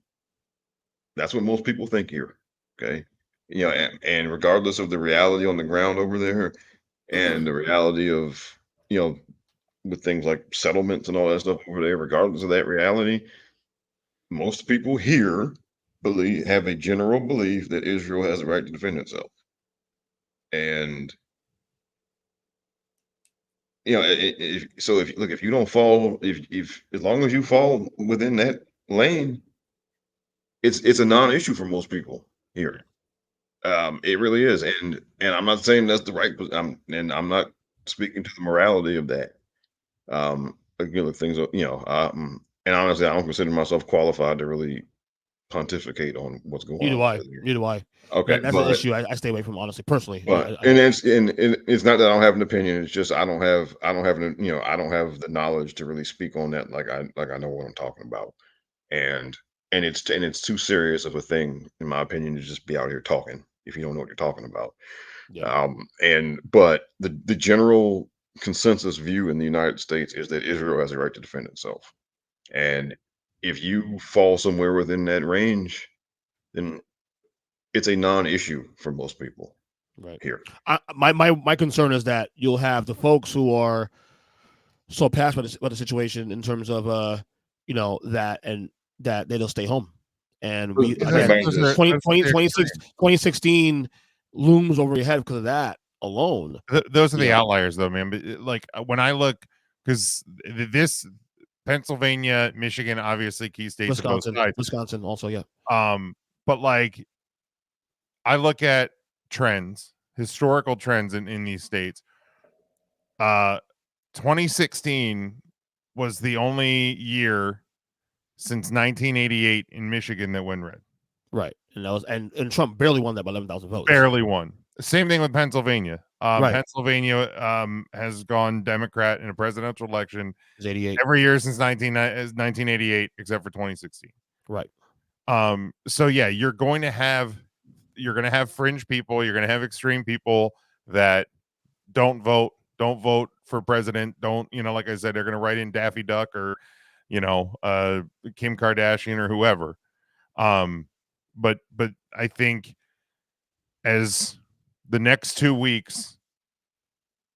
That's what most people think here. Okay. And regardless of the reality on the ground over there and the reality of, with things like settlements and all that stuff over there, regardless of that reality, most people here have a general belief that Israel has a right to defend itself. And if you don't fall, if as long as you fall within that lane, it's a non-issue for most people here. It really is, and I'm not saying that's the right. I'm not speaking to the morality of that. Again, things, and honestly, I don't consider myself qualified to really pontificate on what's going on. Neither do I. Okay, That's an issue I stay away from, honestly, personally. But it's not that I don't have an opinion. It's just I don't have the knowledge to really speak on that. Like I know what I'm talking about, and it's too serious of a thing, in my opinion, to just be out here talking if you don't know what you're talking about. Yeah. But the general consensus view in the United States is that Israel has a right to defend itself, and if you fall somewhere within that range, then it's a non-issue for most people. Right here. My concern is that you'll have the folks who are so passionate about the situation in terms of that and that they'll stay home. And we again 2016 looms over your head because of that alone. Those are the outliers though, man. But like when I look, because this Pennsylvania, Michigan, obviously key states, Wisconsin also, yeah. But like I look at trends, historical trends in these states. 2016 was the only year since 1988 in Michigan that went red. Right. And that was and Trump barely won that by 11,000 votes. Barely won. Same thing with Pennsylvania. Right. Pennsylvania has gone Democrat in a presidential election It's 88. every year since 1988, except for 2016. Right. So yeah, you're going to have fringe people, you're going to have extreme people that don't vote for president, don't, like I said, they're going to write in Daffy Duck or, Kim Kardashian or whoever. But I think as the next 2 weeks,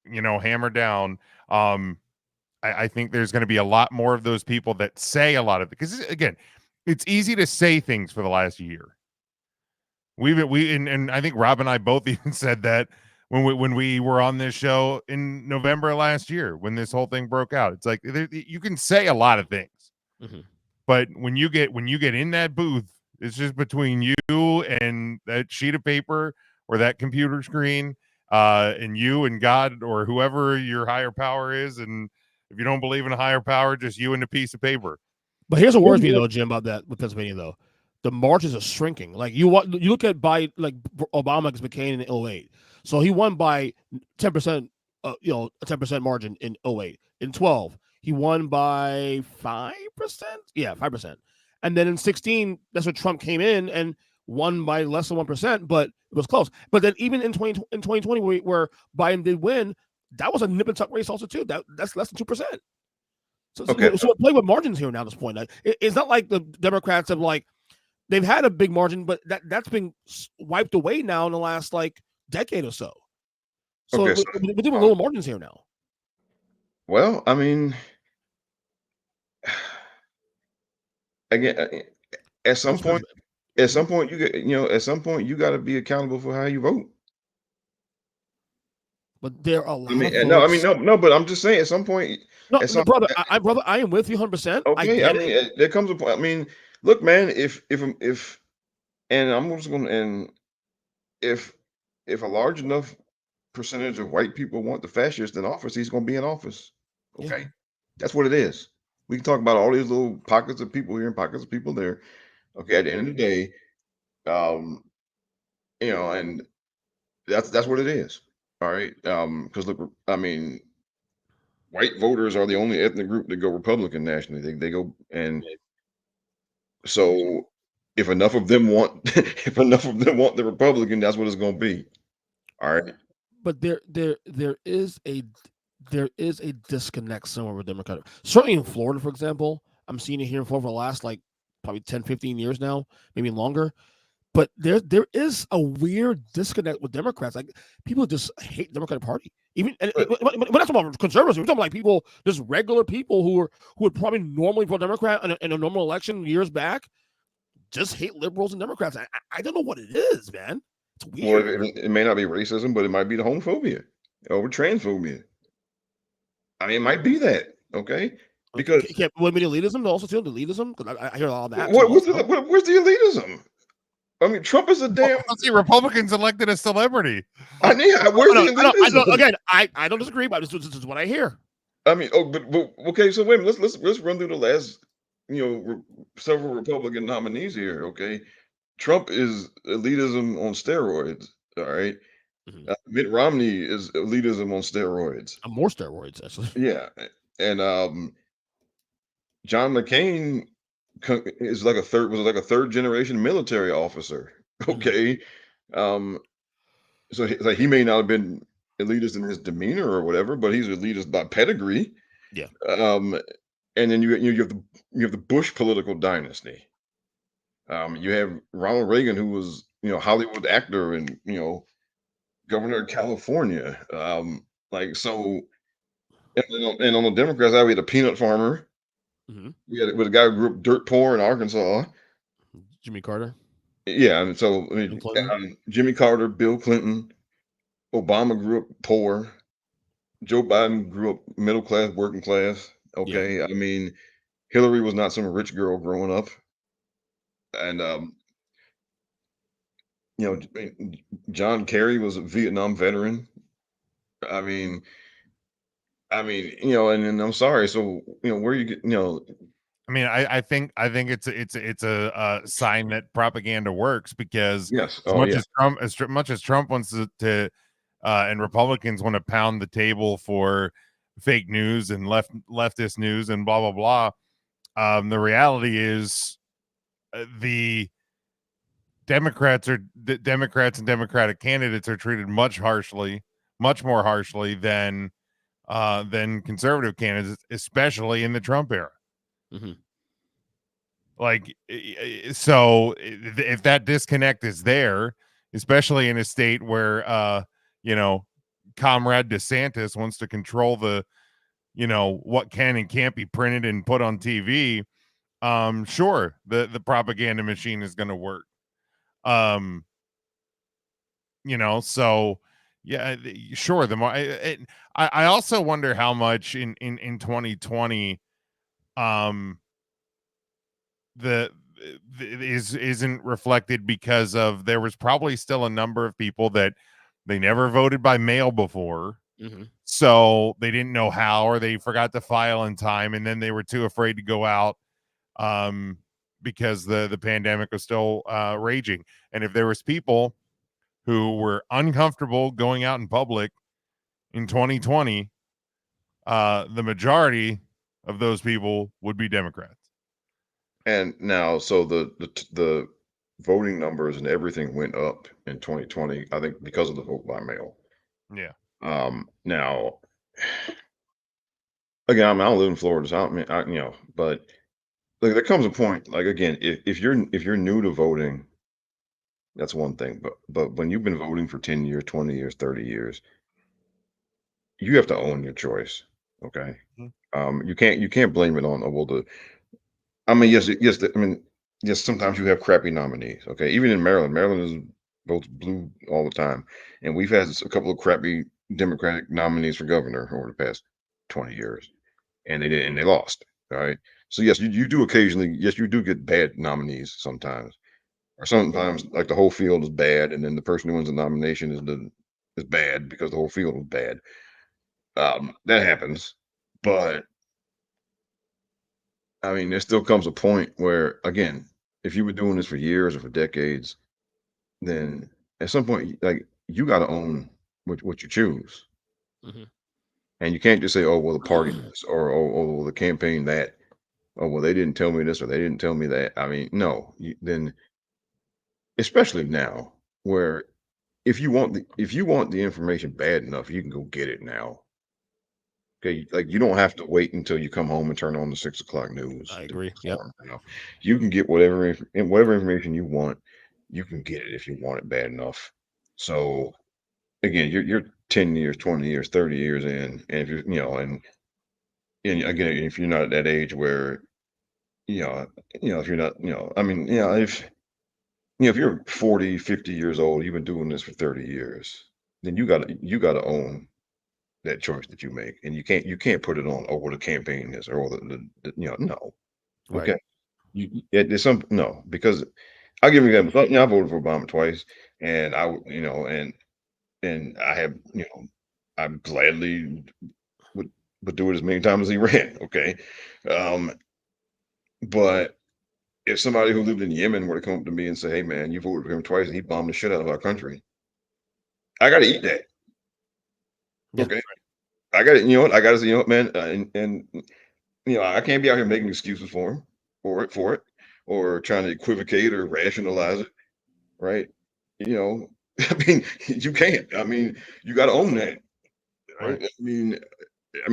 hammer down, I think there's going to be a lot more of those people that say a lot of it. Because again, it's easy to say things for the last year. And I think Rob and I both even said that when we were on this show in November last year, when this whole thing broke out. It's like you can say a lot of things, but when you get in that booth, it's just between you and that sheet of paper or that computer screen, and you and God or whoever your higher power is. And if you don't believe in a higher power, just you and a piece of paper. But here's what worries me though, Jim, about that with Pennsylvania though. The margins are shrinking. Like you look at by like Obama against McCain in 2008. So he won by 10%, a 10% margin in 2008. In 12, he won by 5%. Yeah, 5%. And then in 16, that's when Trump came in and won by less than 1%, but it was close. But then even in 2020, where Biden did win, that was a nip and tuck race also too. That's less than 2%. So we're playing with margins here now at this point. Like, it's not like the Democrats have they've had a big margin, but that's been wiped away now in the last decade or so. So we're doing little margins here now. Well, I mean, again, at some point you get, at some point you got to be accountable for how you vote. But there are a lot no, but I'm just saying at some point. No, brother, I am with you 100%. Okay, there comes a point. I mean, look, man, if and I'm just going to, and if a large enough percentage of white people want the fascist in office, he's going to be in office. Okay, that's what it is. We can talk about all these little pockets of people here and pockets of people there. Okay, at the end of the day, and that's what it is. All right, because look, I mean, white voters are the only ethnic group that go Republican nationally. They go, and so if enough of them want the Republican, that's what it's going to be. All right. But there is a disconnect somewhere with Democratic. Certainly in Florida, for example, I'm seeing it here in Florida for the last probably 10, 15 years now, maybe longer. But there is a weird disconnect with Democrats. Like people just hate the Democratic Party. Even but that's about conservatives. We're talking like people, just regular people who would probably normally vote Democrat in a normal election years back, just hate liberals and Democrats. I don't know what it is, man. It's weird. Well, it may not be racism, but it might be the homophobia or transphobia. I mean, it might be that. Okay, because would be the elitism also too. The elitism, because I hear all that. Where's the elitism? I mean, Trump is a damn. See, Republicans elected a celebrity. I mean, where's the elitism? Again, I don't disagree, but this is what I hear. I mean, but okay. So wait a minute. Let's run through the last, several Republican nominees here. Okay, Trump is elitism on steroids. All right. Mm-hmm. Mitt Romney is elitism on steroids. More steroids, actually. Yeah, and John McCain is like a third generation military officer. Okay, so he may not have been elitist in his demeanor or whatever, but he's elitist by pedigree. Yeah. And then you have the Bush political dynasty. You have Ronald Reagan, who was Hollywood actor and governor of California. So, and on the Democrats side, we had a peanut farmer. Mm-hmm. We had a guy who grew up dirt poor in Arkansas. Jimmy Carter. Yeah, and so Jimmy Carter, Bill Clinton, Obama grew up poor. Joe Biden grew up middle class, working class. Okay, yeah. I mean, Hillary was not some rich girl growing up, and John Kerry was a Vietnam veteran. I mean, and I'm sorry. So, where you get, I mean, I think it's a sign that propaganda works, because yes. as Oh, much yeah. as Trump wants to and Republicans want to pound the table for fake news and leftist news and blah blah blah, the reality is the Democrats and Democratic candidates are treated much more harshly than conservative candidates, especially in the Trump era. Mhm. Like, so if that disconnect is there, especially in a state where Comrade DeSantis wants to control what can and can't be printed and put on TV, sure, the propaganda machine is going to work. So yeah, sure. The more I also wonder how much in 2020 the isn't reflected, because of there was probably still a number of people that they never voted by mail before. Mhm. So they didn't know how, or they forgot to file in time, and then they were too afraid to go out because the pandemic was still raging. And if there was people who were uncomfortable going out in public in 2020, the majority of those people would be Democrats. And now, so the voting numbers and everything went up in 2020, I think, because of the vote by mail. Yeah. Now, again, I don't live in Florida, so but like there comes a point, like again, if you're new to voting, that's one thing. But when you've been voting for 10 years, 20 years, 30 years, you have to own your choice. Okay. You can't blame it on, yes, sometimes you have crappy nominees. Okay. Even in Maryland, Maryland is votes blue all the time. And we've had a couple of crappy Democratic nominees for governor over the past 20 years. And they lost. All right. So yes, you do occasionally, yes, you do get bad nominees sometimes. Or sometimes like the whole field is bad, and then the person who wins the nomination is bad because the whole field was bad. That happens. But I mean, there still comes a point where, again, if you were doing this for years or for decades, then at some point, like you got to own what you choose, Mhm. and you can't just say, "Oh, well, the party this," or "Oh, well, the campaign that." Oh, well, they didn't tell me this or they didn't tell me that. I mean, no. Then, especially now, where if you want the information bad enough, you can go get it now. Okay, like you don't have to wait until you come home and turn on the 6 o'clock news I to be agree. Yep. informed. You can get whatever information you want. You can get it if you want it bad enough. So again, you're 10 years, 20 years, 30 years in, and if you're and again, if you're not at that age where you know if you're not I mean if you're 40, 50 years old, you've been doing this for 30 years, then you gotta own that choice that you make, and you can't put it on, oh, what a campaign is, or no. Right. Okay, there's some no, because I'll give you an example. I voted for Obama twice, and and I have I gladly would do it as many times as he ran. Okay, um, but if somebody who lived in Yemen were to come up to me and say, "Hey, man, you voted for him twice, and he bombed the shit out of our country," I got to eat that. Yeah. Okay, I got to, I got to say, man, and I can't be out here making excuses for him for it, or trying to equivocate or rationalize it, right? You know, I mean, you can't. I mean, you got to own that, right? Right. I mean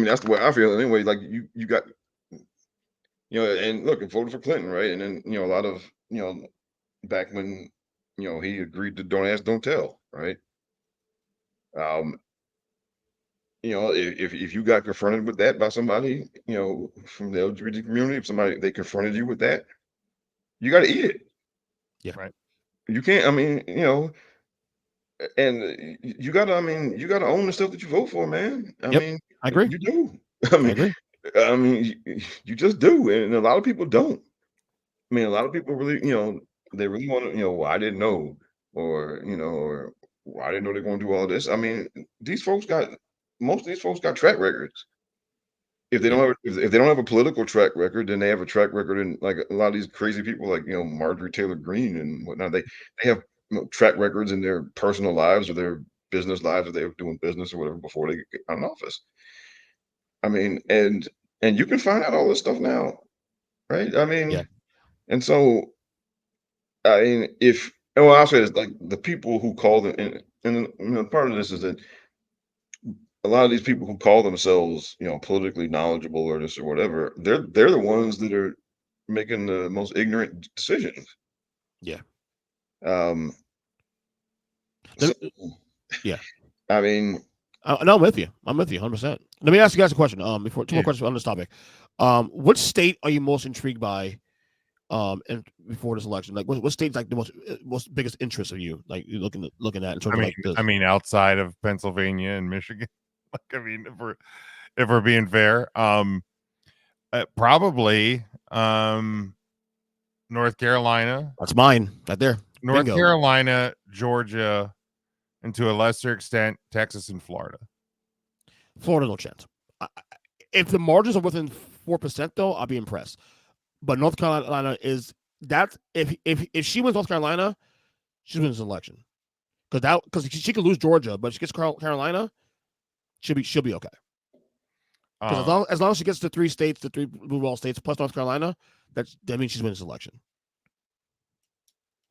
that's the way I feel anyway. Like you got, and look, and voted for Clinton, right? And then a lot of back when he agreed to don't ask, don't tell, right? Um, if you got confronted with that by somebody, from the LGBT community, if somebody they confronted you with that, you got to eat it. Yeah. Right. You can't. I mean, and you got to. I mean, you got to own the stuff that you vote for, man. I Yep. mean, I agree. you do. I I mean, agree. you just do, and a lot of people don't. I mean, a lot of people really, they really want to. Well, I didn't know. or or I didn't know they're going to do all this. I mean, most of these folks got track records. If they don't have if they don't have a political track record, then they have a track record in like a lot of these crazy people like Marjorie Taylor Greene and whatnot. They have track records in their personal lives or their business lives, or they're doing business or whatever before they get out of office. I mean, and you can find out all this stuff now, right? I mean, and so I mean, I'll say this, like the people who call them, and part of this is that a lot of these people who call themselves, politically knowledgeable or this or whatever, they're the ones that are making the most ignorant decisions. Yeah. So, Yeah. I mean, no, I'm with you. I'm with you 100%. Let me ask you guys a question. Before two more questions on this topic. What state are you most intrigued by? And before this election, like what state's like the most biggest interest of you? Like you're looking at in terms of like this? I mean, outside of Pennsylvania and Michigan. Like, I mean, if we're being fair, probably North Carolina. That's mine right there. North Carolina, Georgia, and to a lesser extent, Texas and Florida. Florida, no chance. If the margins are within 4%, though, I'll be impressed. But North Carolina is that if she wins North Carolina, she wins the election. Because she could lose Georgia, but if she gets Carolina, she'll be okay. Because as long as she gets the three blue wall states plus North Carolina, that means she's winning this election.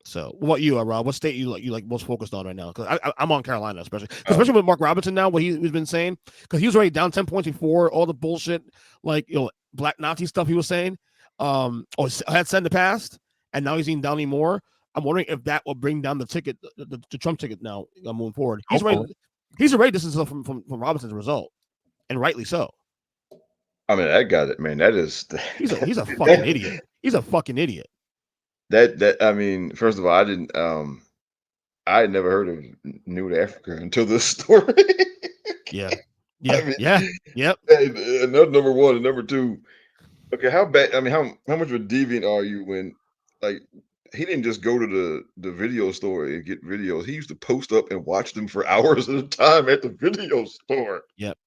So, what about you, Rob? What state you like most focused on right now? Because I'm on Carolina, especially with Mark Robinson now, what he's been saying, because he was already down 10 points before all the bullshit, like black Nazi stuff he was saying. Had said in the past, and now he's even down even more. I'm wondering if that will bring down the ticket, the Trump ticket now moving forward. He's already distanced himself from Robinson's result, and rightly so. I mean, that guy, man, that is he's a fucking idiot. He's a fucking idiot. That I mean, first of all, I had never heard of New Africa until this story. Yeah. Yep. Another number one and number two. Okay, how bad? I mean, how much of a deviant are you when, like, he didn't just go to the video store and get videos. He used to post up and watch them for hours at a time at the video store. Yep.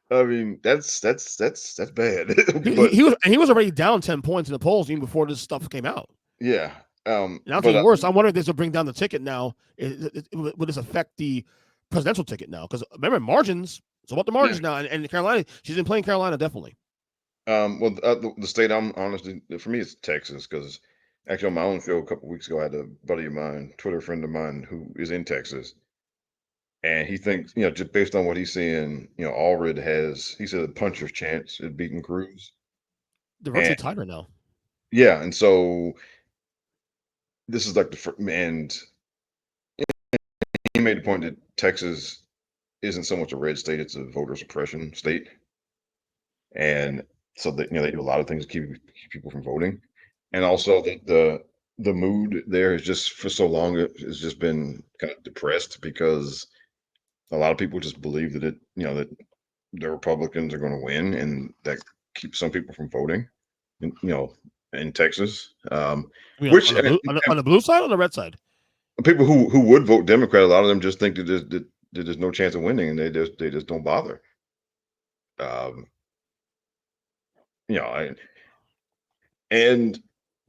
I mean, that's bad. he was already down 10 points in the polls even before this stuff came out. Yeah. Now it's even worse. I'm wondering if this will bring down the ticket now. Will this affect the presidential ticket now? Because remember, margins. So about the margins now, and Carolina, she's been playing Carolina definitely. Well, the state I'm honestly, for me, it's Texas, because actually on my own show a couple of weeks ago, I had a buddy of mine, Twitter friend of mine, who is in Texas, and he thinks, just based on what he's seeing, Allred has, he said, a puncher's chance at beating Cruz. They're virtually tied right now. Yeah, and so this is like and he made the point that Texas isn't so much a red state; it's a voter suppression state, and so that they do a lot of things to keep people from voting, and also that the mood there is just for so long it's just been kind of depressed because a lot of people just believe that that the Republicans are going to win, and that keeps some people from voting, in Texas. Which on the blue side or on the red side? People who would vote Democrat, a lot of them just think that there's no chance of winning, and they just don't bother.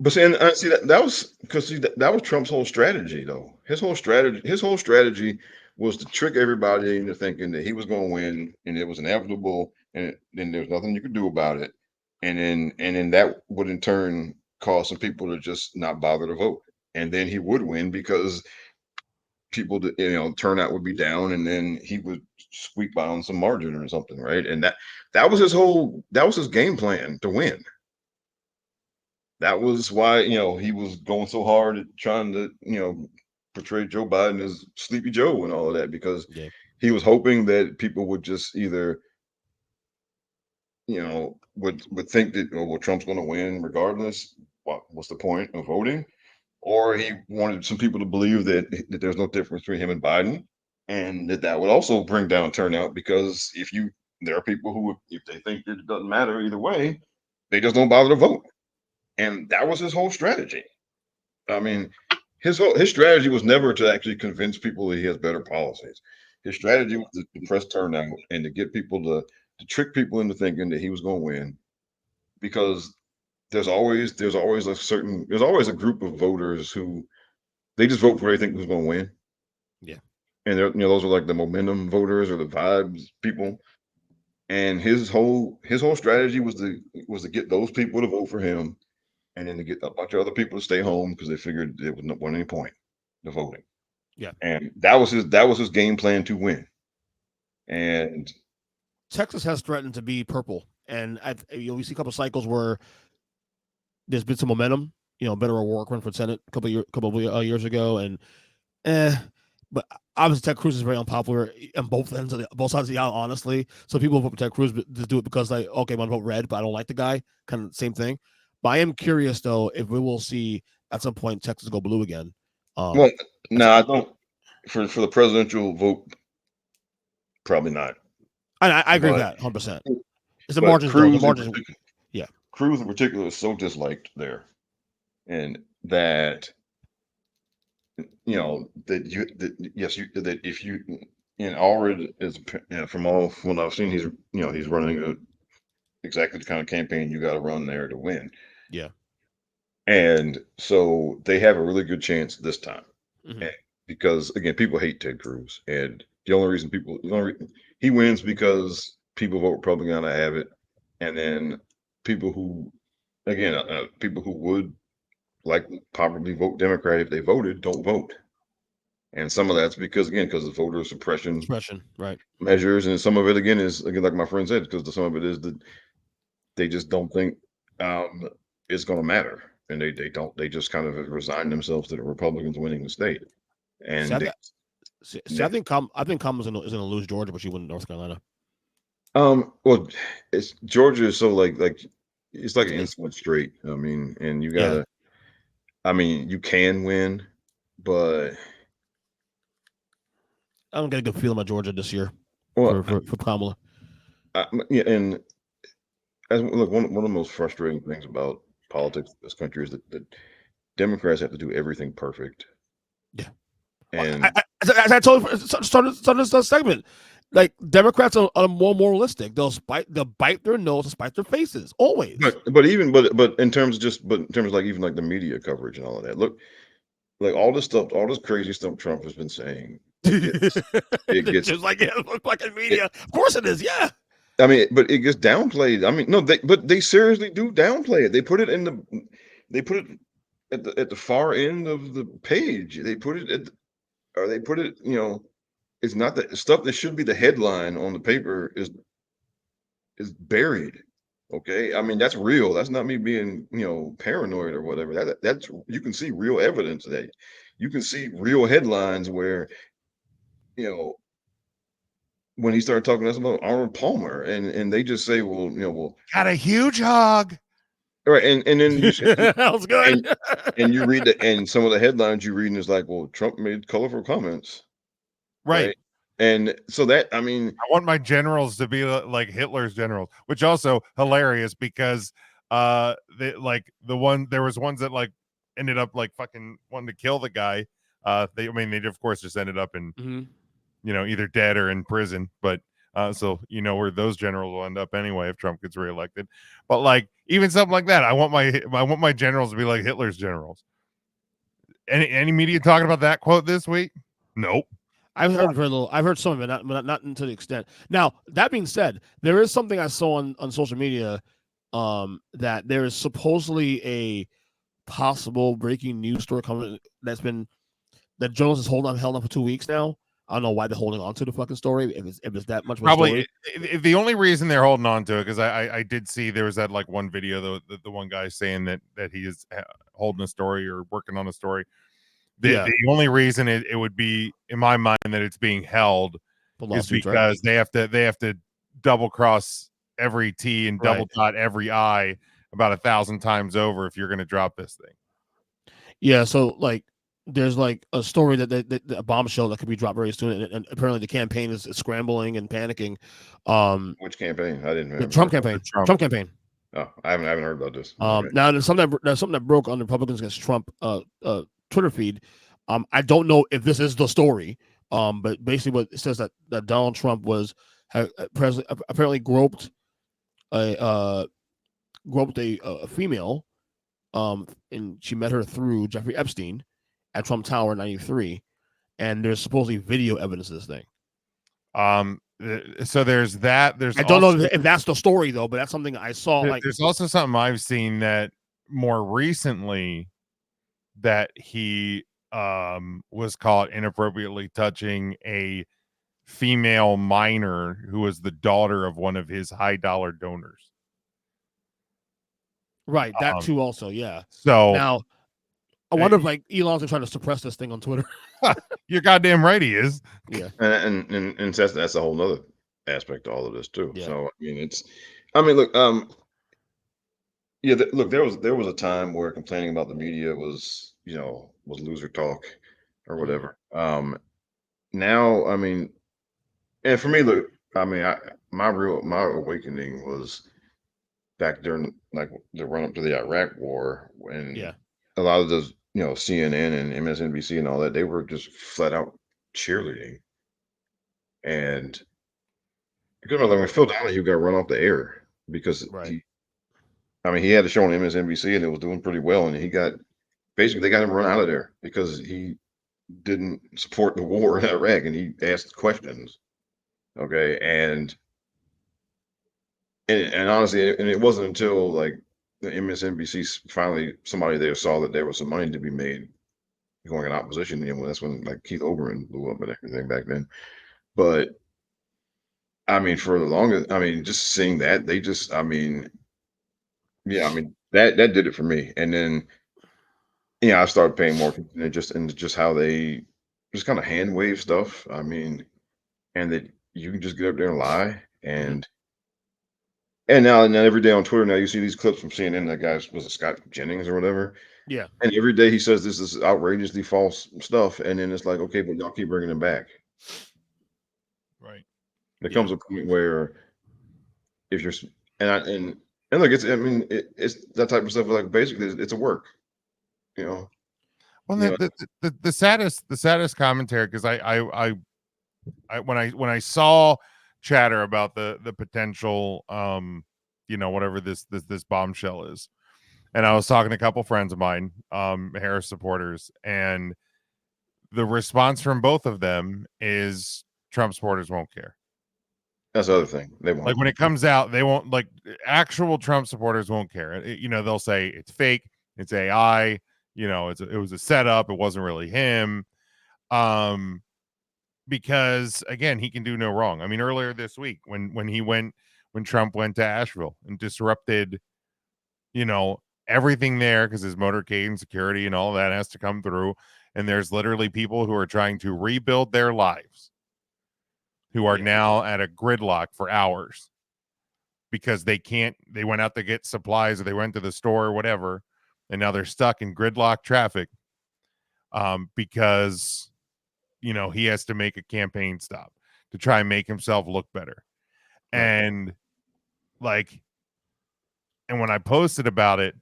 But see, that was because that was Trump's whole strategy, though. His whole strategy was to trick everybody into thinking that he was going to win, and it was inevitable, and then there's nothing you could do about it, and then that would in turn cause some people to just not bother to vote, and then he would win because people, turnout would be down, and then he would squeak by on some margin or something, right? And that was his game plan to win. That was why, he was going so hard at trying to, portray Joe Biden as Sleepy Joe and all of that, because he was hoping that people would just either, would think that, well, Trump's going to win regardless. What's the point of voting? Or he wanted some people to believe that there's no difference between him and Biden, and that would also bring down turnout, because there are people who, if they think that it doesn't matter either way, they just don't bother to vote. And that was his whole strategy. I mean, his strategy was never to actually convince people that he has better policies. His strategy was to press turnout and to get people to trick people into thinking that he was going to win, because there's always a group of voters who they just vote for who they think who's going to win. Yeah. And those are like the momentum voters or the vibes people. And his whole strategy was to get those people to vote for him, and then to get a bunch of other people to stay home because they figured there was not any point to voting. Yeah. And that was his game plan to win. And Texas has threatened to be purple, and we see a couple of cycles where there's been some momentum. Beto O'Rourke run for Senate a couple of years ago, and but obviously Ted Cruz is very unpopular on both sides of the aisle, honestly. So people vote for Ted Cruz just do it because okay, I'm gonna vote red, but I don't like the guy. Kind of the same thing. But I am curious though if we will see at some point Texas go blue again. I don't. For the presidential vote, probably not. I agree with that 100%. It's the margins. Yeah. Cruz in particular is so disliked there, and that that if you Allred is from all what I've seen, he's running exactly the kind of campaign you got to run there to win. Yeah. And so they have a really good chance this time. Mm-hmm. Because again, people hate Ted Cruz, and the only reason he wins because people vote Republican out of habit, and then people who would probably vote Democrat if they voted don't vote, and some of that's because of voter suppression right measures, and some of it again is like my friend said, because some of it is that they just don't think it's going to matter, and they just kind of resign themselves to the Republicans winning the state. And I think Kamala's is going to lose Georgia, but she won North Carolina. Well, it's Georgia is so like it's like an instant straight. I mean, and you gotta. Yeah. I mean, you can win, but I don't get a good feeling about Georgia this year for Kamala. And look, one of the most frustrating things about politics in this country is that Democrats have to do everything perfect. Yeah. And as I told you, started this segment, like Democrats are more moralistic. They'll bite their nose and spite their faces always. But in terms of like even like the media coverage and all of that. Look, like all this crazy stuff Trump has been saying. It gets just like fucking media. Of course it is. Yeah. I mean, but it gets downplayed. I mean, no, they seriously do downplay it. They put it at the far end of the page. They put it it's not the stuff that should be the headline on the paper is buried. Okay. I mean, that's real. That's not me being, paranoid or whatever. That's you can see real evidence of that. You can see real headlines where, when he started talking to us about Arnold Palmer and they just say, well, got a huge hog. Right. And then you that was good. And you read and some of the headlines you read is like, well, Trump made colorful comments. Right. And so that, I mean, I want my generals to be like Hitler's generals, which also hilarious because there was ones that like ended up like fucking wanting to kill the guy. They of course just ended up in, either dead or in prison, but so where those generals will end up anyway if Trump gets reelected. But like even something like that, I want my generals to be like Hitler's generals. Any media talking about that quote this week? Nope. I've heard very little. I've heard some of it, not to the extent. Now, that being said, there is something I saw on social media that there is supposedly a possible breaking news story coming that journalists held on for 2 weeks now. I don't know why they're holding on to the fucking story. If it's that much of a probably story. The only reason they're holding on to it because I did see there was that like one video though the one guy saying that he is holding a story or working on a story. The only reason it would be in my mind that it's being held is because they have to double cross every T and double dot every I about 1,000 times over if you're going to drop this thing. Yeah, so like there's like a story that a bombshell that could be dropped very soon, and apparently the campaign is scrambling and panicking. Which campaign? I didn't. The Trump campaign. Trump campaign. Oh, I haven't heard about this. Now there's something that broke on the Republicans against Trump Twitter feed. I don't know if this is the story. But basically, what it says that Donald Trump apparently groped a female, and she met her through Jeffrey Epstein at Trump Tower in '93, and there's supposedly video evidence of this thing. So there's that. I don't know if that's the story though, but that's something I saw. There's also something I've seen that more recently that he was caught inappropriately touching a female minor who was the daughter of one of his high dollar donors. Right, that too also, yeah. So now I wonder if like Elon's trying to suppress this thing on Twitter. You're goddamn right he is. Yeah. And that's a whole nother aspect to all of this too. Yeah. So look, look, there was a time where complaining about the media was loser talk or whatever. Now, and for me, look, my awakening was back during like the run up to the Iraq war when a lot of those, CNN and MSNBC and all that, they were just flat out cheerleading. And because when Phil Donahue got run off the air because he had a show on MSNBC and it was doing pretty well, and they got him run out of there because he didn't support the war in Iraq and he asked questions. Okay, and honestly, and it wasn't until like the MSNBC finally somebody there saw that there was some money to be made going in opposition. That's when like Keith Olbermann blew up and everything back then. But for the longest, just seeing that, they just, that did it for me. And then, I started paying more attention into just how they just kind of hand wave stuff. And that you can just get up there and lie. And now every day on Twitter, now you see these clips from CNN. That guy was it Scott Jennings or whatever. Yeah. And every day he says this is outrageously false stuff. And then it's like, okay, but y'all keep bringing him back. Right. There comes a point where if you're, and look, it's that type of stuff. Like basically, it's a work, Well, the saddest commentary, because I when I saw chatter about the potential, whatever this bombshell is, and I was talking to a couple friends of mine, Harris supporters, and the response from both of them is Trump supporters won't care. That's the other thing. They won't. Like when it comes out, they won't, like actual Trump supporters won't care. They'll say it's fake, it's AI, it was a setup, it wasn't really him. Because again, he can do no wrong. Earlier this week when Trump went to Asheville and disrupted, everything there because his motorcade and security and all that has to come through. And there's literally people who are trying to rebuild their lives who are now at a gridlock for hours because they went out to get supplies or they went to the store or whatever. And now they're stuck in gridlock traffic because, he has to make a campaign stop to try and make himself look better. Right. And when I posted about it,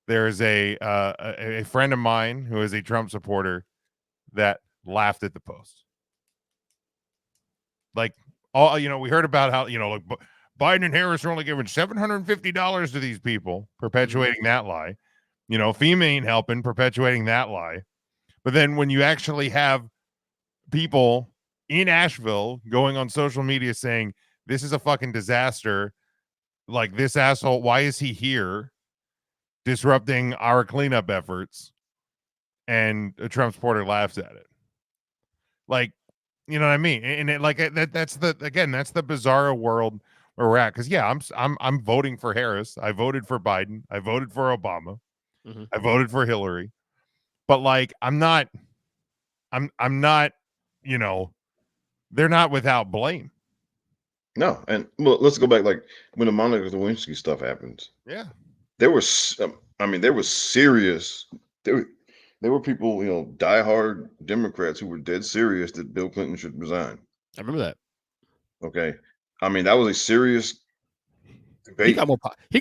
there's a friend of mine who is a Trump supporter that laughed at the post. Like, we heard about how, Biden and Harris are only giving $750 to these people, perpetuating that lie. FEMA ain't helping, perpetuating that lie. But then when you actually have people in Asheville going on social media saying, this is a fucking disaster. Like, this asshole, why is he here disrupting our cleanup efforts? And a Trump supporter laughs at it. Like, you know what I mean? And that's the bizarro world where we're at. Because I'm voting for Harris. I voted for Biden. I voted for Obama. Mm-hmm. I voted for Hillary. But like, I'm not, they're not without blame. No. And well, let's go back. Like when the Monica Lewinsky stuff happens. Yeah. There was serious, there were people, diehard Democrats who were dead serious that Bill Clinton should resign. I remember that. Okay. That was a serious He debate.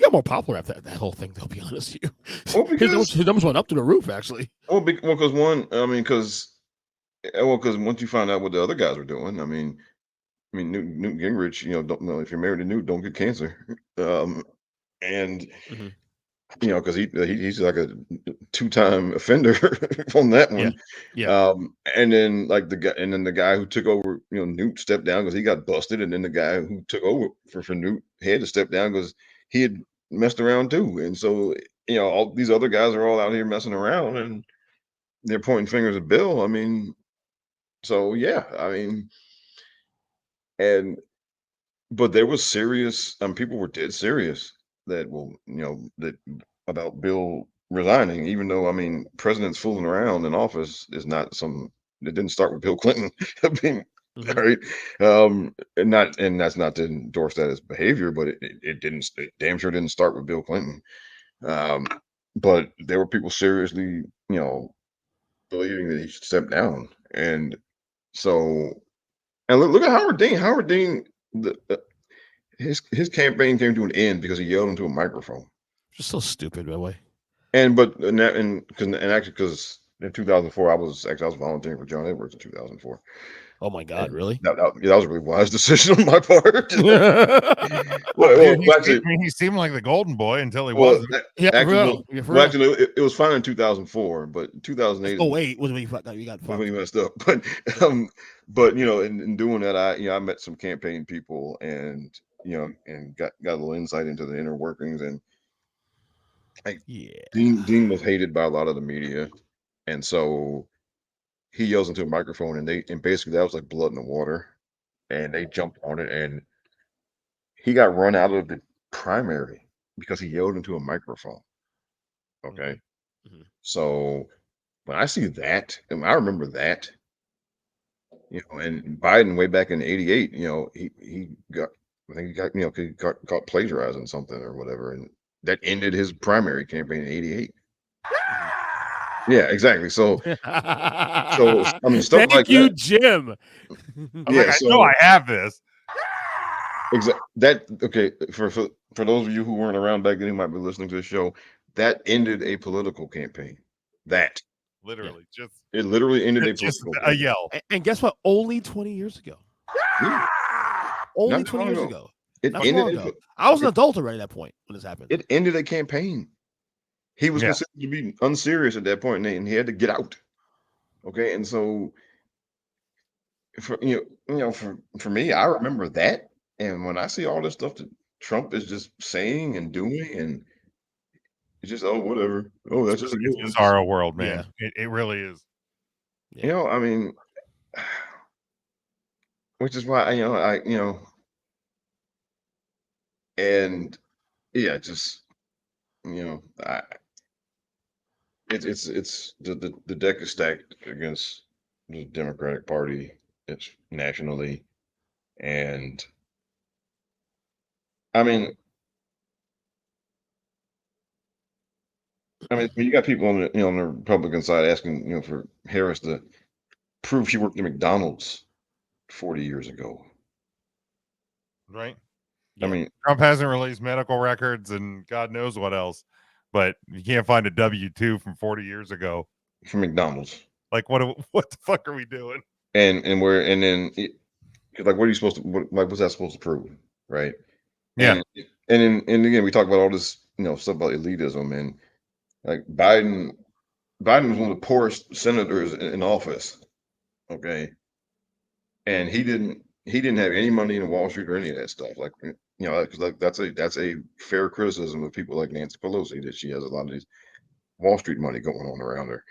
got more popular after that whole thing. To be honest with you, Well, because his numbers went up to the roof. Actually, because one, I mean, because once you find out what the other guys were doing, I mean, Newt Gingrich, don't know if you're married to Newt, don't get cancer. And Mhm. because he's like a two-time offender on that one. Yeah. And then the guy who took over, Newt stepped down because he got busted, and then the guy who took over for Newt had to step down because he had messed around too. And so all these other guys are all out here messing around, and they're pointing fingers at Bill. I mean, so yeah, I mean, but there was serious, people were dead serious that about Bill resigning, even though, I mean, presidents fooling around in office is not it didn't start with Bill Clinton. I mean, Mhm. right. And that's not to endorse that as behavior, but it damn sure didn't start with Bill Clinton. But there were people seriously, believing that he should step down. And so, and look at Howard Dean. Howard Dean, his campaign came to an end because he yelled into a microphone. Just so stupid, by the way. Actually, because in 2004, I was volunteering for John Edwards in 2004. Oh my God, And really? that was a really wise decision on my part. Dude, Actually, he seemed like the golden boy until he well, wasn't. Yeah, for real. Yeah, for real. actually, it was fine in 2004, but 2008. Oh wait, was when you got when fucked. he messed up. But in doing that, I met some campaign people, and and got a little insight into the inner workings. And Yeah. Dean was hated by a lot of the media, and so he yells into a microphone, and basically that was like blood in the water, and they jumped on it, and he got run out of the primary because he yelled into a microphone. Okay. Mhm. So when I see that, and I remember that, and Biden way back in '88, he got, I think he got caught plagiarizing something or whatever, and that ended his primary campaign in '88. Yeah, exactly. So I mean, stuff Thank like you, that. Jim. I was like, I know I have this. Okay, for those of you who weren't around back then, who might be listening to the show, that ended a political campaign. That Literally, it literally ended a just political a campaign. yell. And guess what? Only 20 years ago. Yeah. Only Not 20 long years ago. ago. It Not long ended ago. I was an adult already at that point when this happened. It ended a campaign. He was Yeah. considered to be unserious at that point, and he had to get out. Okay, and so for for me, I remember that, and when I see all this stuff that Trump is just saying and doing, and it's just, oh, whatever. Oh, that's just a new It's one. bizarro world, man. Yeah. It really is. Yeah. I mean, which is why and yeah, just I it's the deck is stacked against the Democratic Party. It's nationally, and I mean, you got people on the on the Republican side asking for Harris to prove she worked at McDonald's 40 years ago. Right. I mean, Trump hasn't released medical records and God knows what else, but you can't find a W-2 from 40 years ago from McDonald's. Like, what the fuck are we doing? And then like, what are you supposed to what's that supposed to prove, right? Yeah. And again, we talk about all this stuff about elitism, and like Biden was one of the poorest senators in office. Okay. And he didn't have any money in Wall Street or any of that stuff. Like, because that's a fair criticism of people like Nancy Pelosi, that she has a lot of these Wall Street money going on around her.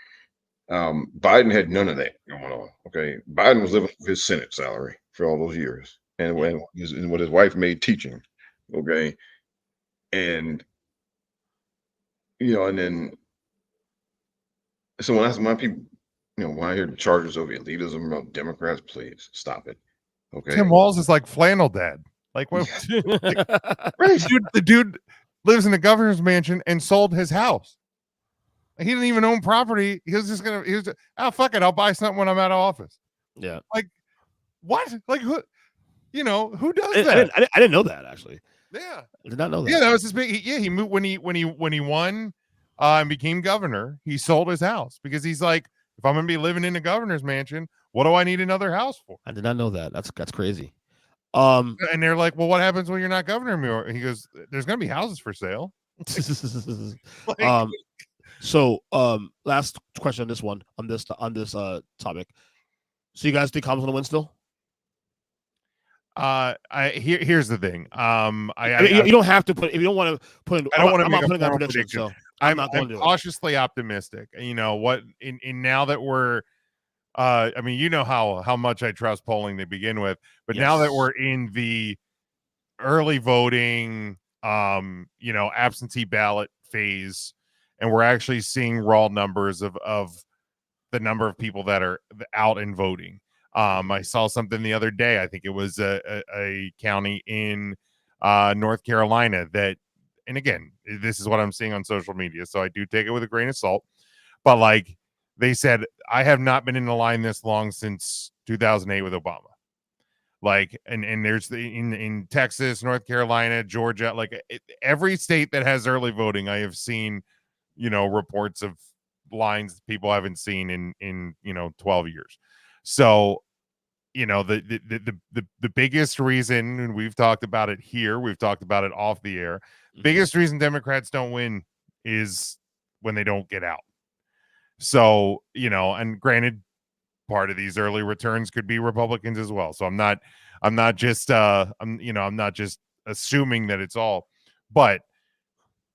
Biden had none of that going on. Okay. Biden was living off his Senate salary for all those years, and what his wife made teaching. Okay. And and then so when people, when I hear the charges of elitism about Democrats, please stop it. Okay. Tim Walz is like flannel dad. Like, what? Right. The dude lives in a governor's mansion and sold his house. He didn't even own property. He was just fuck it, I'll buy something when I'm out of office. Yeah. Like, what? Like, who? Who does that? I didn't know that, actually. Yeah, I did not know that. yeah, that was his big. He moved when he won and became governor. He sold his house because he's like, if I'm gonna be living in a governor's mansion, what do I need another house for? I did not know that. That's crazy. And they're like, well, what happens when you're not governor anymore? And he goes, there's gonna be houses for sale. Like, So last question on this one, on this topic. So you guys think Commons gonna win still? here's the thing. I mean, you don't have to put, if you don't want to put in, I don't want to I'm make not a putting that formal prediction, prediction. so I'm not going to do it. cautiously optimistic. You know what? In now that we're I mean, you know how much I trust polling to begin with, but now that Yes. we're in the early voting, you know, absentee ballot phase, and we're actually seeing raw numbers of the number of people that are out and voting. I saw something the other day. I think it was a county in North Carolina that, and again, this is what I'm seeing on social media, so I do take it with a grain of salt. But like they said, I have not been in the line this long since 2008 with Obama. Like, and there's in Texas, North Carolina, Georgia, like every state that has early voting, I have seen, you know, reports of lines people haven't seen in 12 years. So, you know, the biggest reason, and we've talked about it here, we've talked about it off the air, biggest reason Democrats don't win is when they don't get out. So, you know, and granted, part of these early returns could be Republicans as well. So I'm not just assuming that it's all, but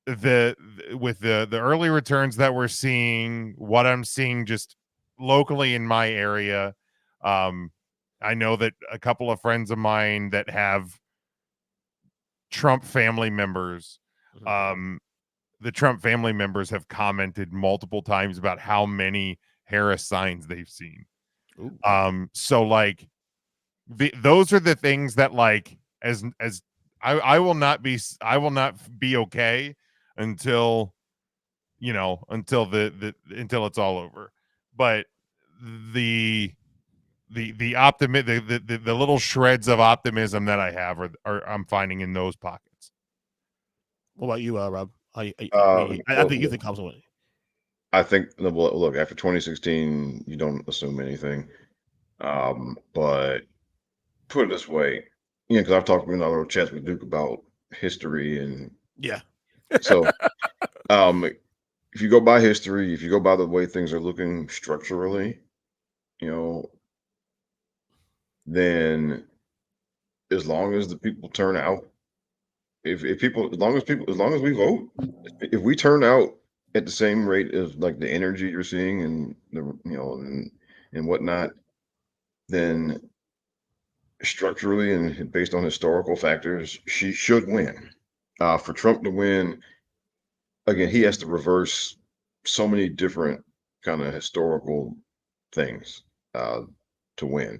with the early returns that we're seeing, what I'm seeing just locally in my area, I know that a couple of friends of mine that have Trump family members, the Trump family members have commented multiple times about how many Harris signs they've seen. Ooh. So like those are the things that, like, as I will not be okay until, you know, until until it's all over. But the the little shreds of optimism that I have are I'm finding in those pockets. What about you, Rob? I think you think Commons will win. I think, look, after 2016, you don't assume anything. But put it this way, you know, because I've talked in a little chats with Duke about history, and Yeah. so if you go by history, if you go by the way things are looking structurally, you know, then as long as the people turn out, if people, as long as we vote, if we turn out at the same rate as like the energy you're seeing and the, you know, and whatnot, then structurally and based on historical factors, she should win. For Trump to win, again, he has to reverse so many different kind of historical things to win,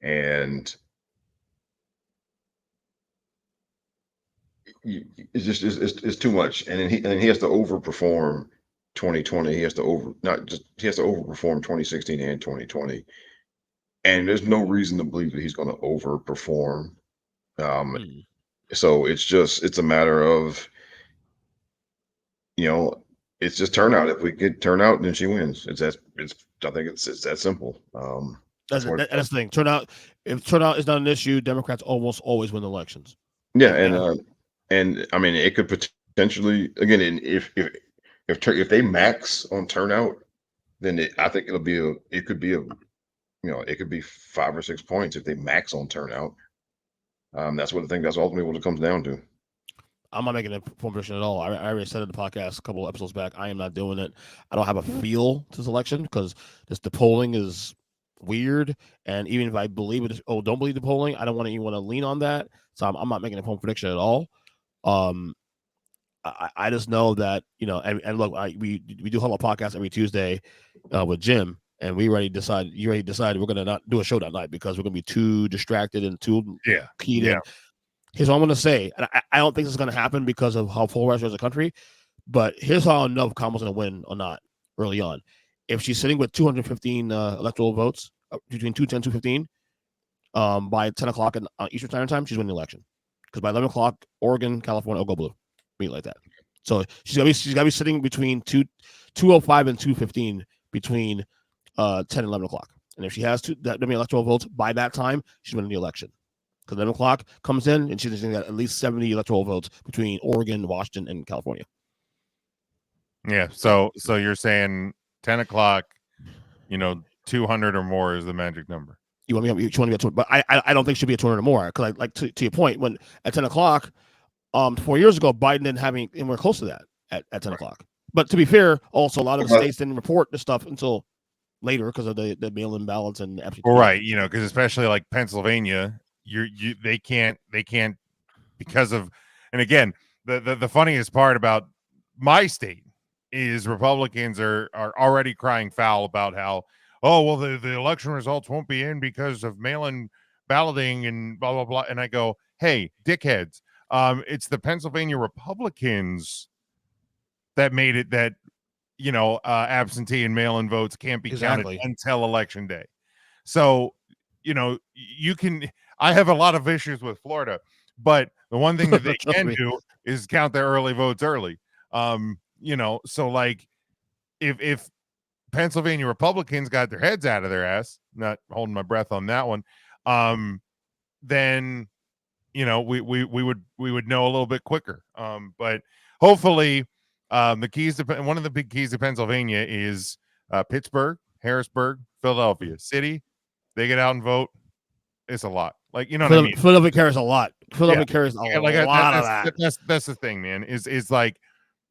and it's just it's too much. And then he has to overperform 2020. He has to overperform 2016 and 2020. And there's no reason to believe that he's going to overperform. So it's a matter of, you know, it's just turnout. If we get turnout, then she wins. I think it's that simple. That's the thing. Turnout, if turnout is not an issue, Democrats almost always win elections. Yeah, and I mean, it could potentially, again, and if they max on turnout, then I think it could be 5 or 6 points if they max on turnout. That's ultimately what it comes down to. I'm not making a prediction at all. I already said in the podcast a couple of episodes back, I am not doing it. I don't have a feel to this election because the polling is weird. And even if I believe it, don't believe the polling, I don't want to lean on that. So I'm not making a polling prediction at all. I just know that, you know, and look, we do Huddle Up podcast every Tuesday with Jim, and you already decided we're going to not do a show that night because we're going to be too distracted and too keyed in. Here's what I'm going to say. And I don't think this is going to happen because of how polarized as a country, but here's how I'll know if Kamala's going to win or not early on. If she's sitting with 215 electoral votes, between 210 and 215, by 10 o'clock Eastern Standard Time, she's winning the election. because by 11 o'clock, Oregon, California will go blue, meet like that. So she's gotta be sitting between 2:05 and 2:15 between 10 and 11 o'clock. And if she has that many electoral votes by that time, she's winning the election. Because 11 o'clock comes in and she's going to get at least 70 electoral votes between Oregon, Washington, and California. Yeah. So you're saying 10 o'clock, 200 or more is the magic number. You want me to be at 200, but I don't think it should be at 200 or more. Because like to your point, when at 10 o'clock, 4 years ago, Biden didn't have any, and we're close to that at 10 o'clock. But to be fair, also a lot of the states didn't report this stuff until later because of the mail-in ballots and well, right, because especially like Pennsylvania, they can't because of, and again, the funniest part about my state is Republicans are already crying foul about how, oh well, the election results won't be in because of mail-in balloting and blah blah blah, and I go, hey, dickheads, it's the Pennsylvania Republicans that made it that absentee and mail-in votes can't be counted until election day. So, you can. I have a lot of issues with Florida, but the one thing that they can do is count their early votes early. So like, if Pennsylvania Republicans got their heads out of their ass, not holding my breath on that one, then we would know a little bit quicker. But hopefully. The keys to one of the big keys to Pennsylvania is Pittsburgh, Harrisburg, Philadelphia city. They get out and vote. It's a lot. Like, what I mean? Philadelphia carries a lot. Philadelphia carries a lot of that. That's the thing, man. Is like,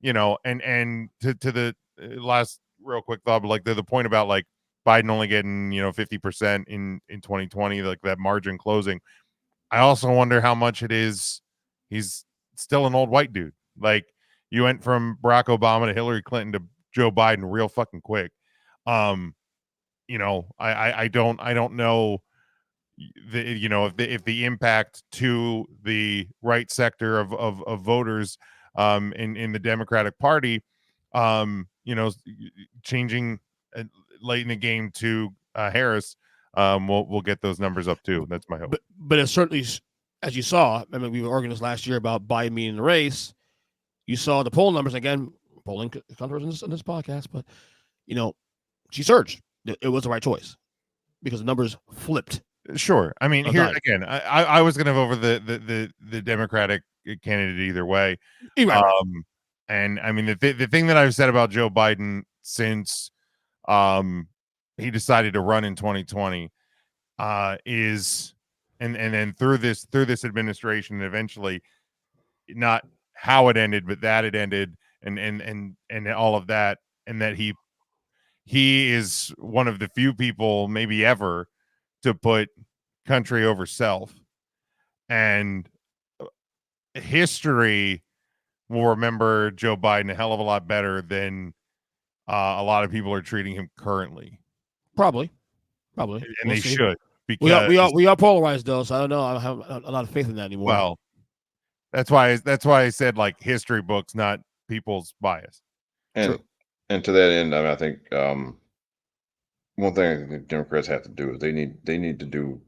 and to the last real quick thought, but like the point about like Biden only getting 50% in 2020, like that margin closing. I also wonder how much it is. He's still an old white dude. Like, you went from Barack Obama to Hillary Clinton to Joe Biden real fucking quick. I don't know if the impact to the right sector of voters in the Democratic Party changing late in the game to Harris we'll get those numbers up too. That's my hope. But it's certainly, as you saw, I mean, we were organized last year about Biden being in the race. You saw the poll numbers again. Polling controversy in this podcast, but she surged. It was the right choice because the numbers flipped. Sure. I mean, here again, I was going to vote for the Democratic candidate either way. Right. And I mean, the thing that I've said about Joe Biden since he decided to run in 2020 is, and then through this administration, and eventually, not how it ended, but that it ended, and all of that, and that he is one of the few people, maybe ever, to put country over self. And history will remember Joe Biden a hell of a lot better than a lot of people are treating him currently. Probably, and they should, because we are polarized though. So I don't know. I have a lot of faith in that anymore. Well, that's why I said like history books, not people's bias. And to that end, I mean, I think one thing the Democrats have to do is Democrats need to do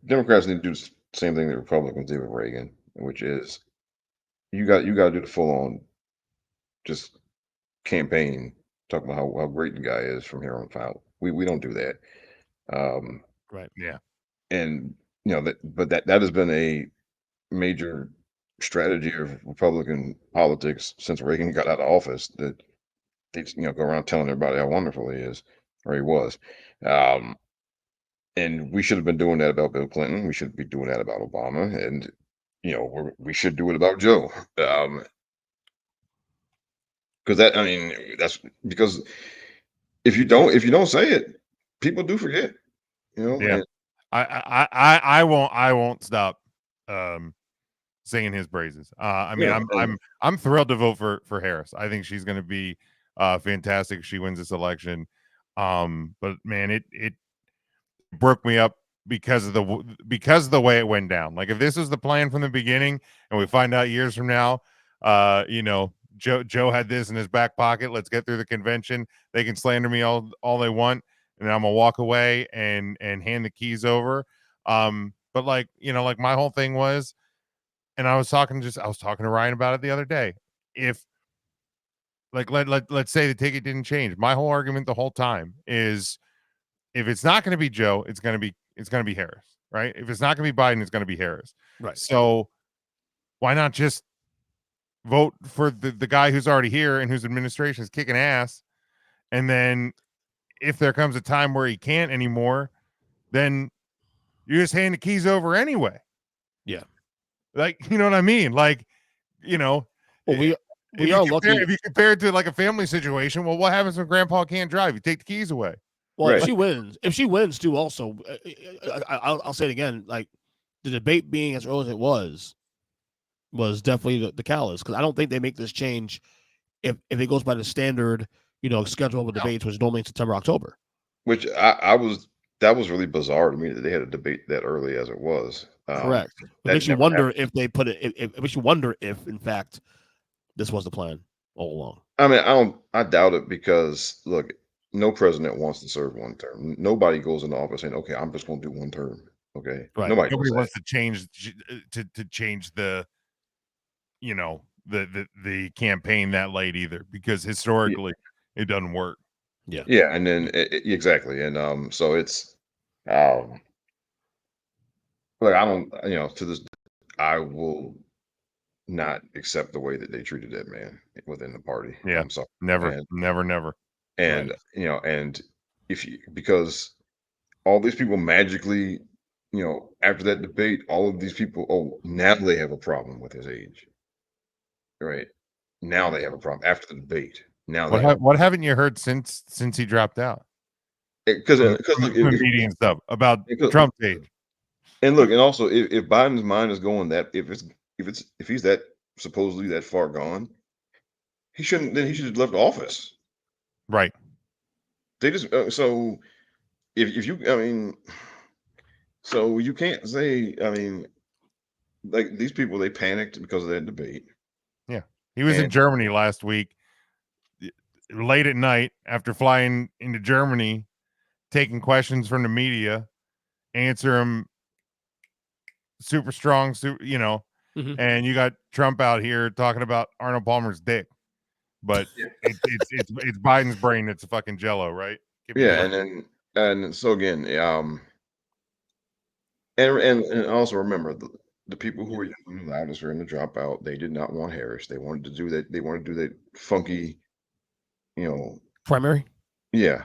the same thing that Republicans did with Reagan, which is you got to do the full on just campaign, talking about how great the guy is from here on out. We don't do that. Right. Yeah. And that has been a major strategy of Republican politics since Reagan got out of office, that they go around telling everybody how wonderful he is, or he was. And we should have been doing that about Bill Clinton. We should be doing that about Obama, and we should do it about Joe. Because that's because if you don't say it, people do forget. Yeah. I won't stop singing his praises. I'm thrilled to vote for Harris. I think she's going to be fantastic if she wins this election. But man, it broke me up because of the way it went down. Like, if this was the plan from the beginning and we find out years from now, Joe had this in his back pocket, let's get through the convention, they can slander me all they want, and I'm gonna walk away and hand the keys over. But like my whole thing was, and I was talking to Ryan about it the other day. If like let's say the ticket didn't change, my whole argument the whole time is if it's not going to be Joe, it's going to be Harris, right? If it's not going to be Biden, it's going to be Harris. Right. So why not just vote for the guy who's already here and whose administration is kicking ass, and then if there comes a time where he can't anymore, then you just hand the keys over anyway. Yeah. Like, you know what I mean? Like, you know, well, we if are you lucky. If you compare it to like a family situation, well, what happens when grandpa can't drive? You take the keys away. Well, Right. if she wins too, also, I'll say it again, like the debate being as early as it was definitely the catalyst, because I don't think they make this change if it goes by the standard, schedule of debates, which is normally in September, October. Which that was really bizarre to me that they had a debate that early as it was. Correct. It makes you wonder if they put it. It makes you wonder if, in fact, this was the plan all along. I mean, I doubt it, because look, no president wants to serve one term. Nobody goes into office saying, "Okay, I'm just going to do one term." Okay, Right. Nobody wants to change the, the campaign that late either, because historically it doesn't work. Yeah. Yeah, and then exactly, and so it's like I don't, to this, I will not accept the way that they treated that man within the party. Yeah, I'm sorry, never, man. never. And and because all these people magically, after that debate, all of these people, now they have a problem with his age. Right. Now they have a problem after the debate. Now What haven't you heard since he dropped out? Because media and stuff about Trump's age. And look, and also if Biden's mind is going that if he's that supposedly that far gone, he should have left office. Right. They just so if you, I mean, so you can't say, I mean, like these people, they panicked because of that debate. Yeah, he was in Germany last week, late at night after flying into Germany, taking questions from the media, answer them super strong, and you got Trump out here talking about Arnold Palmer's dick, but it's Biden's brain that's a fucking jello, right? Yeah, and so again, and also remember the people who were yelling the loudest during the dropout, they did not want Harris. They wanted to do that. They wanted to do that funky, primary. Yeah,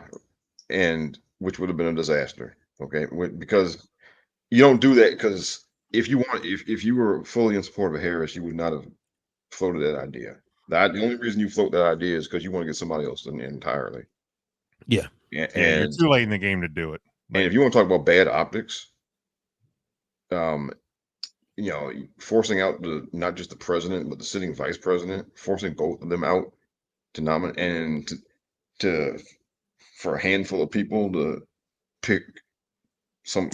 and which would have been a disaster. Okay, because you don't do that, because if you were fully in support of Harris, you would not have floated that idea. The only reason you float that idea is because you want to get somebody else in entirely. Yeah. Yeah, you're too late in the game to do it. And if you want to talk about bad optics, forcing out not just the president but the sitting vice president, forcing both of them out to nominate and to for a handful of people to pick some,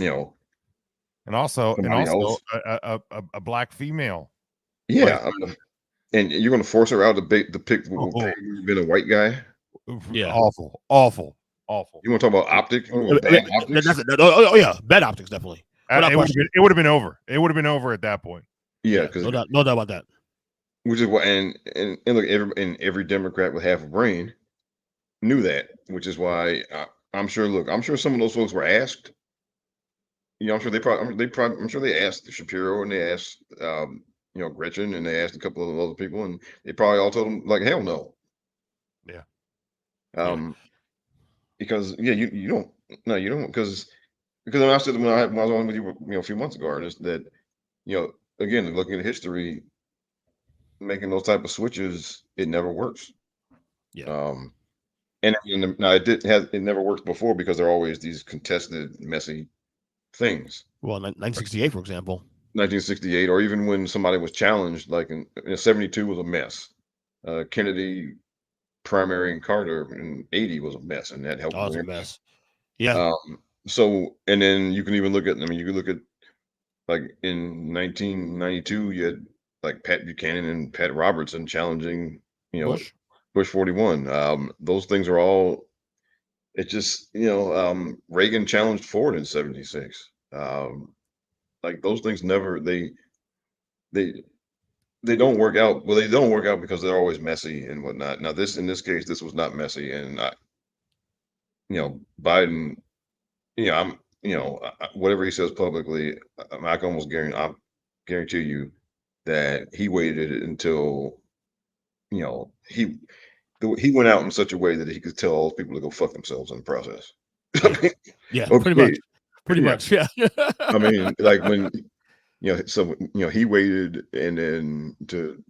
and also else. a black female. Yeah, and you're going to force her out to pick been a white guy. Yeah, awful. You want to talk about optics? Bad optics? Oh yeah, bad optics definitely. It would have been over. It would have been over at that point. Yeah, because no doubt about that. Which is what, and look, every Democrat with half a brain knew that, which is why I'm sure. Look, I'm sure some of those folks were asked. I'm sure I'm sure they asked Shapiro, and they asked Gretchen, and they asked a couple of other people, and they probably all told them like, hell no. Yeah. Because you don't because when I said when I was on with you a few months ago, Ernest, that again, looking at history, making those type of switches, it never works. Yeah. And now it never worked before, because there are always these contested, messy things. Well, 1968, for example. 1968, or even when somebody was challenged, like in 72 was a mess. Kennedy primary and Carter in 80 was a mess, and that helped. Oh, it was a mess. Yeah. So, and then you can even look at, you can look at like in 1992, you had like Pat Buchanan and Pat Robertson challenging, Bush 41. Those things are all, it's just, Reagan challenged Ford in 76. Like those things never, they don't work out. Well, they don't work out because they're always messy and whatnot. Now, in this case, this was not messy, and Biden, I'm, whatever he says publicly, I can almost guarantee you that he waited until, he went out in such a way that he could tell all those people to go fuck themselves in the process. I Yeah. mean, Yeah, pretty okay, much. Pretty yeah. much. Yeah. I mean, like when, so he waited and then to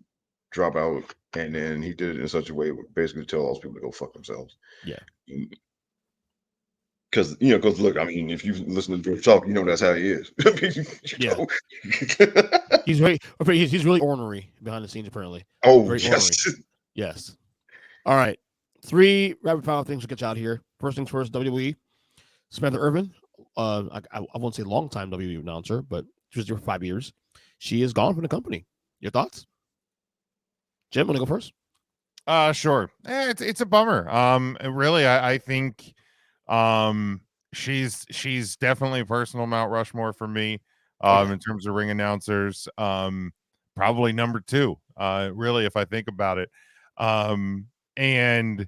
drop out, and then he did it in such a way basically to tell all those people to go fuck themselves. Yeah. Because look, I mean, if you listen to George talk, that's how he is. I mean, Yeah. know. He's really ornery behind the scenes, apparently. Oh, Very yes. ornery. Yes. All right. 3 rapid fire things to get you out here. First things first, WWE. Samantha Irvin. I won't say long time WWE announcer, but she was there for 5 years. She is gone from the company. Your thoughts? Jim, want to go first? Sure. It's a bummer. Really, I think she's definitely personal Mount Rushmore for me. In terms of ring announcers. Probably number 2. Really, if I think about it. And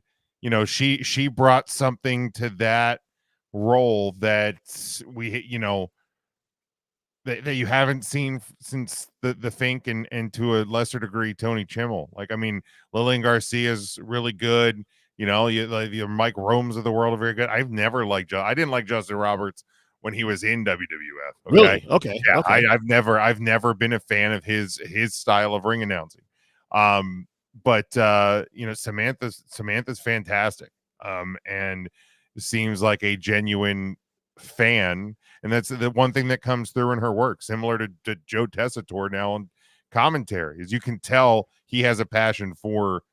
she brought something to that role that that you haven't seen since the Fink and to a lesser degree Tony Chimmel. Like, I mean, Lillian Garcia is really good. Your Mike Romes of the world are very good. I didn't like Justin Roberts when he was in WWF. Okay? Really? Okay. Yeah, Okay. I've never been a fan of his style of ring announcing. But Samantha's fantastic. And seems like a genuine fan. And that's the one thing that comes through in her work, similar to Joe Tessitore now on commentary, is you can tell he has a passion for,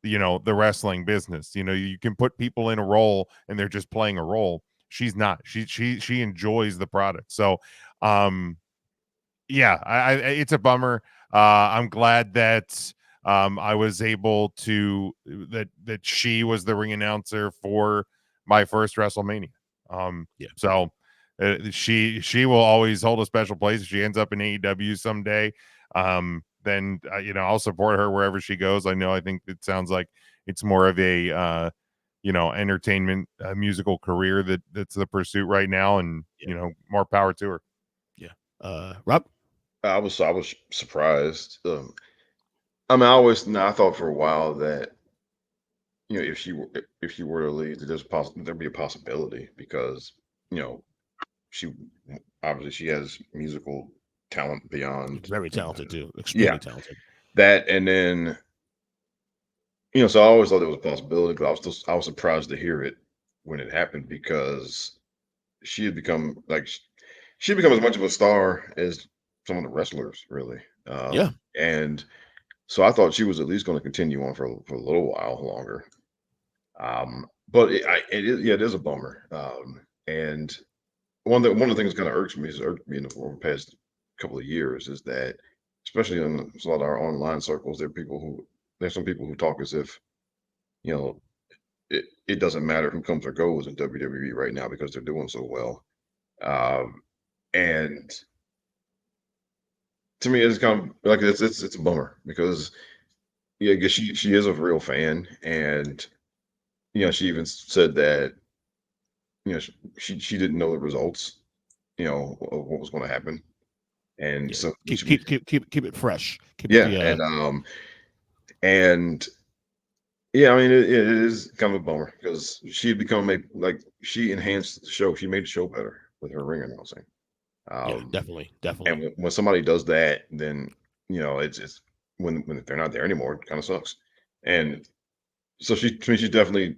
the wrestling business. You can put people in a role and they're just playing a role. She's not. She enjoys the product. So, yeah, it's a bummer. I'm glad that I was able to that she was the ring announcer for my first WrestleMania. Yeah. So she will always hold a special place. If she ends up in AEW someday, then I'll support her wherever she goes. I think it sounds like it's more of a entertainment musical career that's the pursuit right now, and more power to her. Yeah. Rob? I was surprised. I thought for a while that if she were to leave, that there'd be a possibility because she obviously she has musical talent beyond. Very talented too. Extremely talented. That, and then so I always thought there was a possibility, but I was surprised to hear it when it happened because she had become as much of a star as some of the wrestlers, really. Yeah. And so I thought she was at least going to continue on for a little while longer. But it is a bummer. And one of the things that kind of irks me in the past couple of years is that, especially in a lot of our online circles, there's some people who talk as if it doesn't matter who comes or goes in WWE right now because they're doing so well. And to me, it's kind of like it's a bummer because I guess she is a real fan, and she even said that she didn't know the results of what was going to happen, and so keep it fresh. And yeah, I mean it is kind of a bummer because she had become she enhanced the show. She made the show better with her ring announcing. Yeah, definitely. And when somebody does that, then it's when they're not there anymore, it kind of sucks. And so to me, she's definitely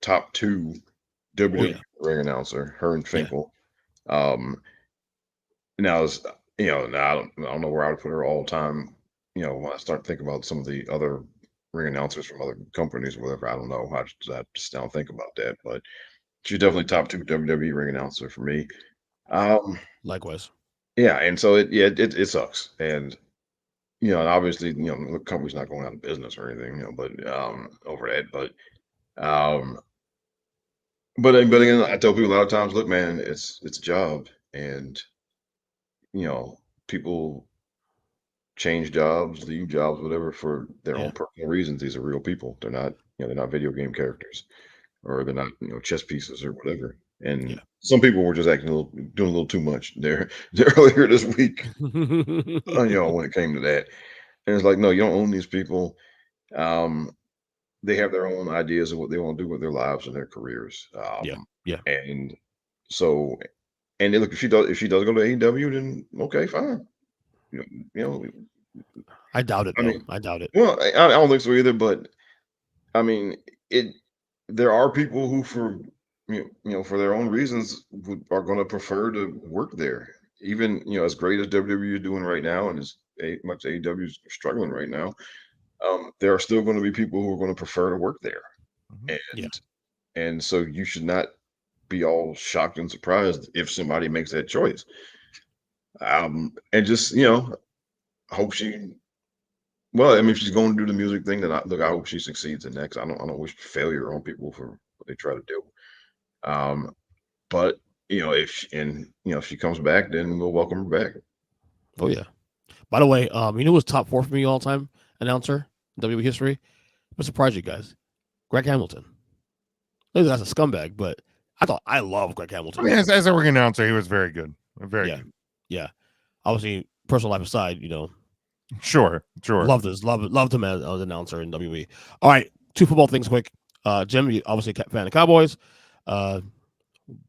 top 2 WWE ring announcer, her and Finkel. Now I don't know where I would put her all time. When I start thinking about some of the other ring announcers from other companies or whatever, I don't know. I just don't think about that, but she's definitely top 2 WWE ring announcer for me. Likewise. Yeah, and so it sucks, and obviously the company's not going out of business or anything, but over that, but again, I tell people a lot of times, look, man, it's a job, and people change jobs, leave jobs, whatever, for their Yeah. own personal reasons. These are real people. They're not, they're not video game characters, or they're not, chess pieces or whatever. And Yeah. some people were just doing a little too much there earlier this week. When it came to that, and it's like, no, you don't own these people. Um, they have their own ideas of what they want to do with their lives and their careers. Yeah. Yeah. And so, and then look, if she does go to AEW, then okay, fine. You know, I doubt it, I though. mean, I doubt it. well, I don't think so either. But I mean, it. There are people who, for for their own reasons, are going to prefer to work there. Even as great as WWE is doing right now, and as much AEW is struggling right now, there are still going to be people who are going to prefer to work there, Yeah. and so you should not be all shocked and surprised if somebody makes that choice. And just hope she. Well, I mean, if she's going to do the music thing, then I hope she succeeds in that. 'Cause I don't wish failure on people for what they try to do. But if she comes back, then we'll welcome her back. Oh yeah. By the way, you know who was top 4 for me all time announcer in WWE history? I'm surprised you guys. Greg Hamilton. Maybe that's a scumbag, but I love Greg I Hamilton. mean, as a ring announcer, he was very good. Very good. Yeah. Obviously, personal life aside, Sure. loved him as an announcer in WWE. All right, 2 football things quick. Jim, you obviously a fan of Cowboys. I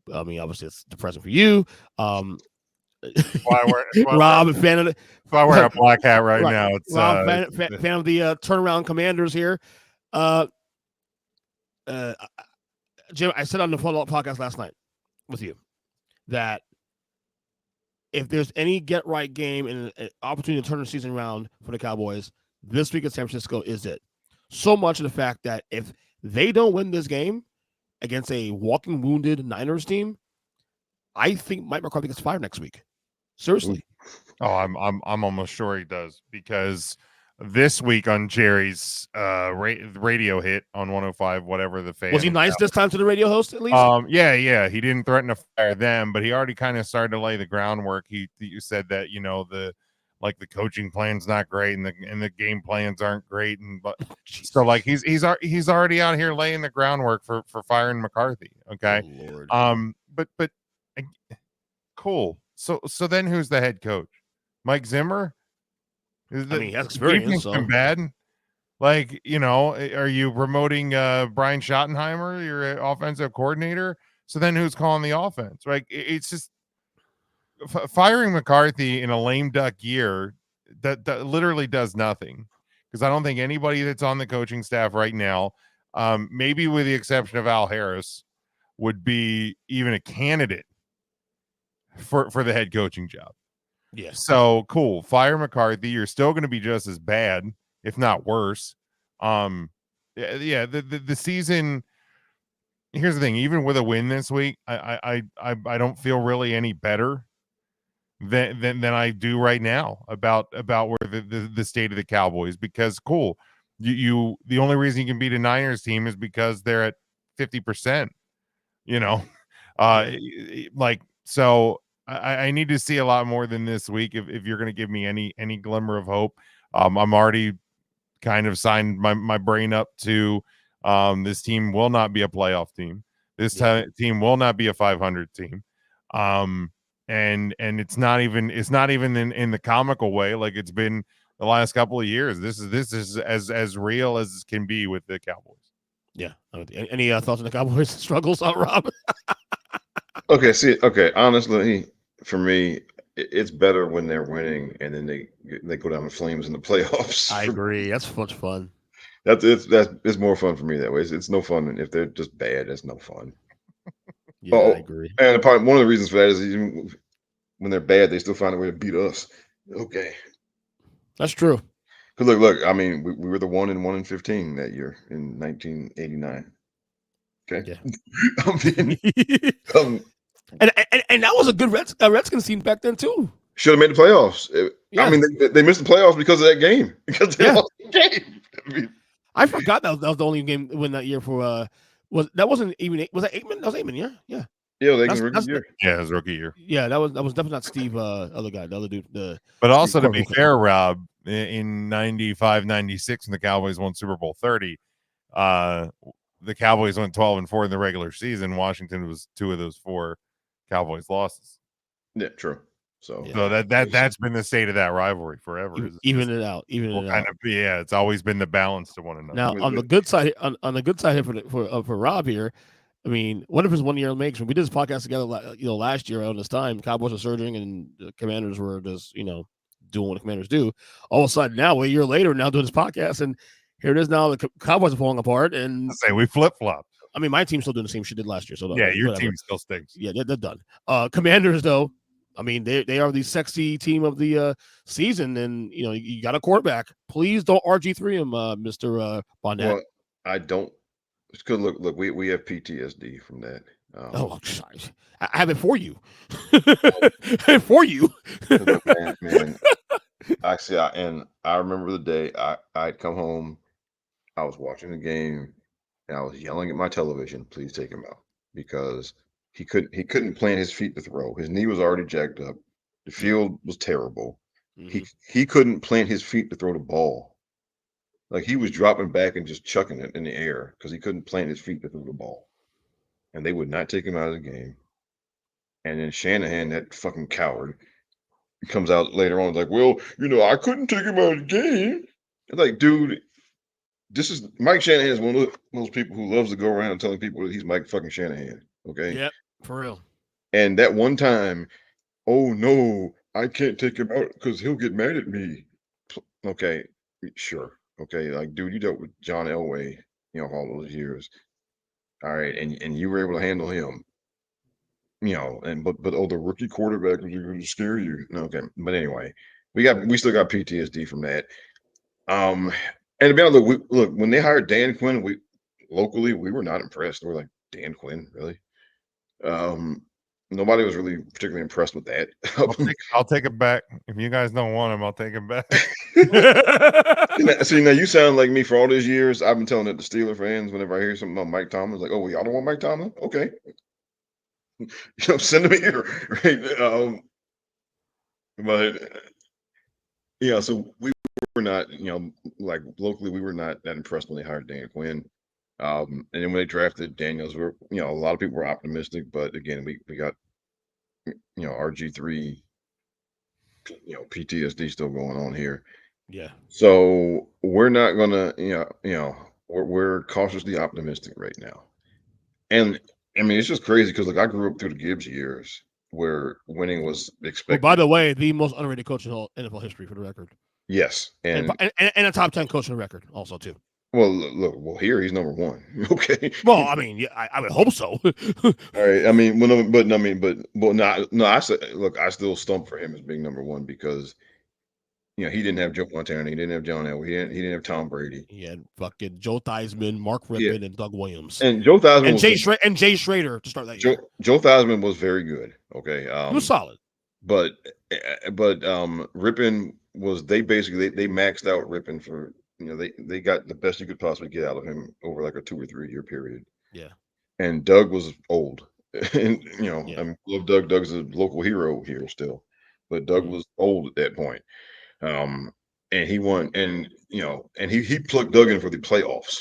mean, obviously it's depressing for you. Rob, a fan of if I wear a black hat right now, it's Rob, fan of the turnaround Commanders here. Jim, I said on the Huddle Up podcast last night with you that if there's any get right game and an opportunity to turn the season around for the Cowboys, this week in San Francisco is it. So much of the fact that if they don't win this game against a walking wounded Niners team, I think Mike McCarthy gets fired next week. Seriously. Oh, I'm almost sure he does, because this week on Jerry's radio hit on 105, whatever the fan was he nice this time to the radio host at least? Yeah, he didn't threaten to fire them, but he already kind of started to lay the groundwork. He said that the coaching plan's not great and the game plans aren't great, and so like he's already out here laying the groundwork for firing McCarthy. Okay, oh, Lord. But cool. So then who's the head coach? Mike Zimmer? I mean, he has experience. So. Bad. Like, are you promoting Brian Schottenheimer, your offensive coordinator? So then who's calling the offense? Like, it's just firing McCarthy in a lame duck year that literally does nothing. Because I don't think anybody that's on the coaching staff right now, maybe with the exception of Al Harris, would be even a candidate for the head coaching job. Yeah. So cool. Fire McCarthy. You're still going to be just as bad, if not worse. The season. Here's the thing. Even with a win this week, I don't feel really any better than I do right now about where the state of the Cowboys, because cool. You the only reason you can beat a Niners team is because they're at 50%. So. I need to see a lot more than this week if you're going to give me any glimmer of hope. I'm already kind of signed my brain up to this team will not be a playoff team. This team will not be a 500 team. And it's not even in the comical way like it's been the last couple of years. This is as real as it can be with the Cowboys. Yeah. Any thoughts on the Cowboys struggles, Rob? Okay. Honestly, for me, it's better when they're winning and then they go down in flames in the playoffs. I agree. That's much fun. It's more fun for me that way. It's no fun if they're just bad. It's no fun. Yeah, I agree. And one of the reasons for that is even when they're bad, they still find a way to beat us. Okay, that's true. Because look. I mean, we were the 1-15 that year in 1989. Okay. Yeah. And that was a good Redskins team back then too. Should have made the playoffs. I mean, they missed the playoffs because of that game. Because they lost the game. I forgot that was the only game win that year for was that Aikman? That was Aikman, yeah. Yeah, that's rookie year. Yeah, his rookie year. Yeah, that was definitely not Steve, other guy, the other dude. But also to be fair, Rob, in 95, 96 when the Cowboys won Super Bowl 30. The Cowboys went 12-4 in the regular season. Washington was 2 of those 4 Cowboys losses. Yeah, true. So that's been the state of that rivalry forever. Even it out. It's always been the balance to one another. Now on the good side, on the good side for Rob here, I mean, what if his 1 year makes? When we did this podcast together, last year around this time, Cowboys were surging and the Commanders were just, doing what the Commanders do. All of a sudden, now a year later, now doing this podcast, and here it is. Now the Cowboys are falling apart, and say we flip flop. I mean, my team's still doing the same shit did last year. So your team still stinks. Yeah, they're done. Commanders though, I mean, they are the sexy team of the season, and you got a quarterback. Please don't RG3 him, Mr. Bonnette. Well, I don't. It's good. Look, we have PTSD from that. Sorry. I have it for you. For you. man. Actually, I remember the day I'd come home. I was watching the game, and I was yelling at my television, "Please take him out," because he couldn't plant his feet to throw. His knee was already jacked up. The field was terrible. Mm-hmm. He couldn't plant his feet to throw the ball. Like, he was dropping back and just chucking it in the air because he couldn't plant his feet to throw the ball. And they would not take him out of the game. And then Shanahan, that fucking coward, comes out later on like, "Well, I couldn't take him out of the game." It's like, dude, this is Mike Shanahan is one of those people who loves to go around telling people that he's Mike fucking Shanahan. Okay. Yep, for real. And that one time, "Oh no, I can't take him out because he'll get mad at me." Okay, sure. Okay, like, dude, you dealt with John Elway, all those years. All right, and you were able to handle him. But the rookie quarterback was going to scare you. Okay, but anyway, we still got PTSD from that. And to be honest, look, when they hired Dan Quinn, we were not impressed. We're like, Dan Quinn, really? Nobody was really particularly impressed with that. I'll take it back. If you guys don't want him, I'll take him back. See, now you sound like me. For all these years, I've been telling it to Steeler fans whenever I hear something about Mike Tomlin. Like, "Oh, well, y'all don't want Mike Tomlin? Okay. Send him here." Right? But yeah, so we were not, like, locally, we were not that impressed when they hired Dan Quinn. And then when they drafted Daniels, a lot of people were optimistic, but again, we got, RG3, PTSD still going on here. Yeah. So we're not gonna, we're cautiously optimistic right now. And I mean, it's just crazy because, like, I grew up through the Gibbs years where winning was expected. Well, by the way, the most underrated coach in all NFL history, for the record. Yes, and a top 10 coach in the record, also too. Well, look, here he's number 1. Okay. Well, I mean, yeah, I would hope so. All right. I mean, I said, look, I still stump for him as being number 1 because, he didn't have Joe Montana, he didn't have John Elway, he didn't have Tom Brady. He had fucking Joe Theismann, Mark Rippon, and Doug Williams, and Joe Theismann and Jay Schrader to start that year. Joe Theismann was very good. Okay, he was solid, but Rippon was they maxed out Rippon for. They got the best you could possibly get out of him over like a 2 or 3 year period. Yeah. And Doug was old. And, I love Doug. Doug's a local hero here still. But Doug was old at that point. And he won. And, and he plugged Doug in for the playoffs.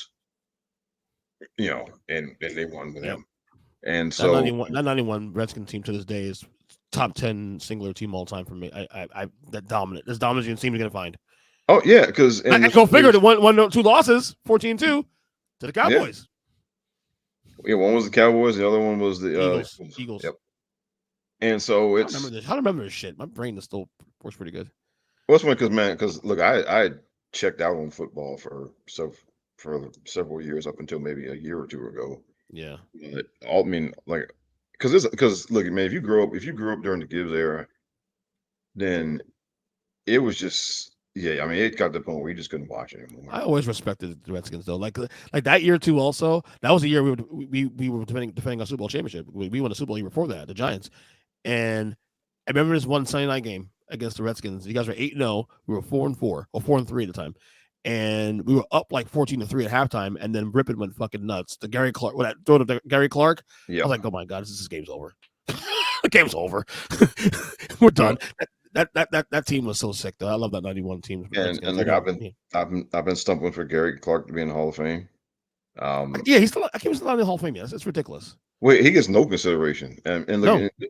And they won with him. And so. That 91 Redskins team to this day is top 10 singular team all time for me. That dominant. This dominant team you're going to find. Oh yeah, because go figure the 1-2 losses, 14-2 to the Cowboys. Yeah, one was the Cowboys, the other one was the Eagles. Yep. And so it's I don't remember this shit. My brain is still works pretty good. Well, it's funny because look, I checked out on football for several years up until maybe a year or 2 ago. Yeah. Because look, man, if you grew up during the Gibbs era, then it was just. Yeah, I mean, it got to the point where you just couldn't watch it anymore. I always respected the Redskins, though. Like that year too. Also, that was the year we were defending a Super Bowl championship. We won a Super Bowl year before that, the Giants. And I remember this one Sunday night game against the Redskins. You guys were 8-0. We were 4-4 or 4-3 at the time, and we were up like 14-3 at halftime. And then Rippon went fucking nuts. The Gary Clark, throw to Gary Clark. Yeah, I was like, oh my god, this game's over. The game's over. We're done. That team was so sick though. I love that 91 team. And like I've been stumping for Gary Clark to be in the Hall of Fame. Yeah, he's still. I can't still not in the Hall of Fame. Yes, it's ridiculous. Wait, he gets no consideration, and look, No.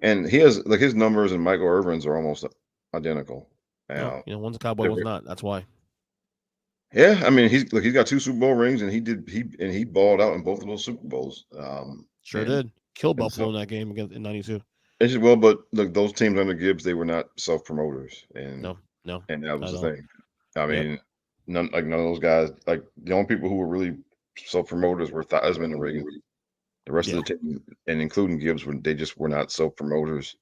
and he has like his numbers and Michael Irvin's are almost identical. No, one's a Cowboy, one's not. That's why. Yeah, I mean he's got 2 Super Bowl rings, and he balled out in both of those Super Bowls. Sure did. Killed Buffalo so, in that game in '92. It's just, well, but look, those teams under Gibbs, they were not self promoters, and No, and that was the all. thing. I mean, none of those guys. Like the only people who were really self promoters were Theismann and Reagan. The rest of the team, and including Gibbs, they just were not self promoters,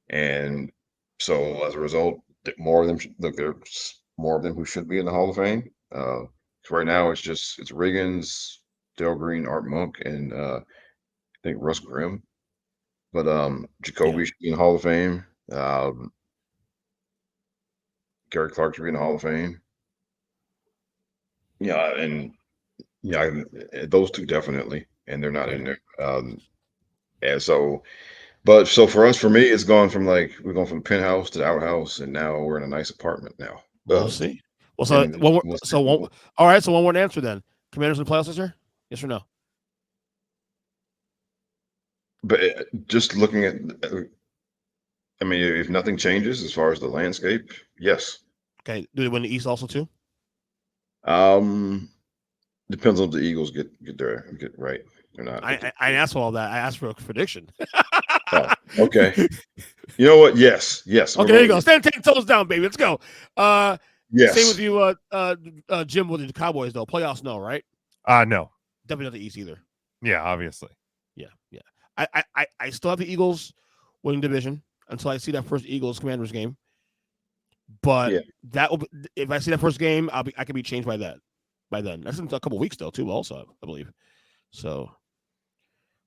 and so as a result, more of them there's more of them who should be in the Hall of Fame. Right now, it's Riggins, Dale Green, Art Monk, and I think Russ Grimm. But Jacoby should be in the Hall of Fame. Gary Clark should be in the Hall of Fame. Yeah, and those two definitely, and they're not in there. And so for us, for me, it's gone from we're going from the penthouse to the outhouse, and now we're in a nice apartment now. We'll see. Well, so one more. All right, so one more answer then. Commanders in the playoffs this year? Yes or no? But just looking at, I mean, if nothing changes as far as the landscape, yes. Okay. Do they win the East also too? Depends on if the Eagles get right or not. I asked for all that. I asked for a prediction. Oh, okay. You know what? Yes. Okay, there you go. Stand 10 toes down, baby. Let's go. Yes. Same with you, Jim, with the Cowboys though. Playoffs, no, right? No. Definitely not the East either. Yeah, obviously. Yeah. I still have the Eagles winning division until I see that first Eagles Commanders game. But that will, if I see that first game, I can be changed by that. By then, that's in a couple weeks though, too. Also, I believe. So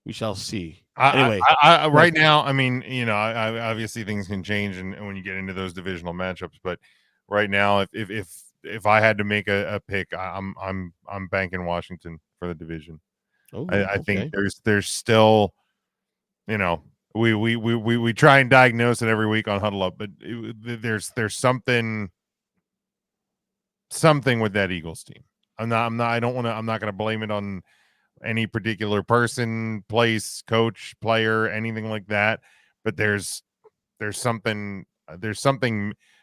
we shall see. Anyway, right now, I mean, obviously things can change, and when you get into those divisional matchups, but right now, if I had to make a pick, I'm banking Washington for the division. Oh, I think there's still, we try and diagnose it every week on Huddle Up, but there's something with that Eagles team. I'm not going to blame it on any particular person, place, coach, player, anything like that. But there's something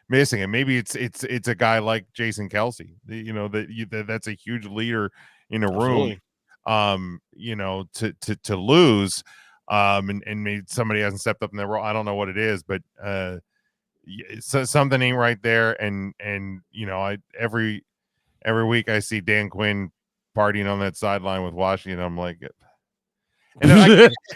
missing, and maybe it's a guy like Jason Kelsey, that's a huge leader in a room. To lose, and maybe somebody hasn't stepped up in their role. I don't know what it is, but something ain't right there. And every week I see Dan Quinn partying on that sideline with Washington. I'm like, and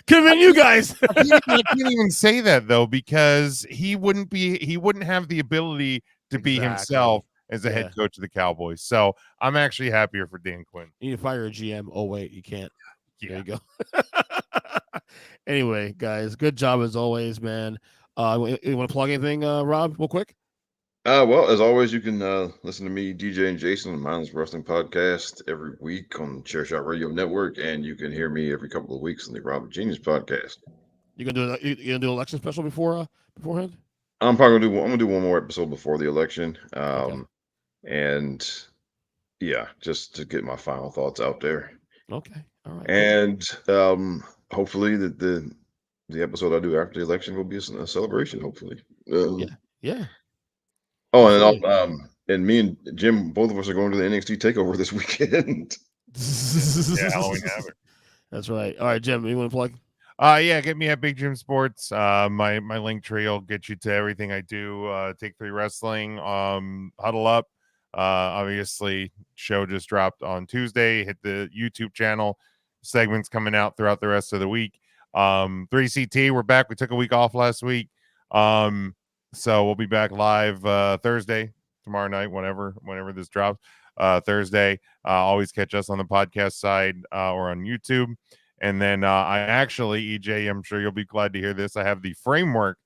could have been you guys. I can't even say that though, because he wouldn't have the ability to be himself as a head coach of the Cowboys. So I'm actually happier for Dan Quinn. You need to fire a GM. Oh wait, you can't. Yeah. There you go. Anyway, guys, good job as always, man. You want to plug anything, Rob, real quick? Well, as always, you can listen to me, DJ and Jason, on Mindless Wrestling Podcast every week on Chairshot Radio Network, and you can hear me every couple of weeks on the Robert Genius Podcast. You gonna do election special beforehand? I'm gonna do one more episode before the election, and just to get my final thoughts out there. Okay, all right. And hopefully the episode I do after the election will be a celebration. Hopefully, yeah. Oh, and me and Jim, both of us are going to the NXT Takeover this weekend. Halloween Havoc. That's right. All right, Jim, you want to plug? Get me at Big Jim Sports. My link tree will get you to everything I do. Take 3 Wrestling, Huddle Up. Obviously, show just dropped on Tuesday. Hit the YouTube channel. Segments coming out throughout the rest of the week. 3CT, we're back. We took a week off last week. So we'll be back live Thursday, tomorrow night, whenever this drops. Thursday. Always catch us on the podcast side or on YouTube. And then I actually, EJ, I'm sure you'll be glad to hear this. I have the framework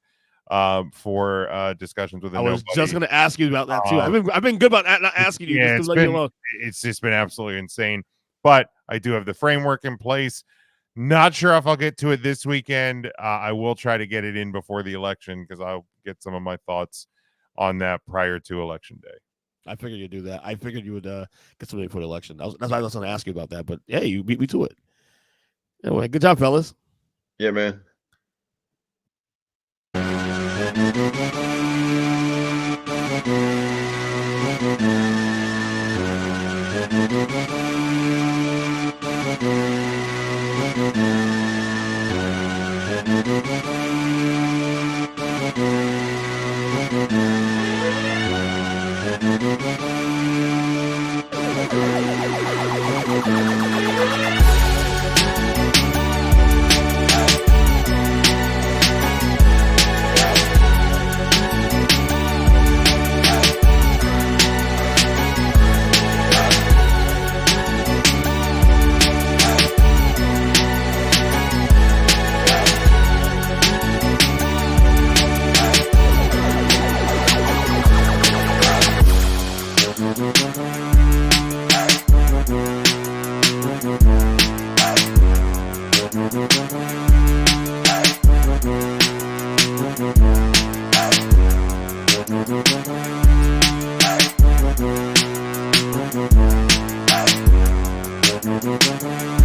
for discussions with. I was just going to ask you about that too. I've been good about not asking you. Yeah, just to let you alone. It's just been absolutely insane. But I do have the framework in place. Not sure if I'll get to it this weekend. I will try to get it in before the election because get some of my thoughts on that prior to Election Day. I figured you'd do that. I figured you would get somebody for the election. That's why I was going to ask you about that. But hey, you beat me to it. Anyway, good job, fellas. Yeah, man. Thank you.